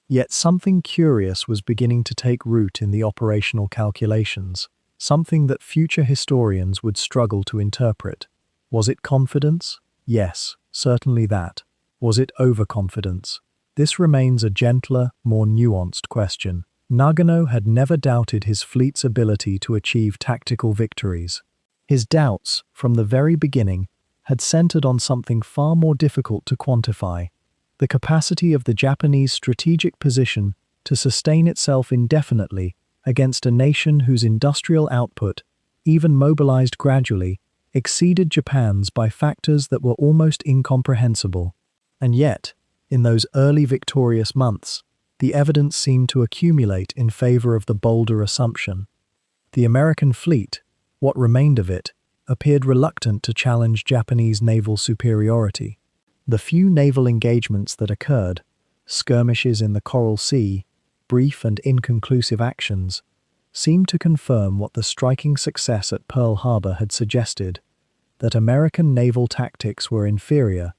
Yet something curious was beginning to take root in the operational calculations, something that future historians would struggle to interpret. Was it confidence? Yes, certainly that. Was it overconfidence? This remains a gentler, more nuanced question. Nagano had never doubted his fleet's ability to achieve tactical victories. His doubts, from the very beginning, had centered on something far more difficult to quantify: the capacity of the Japanese strategic position to sustain itself indefinitely against a nation whose industrial output, even mobilized gradually, exceeded Japan's by factors that were almost incomprehensible. And yet, in those early victorious months, the evidence seemed to accumulate in favor of the bolder assumption. The American fleet, what remained of it, appeared reluctant to challenge Japanese naval superiority. The few naval engagements that occurred, skirmishes in the Coral Sea, brief and inconclusive actions, seemed to confirm what the striking success at Pearl Harbor had suggested: that American naval tactics were inferior,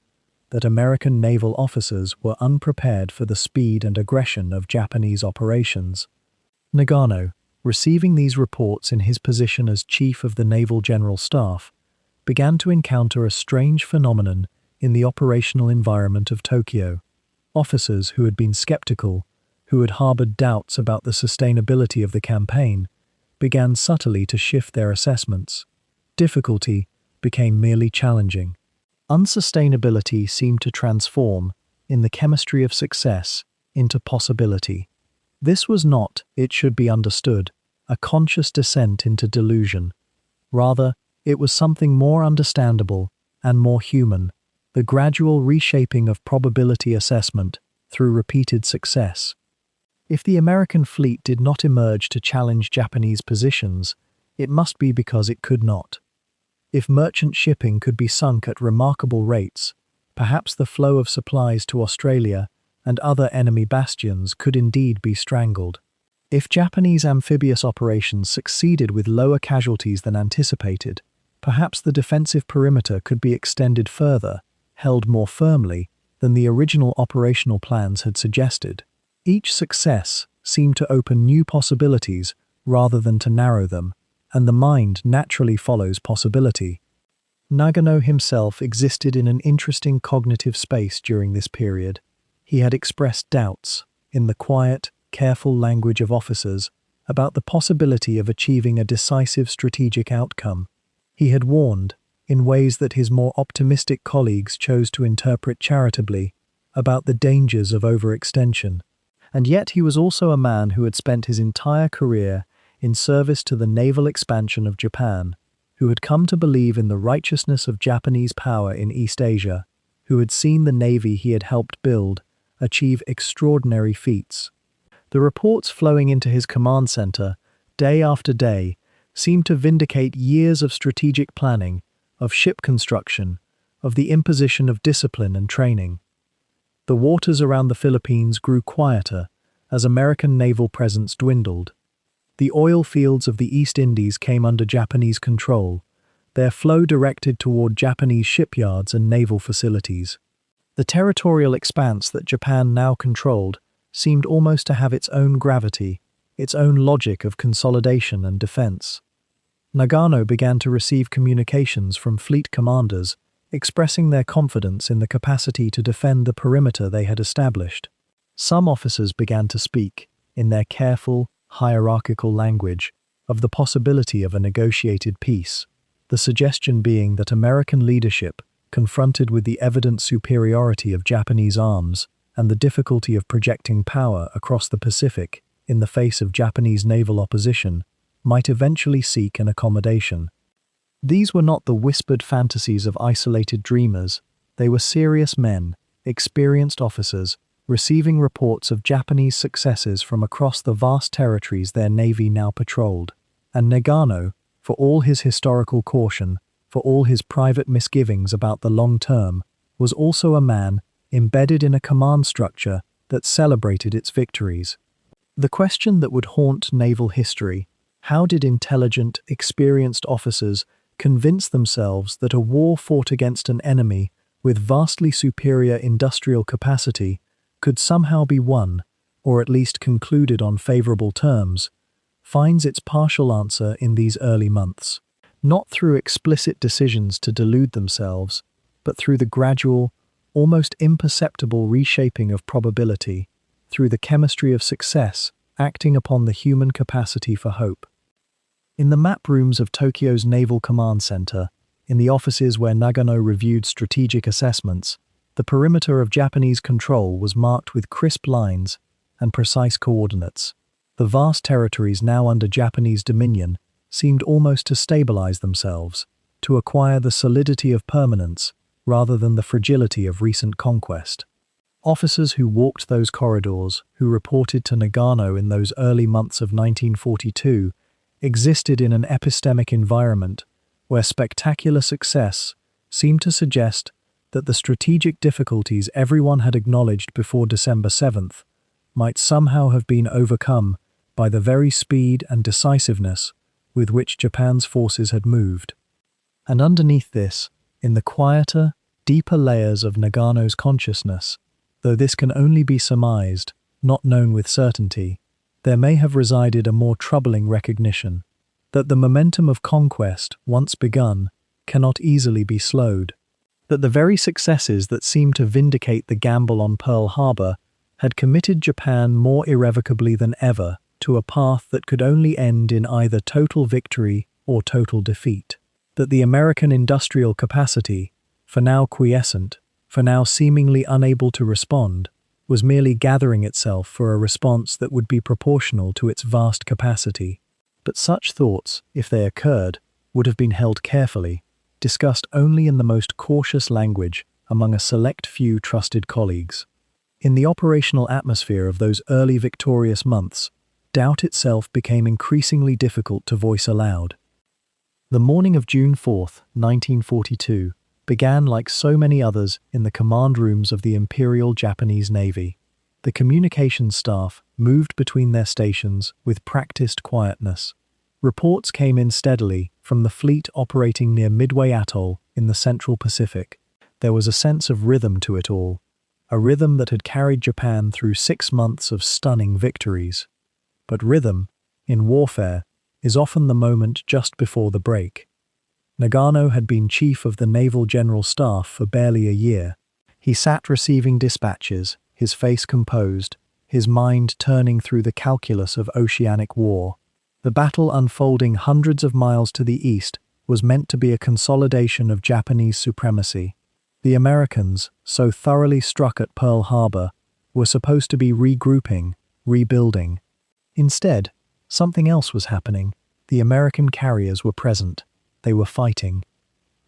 that American naval officers were unprepared for the speed and aggression of Japanese operations. Nagano, receiving these reports in his position as Chief of the Naval General Staff, began to encounter a strange phenomenon in the operational environment of Tokyo. Officers who had been skeptical, who had harbored doubts about the sustainability of the campaign, began subtly to shift their assessments. Difficulty became merely challenging. Unsustainability seemed to transform, in the chemistry of success, into possibility. This was not, it should be understood, a conscious descent into delusion. Rather, it was something more understandable and more human: the gradual reshaping of probability assessment through repeated success. If the American fleet did not emerge to challenge Japanese positions, it must be because it could not. If merchant shipping could be sunk at remarkable rates, perhaps the flow of supplies to Australia and other enemy bastions could indeed be strangled. If Japanese amphibious operations succeeded with lower casualties than anticipated, perhaps the defensive perimeter could be extended further, held more firmly, than the original operational plans had suggested. Each success seemed to open new possibilities rather than to narrow them, and the mind naturally follows possibility. Nagano himself existed in an interesting cognitive space during this period. He had expressed doubts, in the quiet, careful language of officers, about the possibility of achieving a decisive strategic outcome. He had warned, in ways that his more optimistic colleagues chose to interpret charitably, about the dangers of overextension. And yet he was also a man who had spent his entire career in service to the naval expansion of Japan, who had come to believe in the righteousness of Japanese power in East Asia, who had seen the navy he had helped build achieve extraordinary feats. The reports flowing into his command center, day after day, seemed to vindicate years of strategic planning, of ship construction, of the imposition of discipline and training. The waters around the Philippines grew quieter as American naval presence dwindled. The oil fields of the East Indies came under Japanese control, their flow directed toward Japanese shipyards and naval facilities. The territorial expanse that Japan now controlled seemed almost to have its own gravity, its own logic of consolidation and defense. Nagano began to receive communications from fleet commanders expressing their confidence in the capacity to defend the perimeter they had established. Some officers began to speak, in their careful, hierarchical language, of the possibility of a negotiated peace, the suggestion being that American leadership, confronted with the evident superiority of Japanese arms and the difficulty of projecting power across the Pacific in the face of Japanese naval opposition, might eventually seek an accommodation. These were not the whispered fantasies of isolated dreamers. They were serious men, experienced officers, receiving reports of Japanese successes from across the vast territories their navy now patrolled. And Nagano, for all his historical caution, for all his private misgivings about the long term, was also a man embedded in a command structure that celebrated its victories. The question that would haunt naval history: how did intelligent, experienced officers convinced themselves that a war fought against an enemy with vastly superior industrial capacity could somehow be won, or at least concluded on favorable terms, finds its partial answer in these early months. Not through explicit decisions to delude themselves, but through the gradual, almost imperceptible reshaping of probability, through the chemistry of success acting upon the human capacity for hope. In the map rooms of Tokyo's Naval Command Center, in the offices where Nagano reviewed strategic assessments, the perimeter of Japanese control was marked with crisp lines and precise coordinates. The vast territories now under Japanese dominion seemed almost to stabilize themselves, to acquire the solidity of permanence rather than the fragility of recent conquest. Officers who walked those corridors, who reported to Nagano in those early months of 1942, existed in an epistemic environment where spectacular success seemed to suggest that the strategic difficulties everyone had acknowledged before December 7th might somehow have been overcome by the very speed and decisiveness with which Japan's forces had moved. And underneath this, in the quieter, deeper layers of Nagano's consciousness, though this can only be surmised, not known with certainty, there may have resided a more troubling recognition that the momentum of conquest, once begun, cannot easily be slowed, that the very successes that seemed to vindicate the gamble on Pearl Harbor had committed Japan more irrevocably than ever to a path that could only end in either total victory or total defeat, that the American industrial capacity, for now quiescent, for now seemingly unable to respond, was merely gathering itself for a response that would be proportional to its vast capacity. But such thoughts, if they occurred, would have been held carefully, discussed only in the most cautious language among a select few trusted colleagues. In the operational atmosphere of those early victorious months, doubt itself became increasingly difficult to voice aloud. The morning of June 4, 1942, began like so many others in the command rooms of the Imperial Japanese Navy. The communications staff moved between their stations with practiced quietness. Reports came in steadily from the fleet operating near Midway Atoll in the Central Pacific. There was a sense of rhythm to it all, a rhythm that had carried Japan through 6 months of stunning victories. But rhythm, in warfare, is often the moment just before the break. Nagano had been Chief of the Naval General Staff for barely a year. He sat receiving dispatches, his face composed, his mind turning through the calculus of oceanic war. The battle unfolding hundreds of miles to the east was meant to be a consolidation of Japanese supremacy. The Americans, so thoroughly struck at Pearl Harbor, were supposed to be regrouping, rebuilding. Instead, something else was happening. The American carriers were present. They were fighting.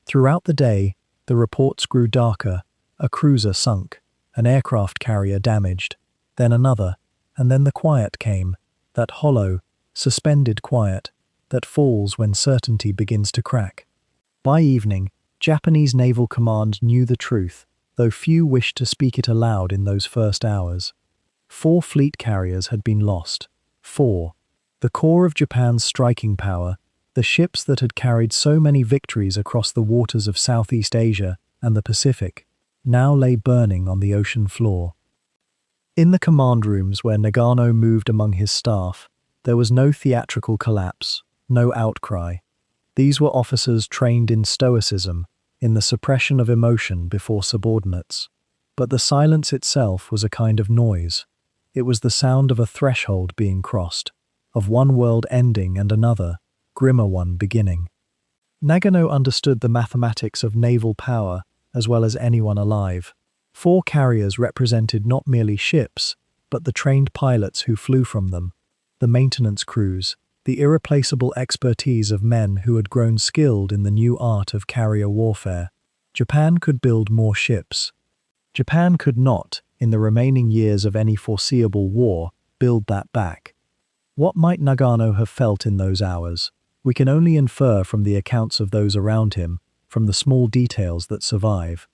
Throughout the day, the reports grew darker. A cruiser sunk, an aircraft carrier damaged, then another, and then the quiet came, that hollow, suspended quiet that falls when certainty begins to crack. By evening, Japanese Naval Command knew the truth, though few wished to speak it aloud in those first hours. 4 fleet carriers had been lost. 4. The core of Japan's striking power, the ships that had carried so many victories across the waters of Southeast Asia and the Pacific, now lay burning on the ocean floor. In the command rooms where Nagano moved among his staff, there was no theatrical collapse, no outcry. These were officers trained in stoicism, in the suppression of emotion before subordinates. But the silence itself was a kind of noise. It was the sound of a threshold being crossed, of one world ending and another, grimmer one beginning. Nagano understood the mathematics of naval power as well as anyone alive. 4 carriers represented not merely ships, but the trained pilots who flew from them, the maintenance crews, the irreplaceable expertise of men who had grown skilled in the new art of carrier warfare. Japan could build more ships. Japan could not, in the remaining years of any foreseeable war, build that back. What might Nagano have felt in those hours? We can only infer from the accounts of those around him, from the small details that survive.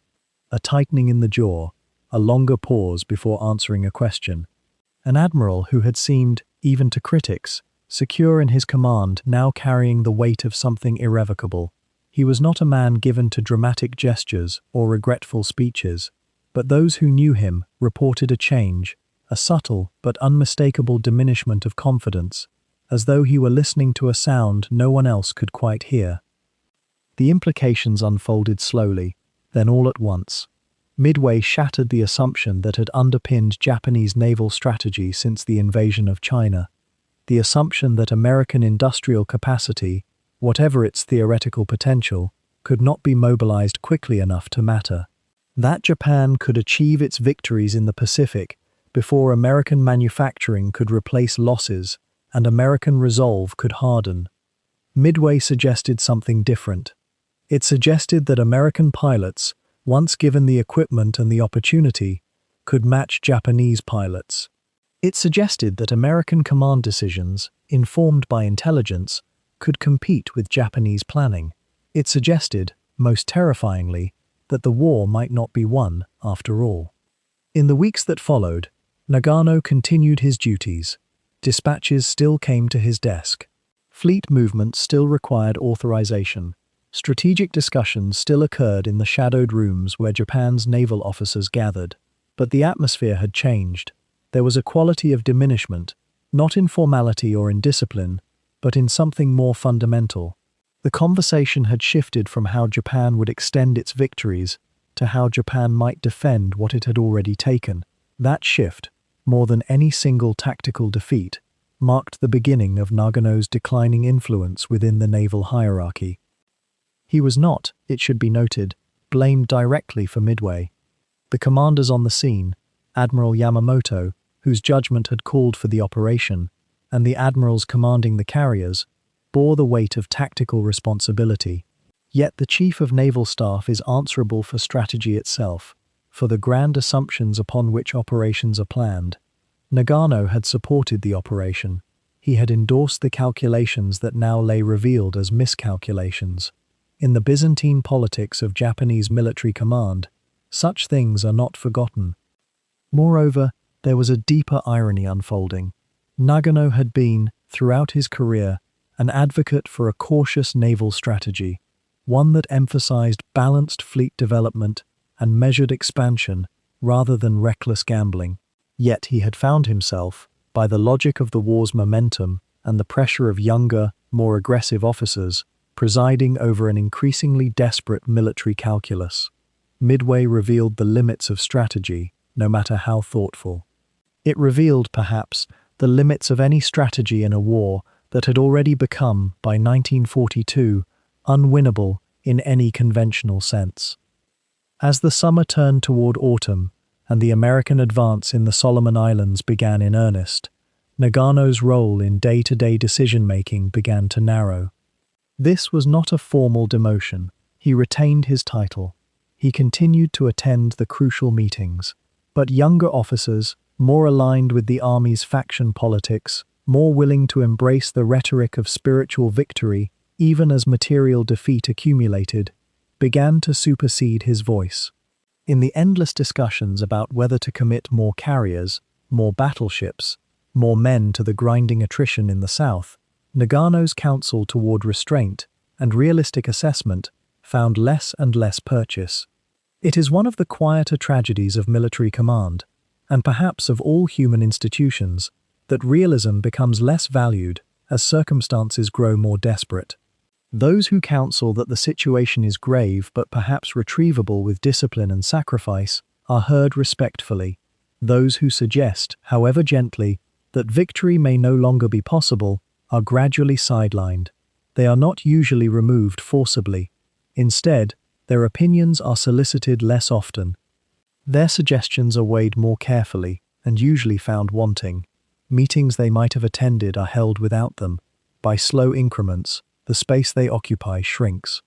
A tightening in the jaw, a longer pause before answering a question. An admiral who had seemed, even to critics, secure in his command now carrying the weight of something irrevocable. He was not a man given to dramatic gestures or regretful speeches, but those who knew him reported a change, a subtle but unmistakable diminishment of confidence, as though he were listening to a sound no one else could quite hear. The implications unfolded slowly, then all at once. Midway shattered the assumption that had underpinned Japanese naval strategy since the invasion of China. The assumption that American industrial capacity, whatever its theoretical potential, could not be mobilized quickly enough to matter. That Japan could achieve its victories in the Pacific before American manufacturing could replace losses and American resolve could harden. Midway suggested something different. It suggested that American pilots, once given the equipment and the opportunity, could match Japanese pilots. It suggested that American command decisions, informed by intelligence, could compete with Japanese planning. It suggested, most terrifyingly, that the war might not be won after all. In the weeks that followed, Nagano continued his duties. Dispatches still came to his desk. Fleet movements still required authorization. Strategic discussions still occurred in the shadowed rooms where Japan's naval officers gathered. But the atmosphere had changed. There was a quality of diminishment, not in formality or in discipline, but in something more fundamental. The conversation had shifted from how Japan would extend its victories to how Japan might defend what it had already taken. That shift, more than any single tactical defeat, marked the beginning of Nagano's declining influence within the naval hierarchy. He was not, it should be noted, blamed directly for Midway. The commanders on the scene, Admiral Yamamoto, whose judgment had called for the operation, and the admirals commanding the carriers, bore the weight of tactical responsibility. Yet the Chief of Naval Staff is answerable for strategy itself, for the grand assumptions upon which operations are planned. Nagano had supported the operation. He had endorsed the calculations that now lay revealed as miscalculations. In the Byzantine politics of Japanese military command, such things are not forgotten. Moreover, there was a deeper irony unfolding. Nagano had been, throughout his career, an advocate for a cautious naval strategy, one that emphasized balanced fleet development and measured expansion rather than reckless gambling. Yet he had found himself, by the logic of the war's momentum and the pressure of younger, more aggressive officers, presiding over an increasingly desperate military calculus. Midway revealed the limits of strategy, no matter how thoughtful. It revealed, perhaps, the limits of any strategy in a war that had already become, by 1942, unwinnable in any conventional sense. As the summer turned toward autumn, and the American advance in the Solomon Islands began in earnest, Nagano's role in day-to-day decision-making began to narrow. This was not a formal demotion. He retained his title. He continued to attend the crucial meetings. But younger officers, more aligned with the Army's faction politics, more willing to embrace the rhetoric of spiritual victory, even as material defeat accumulated, began to supersede his voice. In the endless discussions about whether to commit more carriers, more battleships, more men to the grinding attrition in the South, Nagano's counsel toward restraint and realistic assessment found less and less purchase. It is one of the quieter tragedies of military command, and perhaps of all human institutions, that realism becomes less valued as circumstances grow more desperate. Those who counsel that the situation is grave but perhaps retrievable with discipline and sacrifice are heard respectfully. Those who suggest, however gently, that victory may no longer be possible are gradually sidelined. They are not usually removed forcibly. Instead, their opinions are solicited less often. Their suggestions are weighed more carefully and usually found wanting. Meetings they might have attended are held without them. By slow increments, the space they occupy shrinks.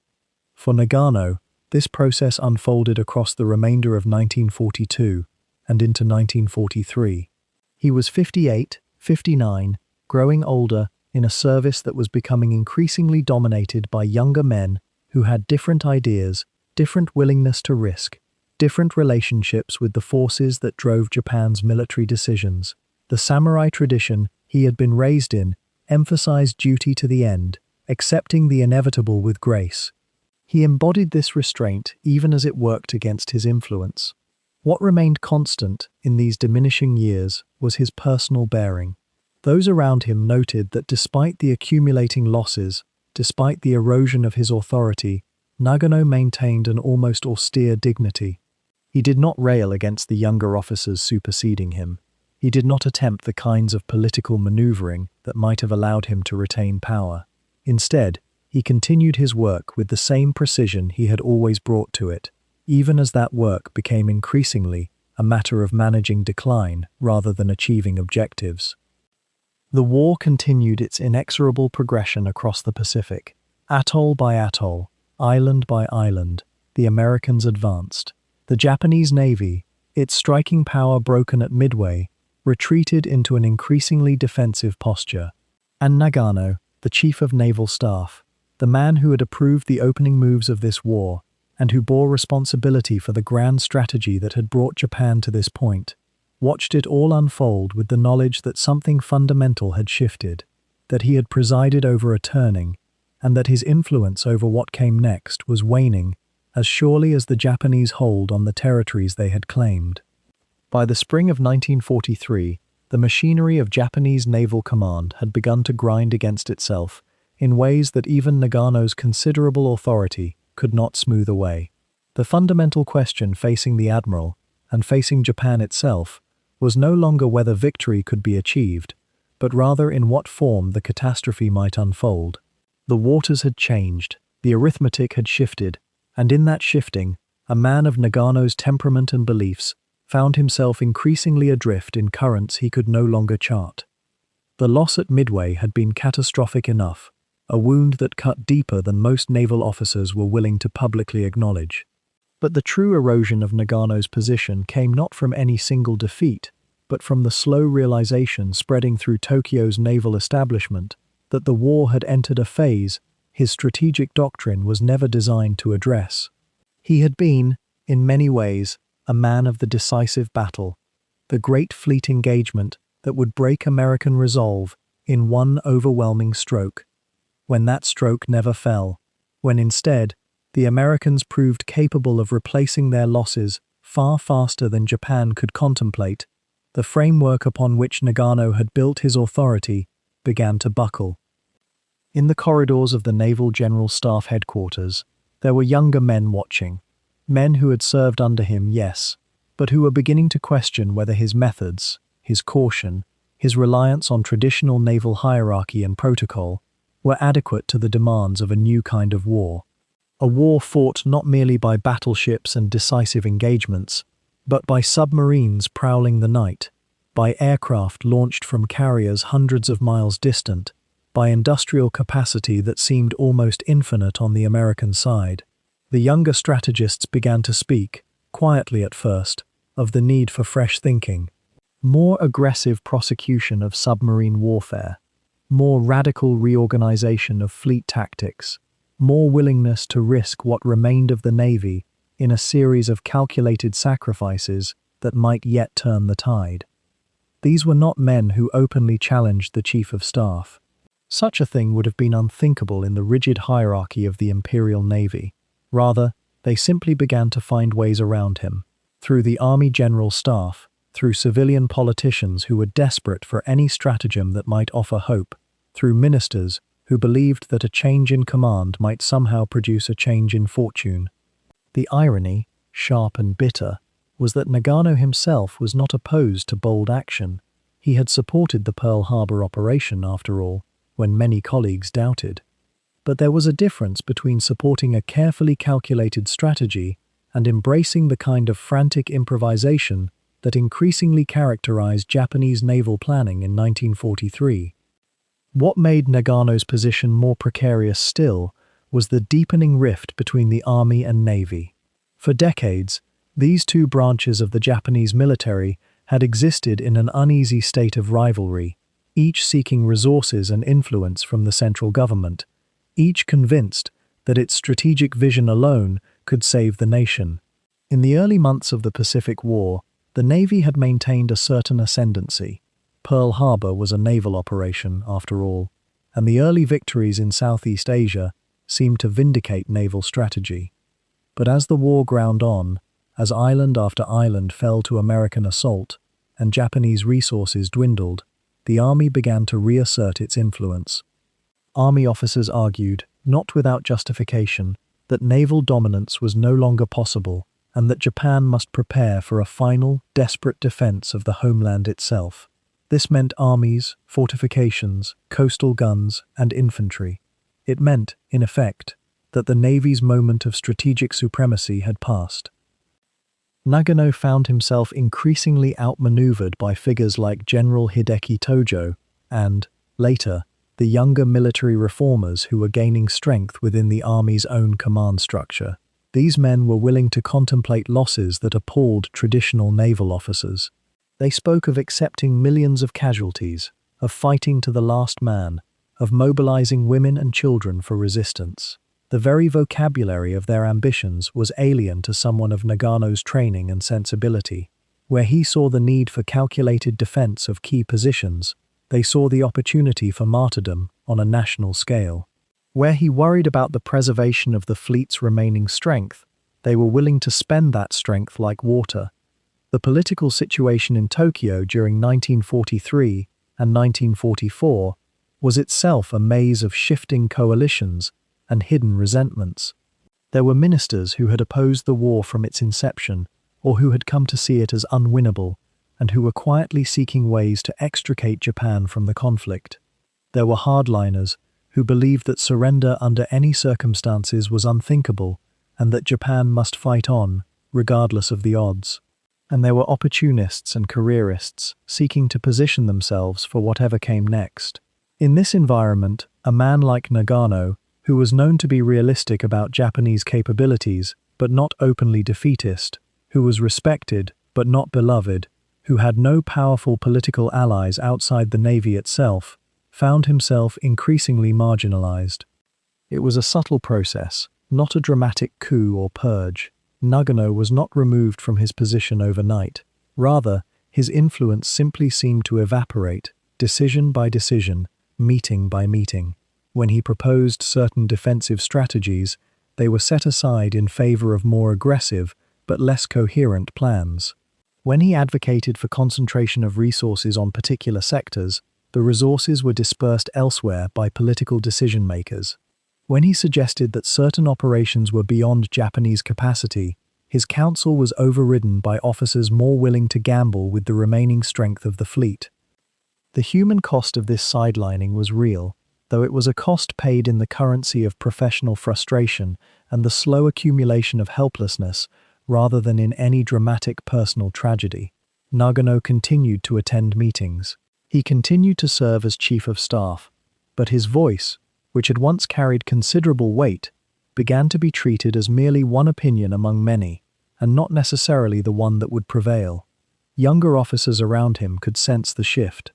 For Nagano, this process unfolded across the remainder of 1942 and into 1943. He was 58, 59, growing older, in a service that was becoming increasingly dominated by younger men who had different ideas, different willingness to risk, different relationships with the forces that drove Japan's military decisions. The samurai tradition he had been raised in emphasized duty to the end, accepting the inevitable with grace. He embodied this restraint even as it worked against his influence. What remained constant in these diminishing years was his personal bearing. Those around him noted that despite the accumulating losses, despite the erosion of his authority, Nagano maintained an almost austere dignity. He did not rail against the younger officers superseding him. He did not attempt the kinds of political maneuvering that might have allowed him to retain power. Instead, he continued his work with the same precision he had always brought to it, even as that work became increasingly a matter of managing decline rather than achieving objectives. The war continued its inexorable progression across the Pacific. Atoll by atoll, island by island, the Americans advanced. The Japanese Navy, its striking power broken at Midway, retreated into an increasingly defensive posture. And Nagano, the Chief of Naval Staff, the man who had approved the opening moves of this war, and who bore responsibility for the grand strategy that had brought Japan to this point, watched it all unfold with the knowledge that something fundamental had shifted, that he had presided over a turning, and that his influence over what came next was waning as surely as the Japanese hold on the territories they had claimed. By the spring of 1943, the machinery of Japanese naval command had begun to grind against itself in ways that even Nagano's considerable authority could not smooth away. The fundamental question facing the admiral, and facing Japan itself, was no longer whether victory could be achieved, but rather in what form the catastrophe might unfold. The waters had changed, the arithmetic had shifted, and in that shifting, a man of Nagano's temperament and beliefs found himself increasingly adrift in currents he could no longer chart. The loss at Midway had been catastrophic enough, a wound that cut deeper than most naval officers were willing to publicly acknowledge. But the true erosion of Nagano's position came not from any single defeat, but from the slow realization spreading through Tokyo's naval establishment that the war had entered a phase his strategic doctrine was never designed to address. He had been, in many ways, a man of the decisive battle, the great fleet engagement that would break American resolve in one overwhelming stroke. When that stroke never fell, when instead, the Americans proved capable of replacing their losses far faster than Japan could contemplate, the framework upon which Nagano had built his authority began to buckle. In the corridors of the Naval General Staff headquarters, there were younger men watching, men who had served under him, yes, but who were beginning to question whether his methods, his caution, his reliance on traditional naval hierarchy and protocol were adequate to the demands of a new kind of war. A war fought not merely by battleships and decisive engagements, but by submarines prowling the night, by aircraft launched from carriers hundreds of miles distant, by industrial capacity that seemed almost infinite on the American side. The younger strategists began to speak, quietly at first, of the need for fresh thinking, more aggressive prosecution of submarine warfare, more radical reorganization of fleet tactics, more willingness to risk what remained of the Navy in a series of calculated sacrifices that might yet turn the tide. These were not men who openly challenged the Chief of Staff. Such a thing would have been unthinkable in the rigid hierarchy of the Imperial Navy. Rather, they simply began to find ways around him, through the Army General Staff, through civilian politicians who were desperate for any stratagem that might offer hope, through ministers who believed that a change in command might somehow produce a change in fortune. The irony, sharp and bitter, was that Nagano himself was not opposed to bold action. He had supported the Pearl Harbor operation, after all, when many colleagues doubted. But there was a difference between supporting a carefully calculated strategy and embracing the kind of frantic improvisation that increasingly characterized Japanese naval planning in 1943. What made Nagano's position more precarious still was the deepening rift between the Army and Navy. For decades, these two branches of the Japanese military had existed in an uneasy state of rivalry, each seeking resources and influence from the central government, each convinced that its strategic vision alone could save the nation. In the early months of the Pacific War, the Navy had maintained a certain ascendancy. Pearl Harbor was a naval operation, after all, and the early victories in Southeast Asia seemed to vindicate naval strategy. But as the war ground on, as island after island fell to American assault, and Japanese resources dwindled, the army began to reassert its influence. Army officers argued, not without justification, that naval dominance was no longer possible and that Japan must prepare for a final, desperate defense of the homeland itself. This meant armies, fortifications, coastal guns, and infantry. It meant, in effect, that the Navy's moment of strategic supremacy had passed. Nagano found himself increasingly outmaneuvered by figures like General Hideki Tojo and, later, the younger military reformers who were gaining strength within the army's own command structure. These men were willing to contemplate losses that appalled traditional naval officers. They spoke of accepting millions of casualties, of fighting to the last man, of mobilizing women and children for resistance. The very vocabulary of their ambitions was alien to someone of Nagano's training and sensibility. Where he saw the need for calculated defense of key positions, they saw the opportunity for martyrdom on a national scale. Where he worried about the preservation of the fleet's remaining strength, they were willing to spend that strength like water. The political situation in Tokyo during 1943 and 1944 was itself a maze of shifting coalitions and hidden resentments. There were ministers who had opposed the war from its inception, or who had come to see it as unwinnable, and who were quietly seeking ways to extricate Japan from the conflict. There were hardliners who believed that surrender under any circumstances was unthinkable, and that Japan must fight on, regardless of the odds. And there were opportunists and careerists seeking to position themselves for whatever came next. In this environment, a man like Nagano, who was known to be realistic about Japanese capabilities, but not openly defeatist, who was respected, but not beloved, who had no powerful political allies outside the Navy itself, found himself increasingly marginalized. It was a subtle process, not a dramatic coup or purge. Nagano was not removed from his position overnight. Rather, his influence simply seemed to evaporate, decision by decision, meeting by meeting. When he proposed certain defensive strategies, they were set aside in favor of more aggressive but less coherent plans. When he advocated for concentration of resources on particular sectors, the resources were dispersed elsewhere by political decision-makers. When he suggested that certain operations were beyond Japanese capacity, his counsel was overridden by officers more willing to gamble with the remaining strength of the fleet. The human cost of this sidelining was real, though it was a cost paid in the currency of professional frustration and the slow accumulation of helplessness, rather than in any dramatic personal tragedy. Nagano continued to attend meetings. He continued to serve as Chief of Staff, but his voice, which had once carried considerable weight, began to be treated as merely one opinion among many, and not necessarily the one that would prevail. Younger officers around him could sense the shift.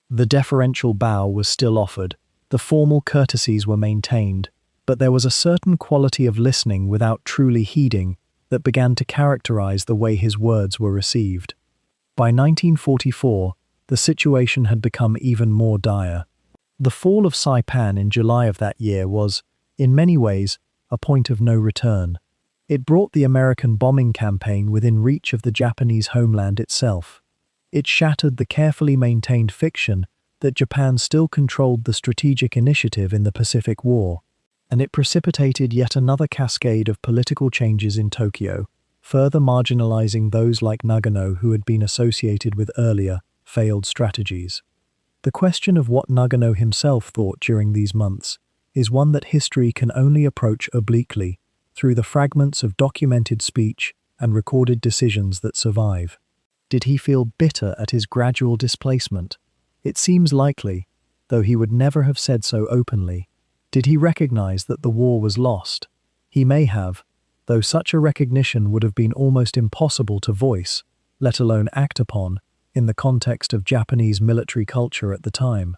The deferential bow was still offered, the formal courtesies were maintained, but there was a certain quality of listening without truly heeding that began to characterize the way his words were received. By 1944, the situation had become even more dire. The fall of Saipan in July of that year was, in many ways, a point of no return. It brought the American bombing campaign within reach of the Japanese homeland itself. It shattered the carefully maintained fiction that Japan still controlled the strategic initiative in the Pacific War, and it precipitated yet another cascade of political changes in Tokyo, further marginalizing those like Nagano who had been associated with earlier, failed strategies. The question of what Nagano himself thought during these months is one that history can only approach obliquely through the fragments of documented speech and recorded decisions that survive. Did he feel bitter at his gradual displacement? It seems likely, though he would never have said so openly. Did he recognize that the war was lost? He may have, though such a recognition would have been almost impossible to voice, let alone act upon, in the context of Japanese military culture at the time.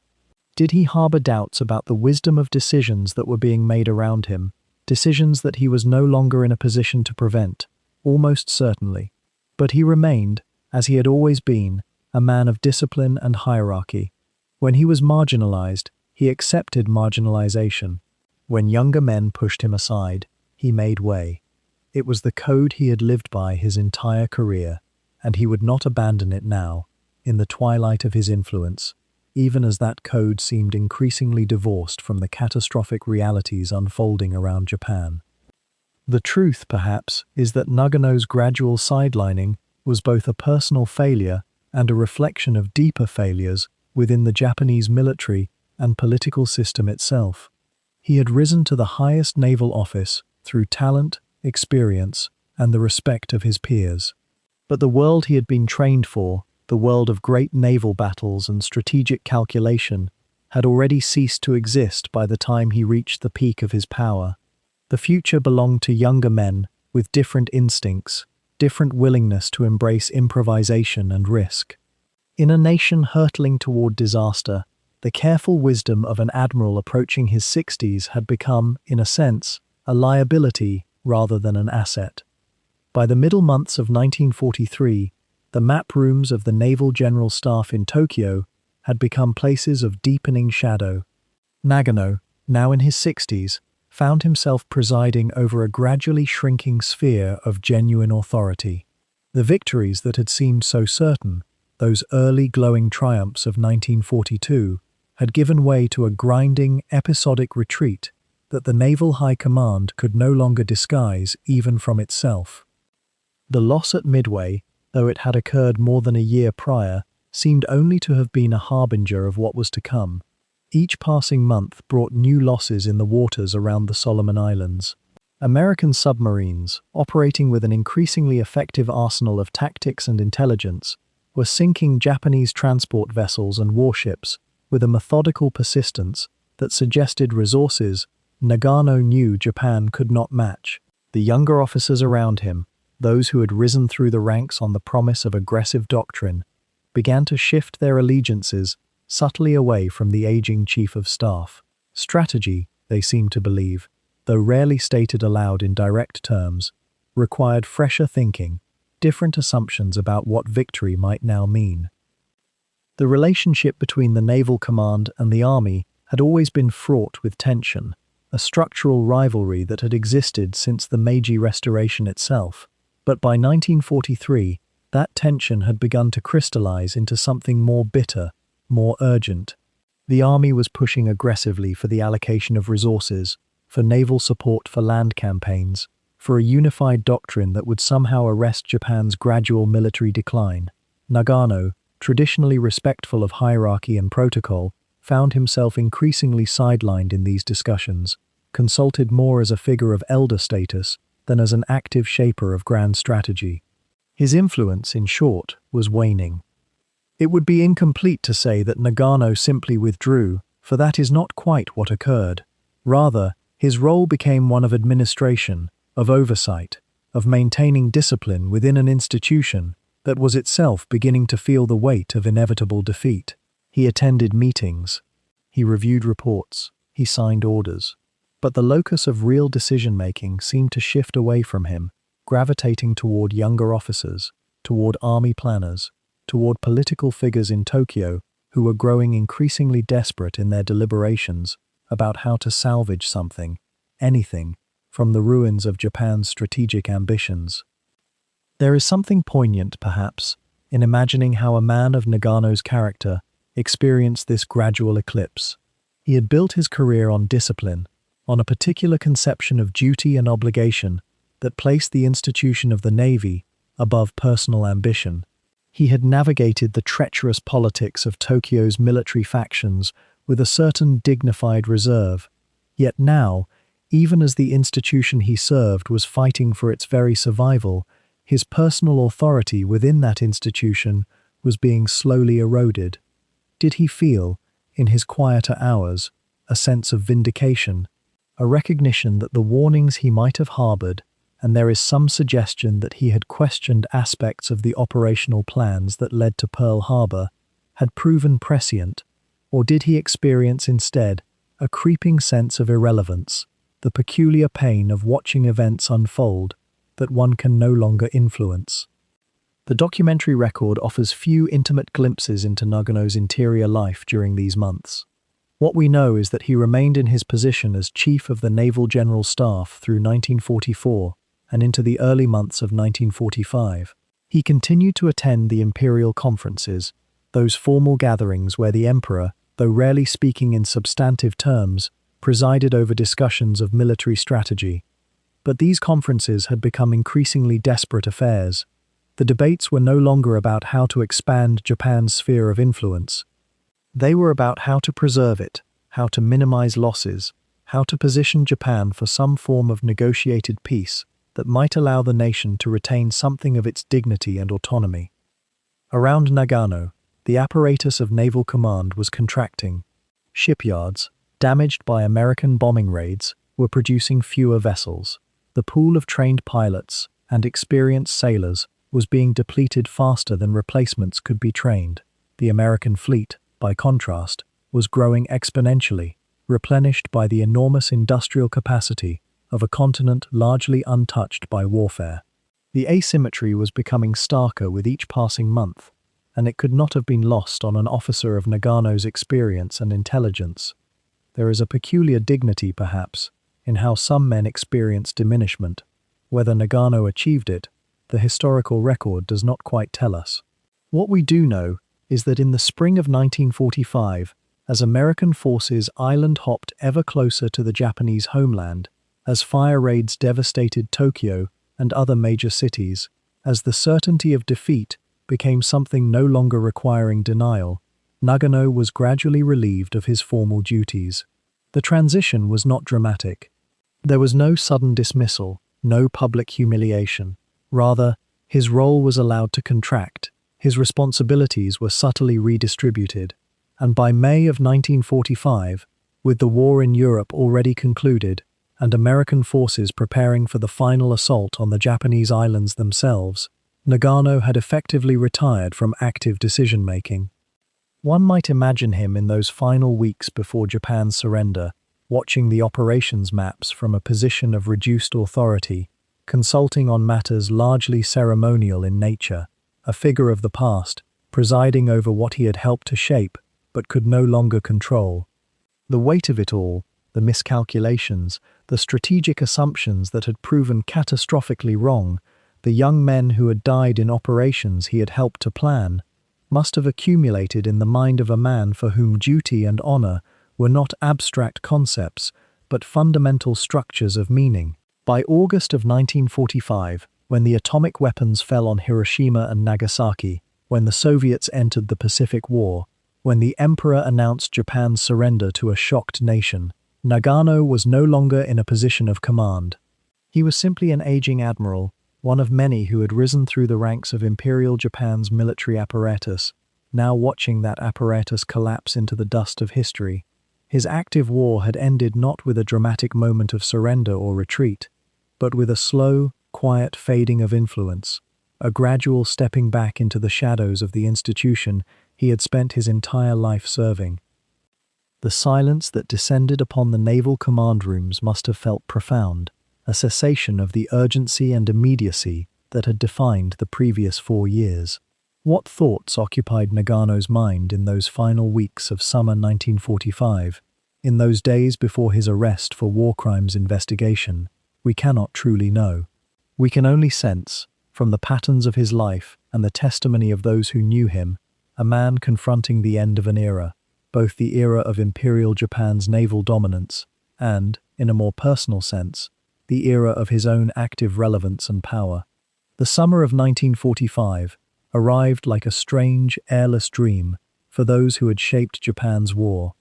Did he harbor doubts about the wisdom of decisions that were being made around him, decisions that he was no longer in a position to prevent? Almost certainly. But he remained, as he had always been, a man of discipline and hierarchy. When he was marginalized, he accepted marginalization. When younger men pushed him aside, he made way. It was the code he had lived by his entire career, and he would not abandon it now, in the twilight of his influence, even as that code seemed increasingly divorced from the catastrophic realities unfolding around Japan. The truth, perhaps, is that Nagano's gradual sidelining was both a personal failure and a reflection of deeper failures within the Japanese military and political system itself. He had risen to the highest naval office through talent, experience, and the respect of his peers. But the world he had been trained for, the world of great naval battles and strategic calculation, had already ceased to exist by the time he reached the peak of his power. The future belonged to younger men with different instincts, different willingness to embrace improvisation and risk. In a nation hurtling toward disaster, the careful wisdom of an admiral approaching his 60s had become, in a sense, a liability rather than an asset. By the middle months of 1943, the map rooms of the Naval General Staff in Tokyo had become places of deepening shadow. Nagano, now in his 60s, found himself presiding over a gradually shrinking sphere of genuine authority. The victories that had seemed so certain, those early glowing triumphs of 1942, had given way to a grinding, episodic retreat that the Naval High Command could no longer disguise even from itself. The loss at Midway, though it had occurred more than a year prior, seemed only to have been a harbinger of what was to come. Each passing month brought new losses in the waters around the Solomon Islands. American submarines, operating with an increasingly effective arsenal of tactics and intelligence, were sinking Japanese transport vessels and warships with a methodical persistence that suggested resources Nagano knew Japan could not match. The younger officers around him, those who had risen through the ranks on the promise of aggressive doctrine, began to shift their allegiances subtly away from the aging Chief of Staff. Strategy, they seemed to believe, though rarely stated aloud in direct terms, required fresher thinking, different assumptions about what victory might now mean. The relationship between the Naval Command and the Army had always been fraught with tension, a structural rivalry that had existed since the Meiji Restoration itself. But by 1943, that tension had begun to crystallize into something more bitter, more urgent. The Army was pushing aggressively for the allocation of resources, for naval support for land campaigns, for a unified doctrine that would somehow arrest Japan's gradual military decline. Nagano, traditionally respectful of hierarchy and protocol, found himself increasingly sidelined in these discussions, consulted more as a figure of elder status than as an active shaper of grand strategy. His influence, in short, was waning. It would be incomplete to say that Nagano simply withdrew, for that is not quite what occurred. Rather, his role became one of administration, of oversight, of maintaining discipline within an institution that was itself beginning to feel the weight of inevitable defeat. He attended meetings, he reviewed reports, he signed orders. But the locus of real decision-making seemed to shift away from him, gravitating toward younger officers, toward army planners, toward political figures in Tokyo who were growing increasingly desperate in their deliberations about how to salvage something, anything, from the ruins of Japan's strategic ambitions. There is something poignant, perhaps, in imagining how a man of Nagano's character experienced this gradual eclipse. He had built his career on discipline, on a particular conception of duty and obligation that placed the institution of the Navy above personal ambition. He had navigated the treacherous politics of Tokyo's military factions with a certain dignified reserve. Yet now, even as the institution he served was fighting for its very survival, his personal authority within that institution was being slowly eroded. Did he feel, in his quieter hours, a sense of vindication, a recognition that the warnings he might have harbored, and there is some suggestion that he had questioned aspects of the operational plans that led to Pearl Harbor, had proven prescient, or did he experience instead a creeping sense of irrelevance, the peculiar pain of watching events unfold that one can no longer influence? The documentary record offers few intimate glimpses into Nagano's interior life during these months. What we know is that he remained in his position as Chief of the Naval General Staff through 1944 and into the early months of 1945. He continued to attend the imperial conferences, those formal gatherings where the emperor, though rarely speaking in substantive terms, presided over discussions of military strategy. But these conferences had become increasingly desperate affairs. The debates were no longer about how to expand Japan's sphere of influence. They were about how to preserve it, how to minimize losses, how to position Japan for some form of negotiated peace that might allow the nation to retain something of its dignity and autonomy. Around Nagano, the apparatus of naval command was contracting. Shipyards, damaged by American bombing raids, were producing fewer vessels. The pool of trained pilots and experienced sailors was being depleted faster than replacements could be trained. The American fleet, by contrast, was growing exponentially, replenished by the enormous industrial capacity of a continent largely untouched by warfare. The asymmetry was becoming starker with each passing month, and it could not have been lost on an officer of Nagano's experience and intelligence. There is a peculiar dignity, perhaps, in how some men experience diminishment. Whether Nagano achieved it, the historical record does not quite tell us. What we do know is that in the spring of 1945, as American forces island-hopped ever closer to the Japanese homeland, as fire raids devastated Tokyo and other major cities, as the certainty of defeat became something no longer requiring denial, Nagano was gradually relieved of his formal duties. The transition was not dramatic. There was no sudden dismissal, no public humiliation. Rather, his role was allowed to contract, his responsibilities were subtly redistributed, and by May of 1945, with the war in Europe already concluded, and American forces preparing for the final assault on the Japanese islands themselves, Nagano had effectively retired from active decision-making. One might imagine him in those final weeks before Japan's surrender, watching the operations maps from a position of reduced authority, consulting on matters largely ceremonial in nature, a figure of the past, presiding over what he had helped to shape but could no longer control. The weight of it all, the miscalculations, the strategic assumptions that had proven catastrophically wrong, the young men who had died in operations he had helped to plan, must have accumulated in the mind of a man for whom duty and honor were not abstract concepts, but fundamental structures of meaning. By August of 1945, when the atomic weapons fell on Hiroshima and Nagasaki, when the Soviets entered the Pacific War, when the Emperor announced Japan's surrender to a shocked nation, Nagano was no longer in a position of command. He was simply an aging admiral, one of many who had risen through the ranks of Imperial Japan's military apparatus, now watching that apparatus collapse into the dust of history. His active war had ended not with a dramatic moment of surrender or retreat, but with a slow, quiet fading of influence, a gradual stepping back into the shadows of the institution he had spent his entire life serving. The silence that descended upon the naval command rooms must have felt profound, a cessation of the urgency and immediacy that had defined the previous 4 years. What thoughts occupied Nagano's mind in those final weeks of summer 1945, in those days before his arrest for war crimes investigation? We cannot truly know. We can only sense, from the patterns of his life and the testimony of those who knew him, a man confronting the end of an era, both the era of Imperial Japan's naval dominance and, in a more personal sense, the era of his own active relevance and power. The summer of 1945 arrived like a strange, airless dream for those who had shaped Japan's war.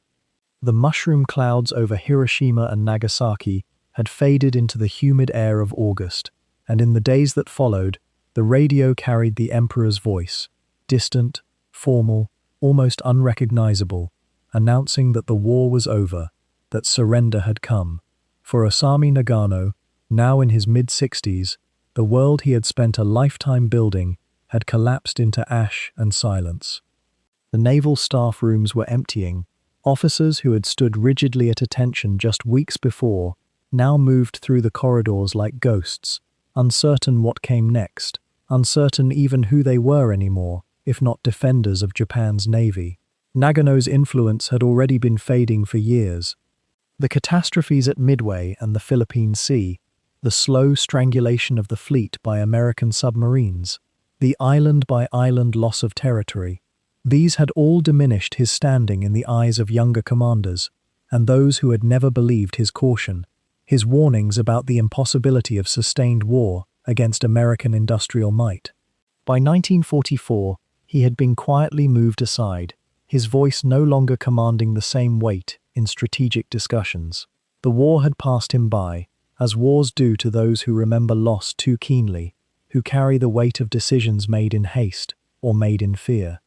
The mushroom clouds over Hiroshima and Nagasaki had faded into the humid air of August, and in the days that followed, the radio carried the Emperor's voice, distant, formal, almost unrecognizable, announcing that the war was over, that surrender had come. For Osami Nagano, now in his mid-60s, the world he had spent a lifetime building had collapsed into ash and silence. The naval staff rooms were emptying. Officers who had stood rigidly at attention just weeks before now moved through the corridors like ghosts, uncertain what came next, uncertain even who they were anymore, if not defenders of Japan's navy. Nagano's influence had already been fading for years. The catastrophes at Midway and the Philippine Sea, the slow strangulation of the fleet by American submarines, the island-by-island loss of territory, these had all diminished his standing in the eyes of younger commanders, and those who had never believed his caution, his warnings about the impossibility of sustained war against American industrial might. By 1944, he had been quietly moved aside, his voice no longer commanding the same weight in strategic discussions. The war had passed him by, as wars do to those who remember loss too keenly, who carry the weight of decisions made in haste or made in fear.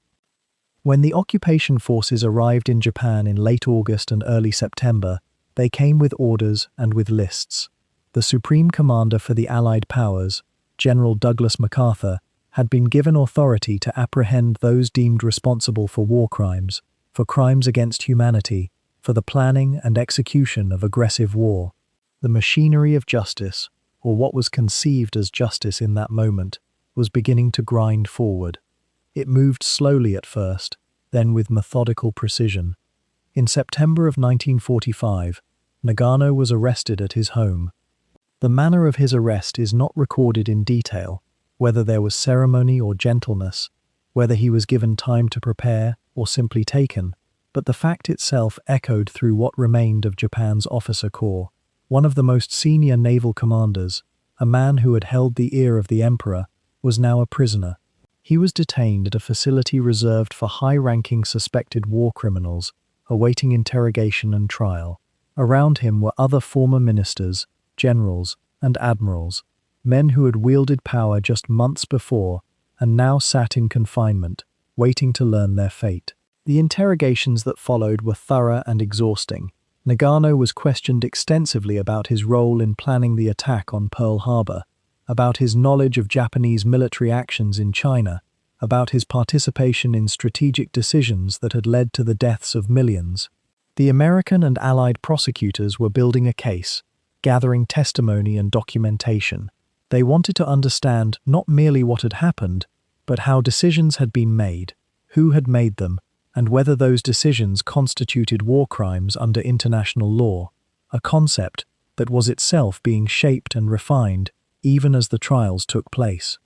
When the occupation forces arrived in Japan in late August and early September, they came with orders and with lists. The Supreme Commander for the Allied Powers, General Douglas MacArthur, had been given authority to apprehend those deemed responsible for war crimes, for crimes against humanity, for the planning and execution of aggressive war. The machinery of justice, or what was conceived as justice in that moment, was beginning to grind forward. It moved slowly at first, then with methodical precision. In September of 1945, Nagano was arrested at his home. The manner of his arrest is not recorded in detail, whether there was ceremony or gentleness, whether he was given time to prepare or simply taken, but the fact itself echoed through what remained of Japan's officer corps. One of the most senior naval commanders, a man who had held the ear of the emperor, was now a prisoner. He was detained at a facility reserved for high-ranking suspected war criminals, awaiting interrogation and trial. Around him were other former ministers, generals, and admirals, men who had wielded power just months before and now sat in confinement, waiting to learn their fate. The interrogations that followed were thorough and exhausting. Nagano was questioned extensively about his role in planning the attack on Pearl Harbor, about his knowledge of Japanese military actions in China, about his participation in strategic decisions that had led to the deaths of millions. The American and Allied prosecutors were building a case, gathering testimony and documentation. They wanted to understand not merely what had happened, but how decisions had been made, who had made them, and whether those decisions constituted war crimes under international law, a concept that was itself being shaped and refined even as the trials took place.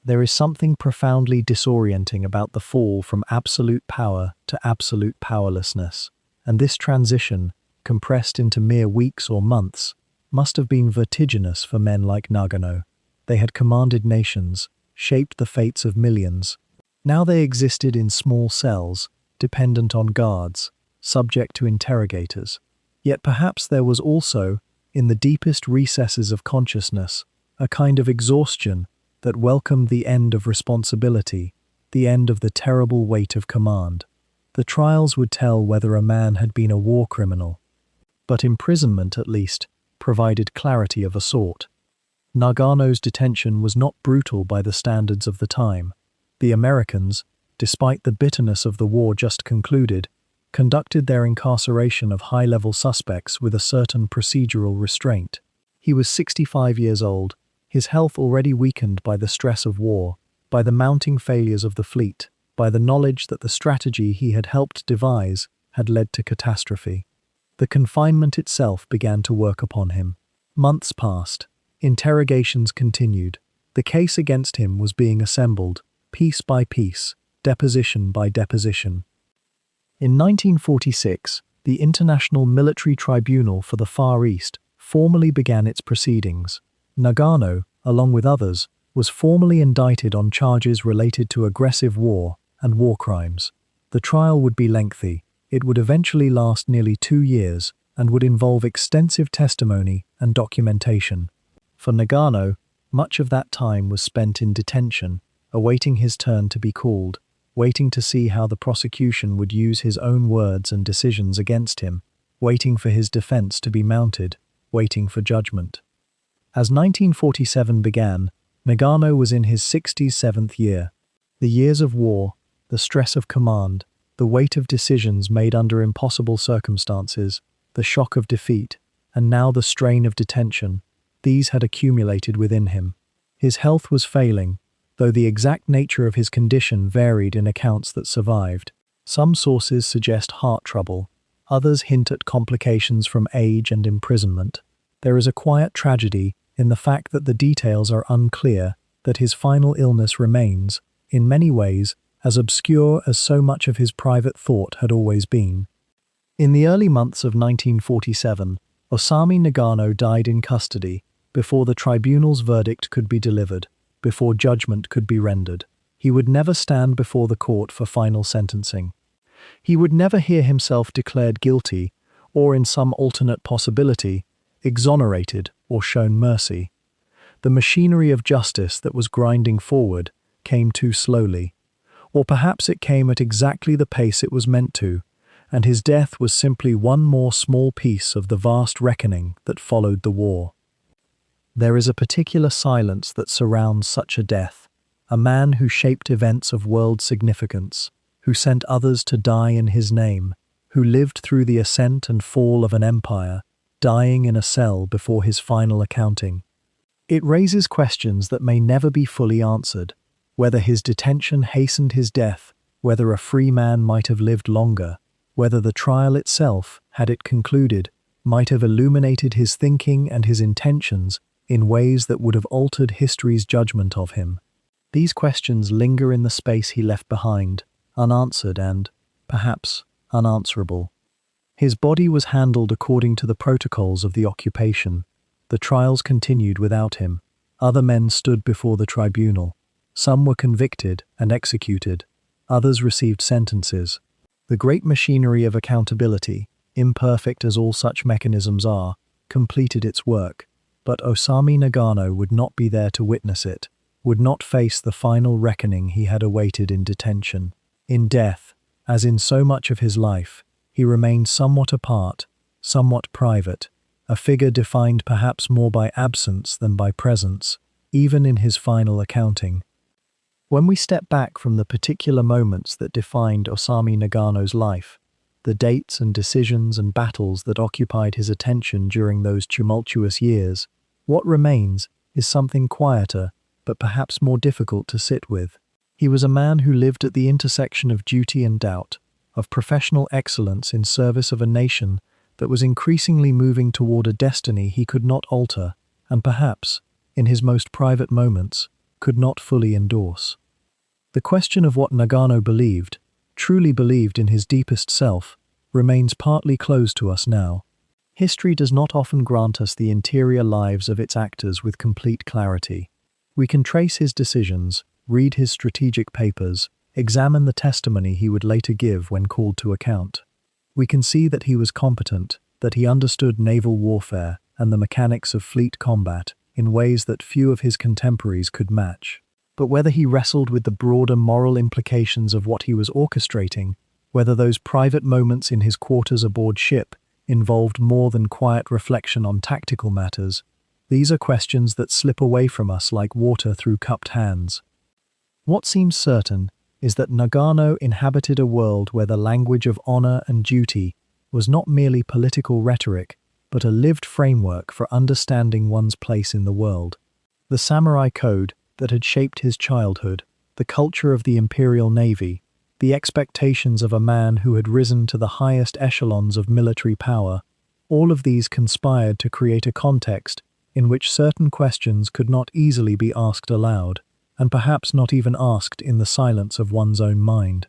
There is something profoundly disorienting about the fall from absolute power to absolute powerlessness, and this transition, compressed into mere weeks or months, must have been vertiginous for men like Nagano. They had commanded nations, shaped the fates of millions. Now they existed in small cells, dependent on guards, subject to interrogators. Yet perhaps there was also, in the deepest recesses of consciousness, a kind of exhaustion that welcomed the end of responsibility, the end of the terrible weight of command. The trials would tell whether a man had been a war criminal. But imprisonment, at least, provided clarity of a sort. Nagano's detention was not brutal by the standards of the time. The Americans, despite the bitterness of the war just concluded, conducted their incarceration of high-level suspects with a certain procedural restraint. He was 65 years old, his health already weakened by the stress of war, by the mounting failures of the fleet, by the knowledge that the strategy he had helped devise had led to catastrophe. The confinement itself began to work upon him. Months passed. Interrogations continued. The case against him was being assembled, piece by piece, deposition by deposition. In 1946, the International Military Tribunal for the Far East formally began its proceedings. Nagano, along with others, was formally indicted on charges related to aggressive war and war crimes. The trial would be lengthy. It would eventually last nearly 2 years and would involve extensive testimony and documentation. For Nagano, much of that time was spent in detention, awaiting his turn to be called, waiting to see how the prosecution would use his own words and decisions against him, waiting for his defense to be mounted, waiting for judgment. As 1947 began, Nagano was in his 67th year. The years of war, the stress of command, the weight of decisions made under impossible circumstances, the shock of defeat, and now the strain of detention, these had accumulated within him. His health was failing, though the exact nature of his condition varied in accounts that survived. Some sources suggest heart trouble, others hint at complications from age and imprisonment. There is a quiet tragedy in the fact that the details are unclear, that his final illness remains, in many ways, as obscure as so much of his private thought had always been. In the early months of 1947, Osami Nagano died in custody, before the tribunal's verdict could be delivered, before judgment could be rendered. He would never stand before the court for final sentencing. He would never hear himself declared guilty, or in some alternate possibility, exonerated or shown mercy. The machinery of justice that was grinding forward came too slowly, or perhaps it came at exactly the pace it was meant to, and his death was simply one more small piece of the vast reckoning that followed the war. There is a particular silence that surrounds such a death, a man who shaped events of world significance, who sent others to die in his name, who lived through the ascent and fall of an empire, dying in a cell before his final accounting. It raises questions that may never be fully answered, whether his detention hastened his death, whether a free man might have lived longer, whether the trial itself, had it concluded, might have illuminated his thinking and his intentions in ways that would have altered history's judgment of him. These questions linger in the space he left behind, unanswered and, perhaps, unanswerable. His body was handled according to the protocols of the occupation. The trials continued without him. Other men stood before the tribunal. Some were convicted and executed. Others received sentences. The great machinery of accountability, imperfect as all such mechanisms are, completed its work. But Osami Nagano would not be there to witness it, would not face the final reckoning he had awaited in detention. In death, as in so much of his life, he remained somewhat apart, somewhat private, a figure defined perhaps more by absence than by presence, even in his final accounting. When we step back from the particular moments that defined Osami Nagano's life, the dates and decisions and battles that occupied his attention during those tumultuous years, what remains is something quieter, but perhaps more difficult to sit with. He was a man who lived at the intersection of duty and doubt, of professional excellence in service of a nation that was increasingly moving toward a destiny he could not alter, and perhaps, in his most private moments, could not fully endorse. The question of what Nagano believed, truly believed in his deepest self, remains partly closed to us now. History does not often grant us the interior lives of its actors with complete clarity. We can trace his decisions, read his strategic papers, examine the testimony he would later give when called to account. We can see that he was competent, that he understood naval warfare and the mechanics of fleet combat in ways that few of his contemporaries could match. But whether he wrestled with the broader moral implications of what he was orchestrating, whether those private moments in his quarters aboard ship involved more than quiet reflection on tactical matters, these are questions that slip away from us like water through cupped hands. What seems certain is that Nagano inhabited a world where the language of honor and duty was not merely political rhetoric, but a lived framework for understanding one's place in the world. The samurai code that had shaped his childhood, the culture of the Imperial Navy, the expectations of a man who had risen to the highest echelons of military power, all of these conspired to create a context in which certain questions could not easily be asked aloud, and perhaps not even asked in the silence of one's own mind.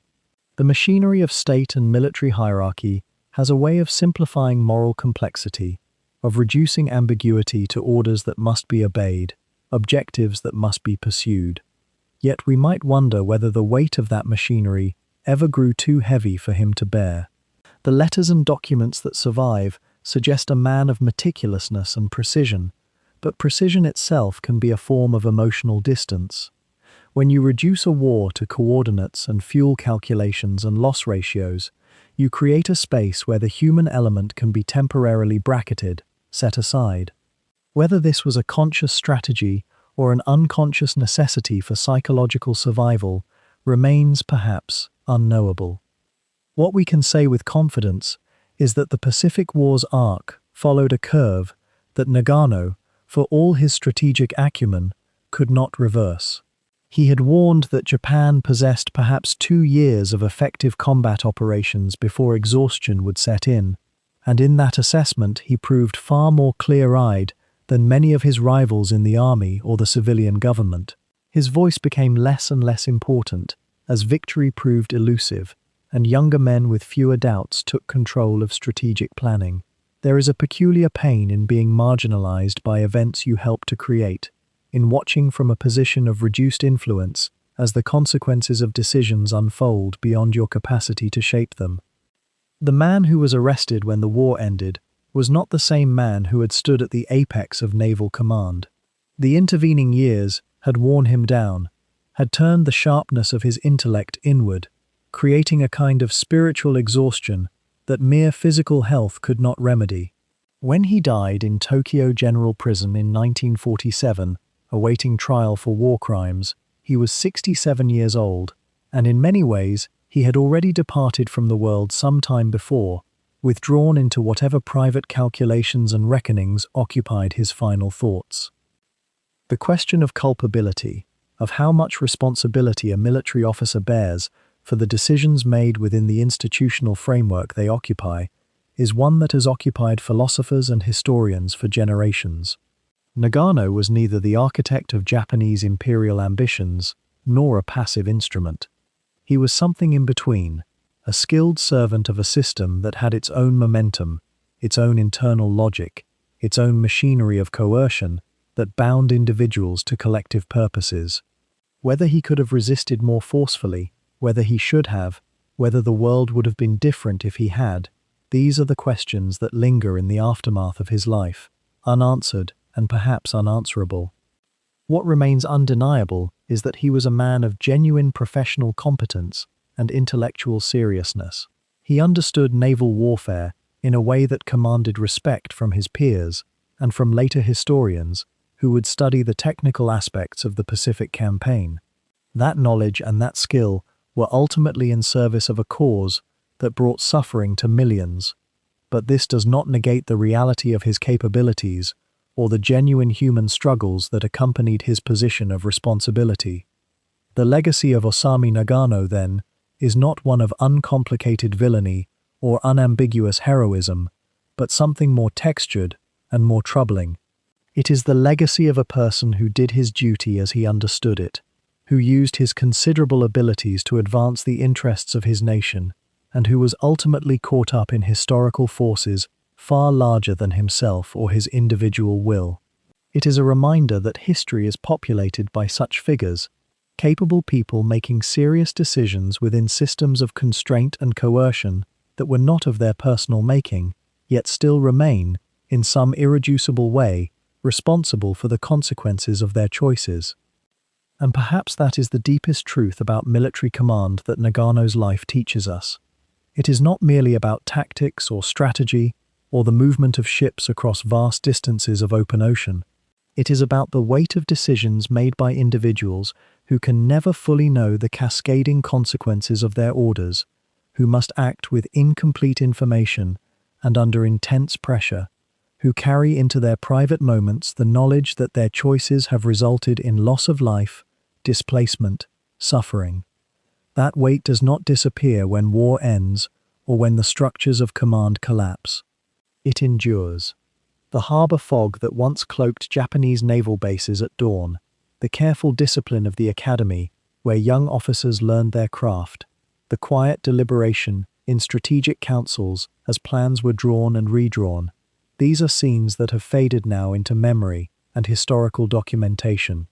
The machinery of state and military hierarchy has a way of simplifying moral complexity, of reducing ambiguity to orders that must be obeyed, objectives that must be pursued. Yet we might wonder whether the weight of that machinery ever grew too heavy for him to bear. The letters and documents that survive suggest a man of meticulousness and precision, but precision itself can be a form of emotional distance. When you reduce a war to coordinates and fuel calculations and loss ratios, you create a space where the human element can be temporarily bracketed, set aside. Whether this was a conscious strategy or an unconscious necessity for psychological survival remains, perhaps, unknowable. What we can say with confidence is that the Pacific War's arc followed a curve that Nagano, for all his strategic acumen, could not reverse. He had warned that Japan possessed perhaps 2 years of effective combat operations before exhaustion would set in, and in that assessment he proved far more clear-eyed than many of his rivals in the army or the civilian government. His voice became less and less important as victory proved elusive, and younger men with fewer doubts took control of strategic planning. There is a peculiar pain in being marginalized by events you help to create, in watching from a position of reduced influence as the consequences of decisions unfold beyond your capacity to shape them. The man who was arrested when the war ended was not the same man who had stood at the apex of naval command. The intervening years had worn him down, had turned the sharpness of his intellect inward, creating a kind of spiritual exhaustion that mere physical health could not remedy. When he died in Tokyo General Prison in 1947, awaiting trial for war crimes, he was 67 years old, and in many ways he had already departed from the world some time before, withdrawn into whatever private calculations and reckonings occupied his final thoughts. The question of culpability, of how much responsibility a military officer bears for the decisions made within the institutional framework they occupy, is one that has occupied philosophers and historians for generations. Nagano was neither the architect of Japanese imperial ambitions nor a passive instrument. He was something in between, a skilled servant of a system that had its own momentum, its own internal logic, its own machinery of coercion that bound individuals to collective purposes. Whether he could have resisted more forcefully, whether he should have, whether the world would have been different if he had, these are the questions that linger in the aftermath of his life, unanswered and perhaps unanswerable. What remains undeniable is that he was a man of genuine professional competence and intellectual seriousness. He understood naval warfare in a way that commanded respect from his peers and from later historians who would study the technical aspects of the Pacific Campaign. That knowledge and that skill were ultimately in service of a cause that brought suffering to millions. But this does not negate the reality of his capabilities or the genuine human struggles that accompanied his position of responsibility. The legacy of Osami Nagano, then, is not one of uncomplicated villainy or unambiguous heroism, but something more textured and more troubling. It is the legacy of a person who did his duty as he understood it, who used his considerable abilities to advance the interests of his nation, and who was ultimately caught up in historical forces far larger than himself or his individual will. It is a reminder that history is populated by such figures, capable people making serious decisions within systems of constraint and coercion that were not of their personal making, yet still remain, in some irreducible way, responsible for the consequences of their choices. And perhaps that is the deepest truth about military command that Nagano's life teaches us. It is not merely about tactics or strategy or the movement of ships across vast distances of open ocean. It is about the weight of decisions made by individuals who can never fully know the cascading consequences of their orders, who must act with incomplete information and under intense pressure, who carry into their private moments the knowledge that their choices have resulted in loss of life, displacement, suffering. That weight does not disappear when war ends or when the structures of command collapse. It endures. The harbour fog that once cloaked Japanese naval bases at dawn, the careful discipline of the academy where young officers learned their craft, the quiet deliberation in strategic councils as plans were drawn and redrawn, these are scenes that have faded now into memory and historical documentation.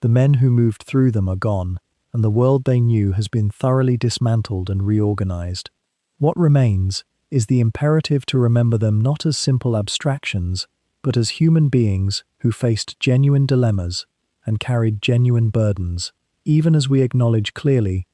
The men who moved through them are gone, and the world they knew has been thoroughly dismantled and reorganized. What remains is the imperative to remember them not as simple abstractions, but as human beings who faced genuine dilemmas and carried genuine burdens, even as we acknowledge clearly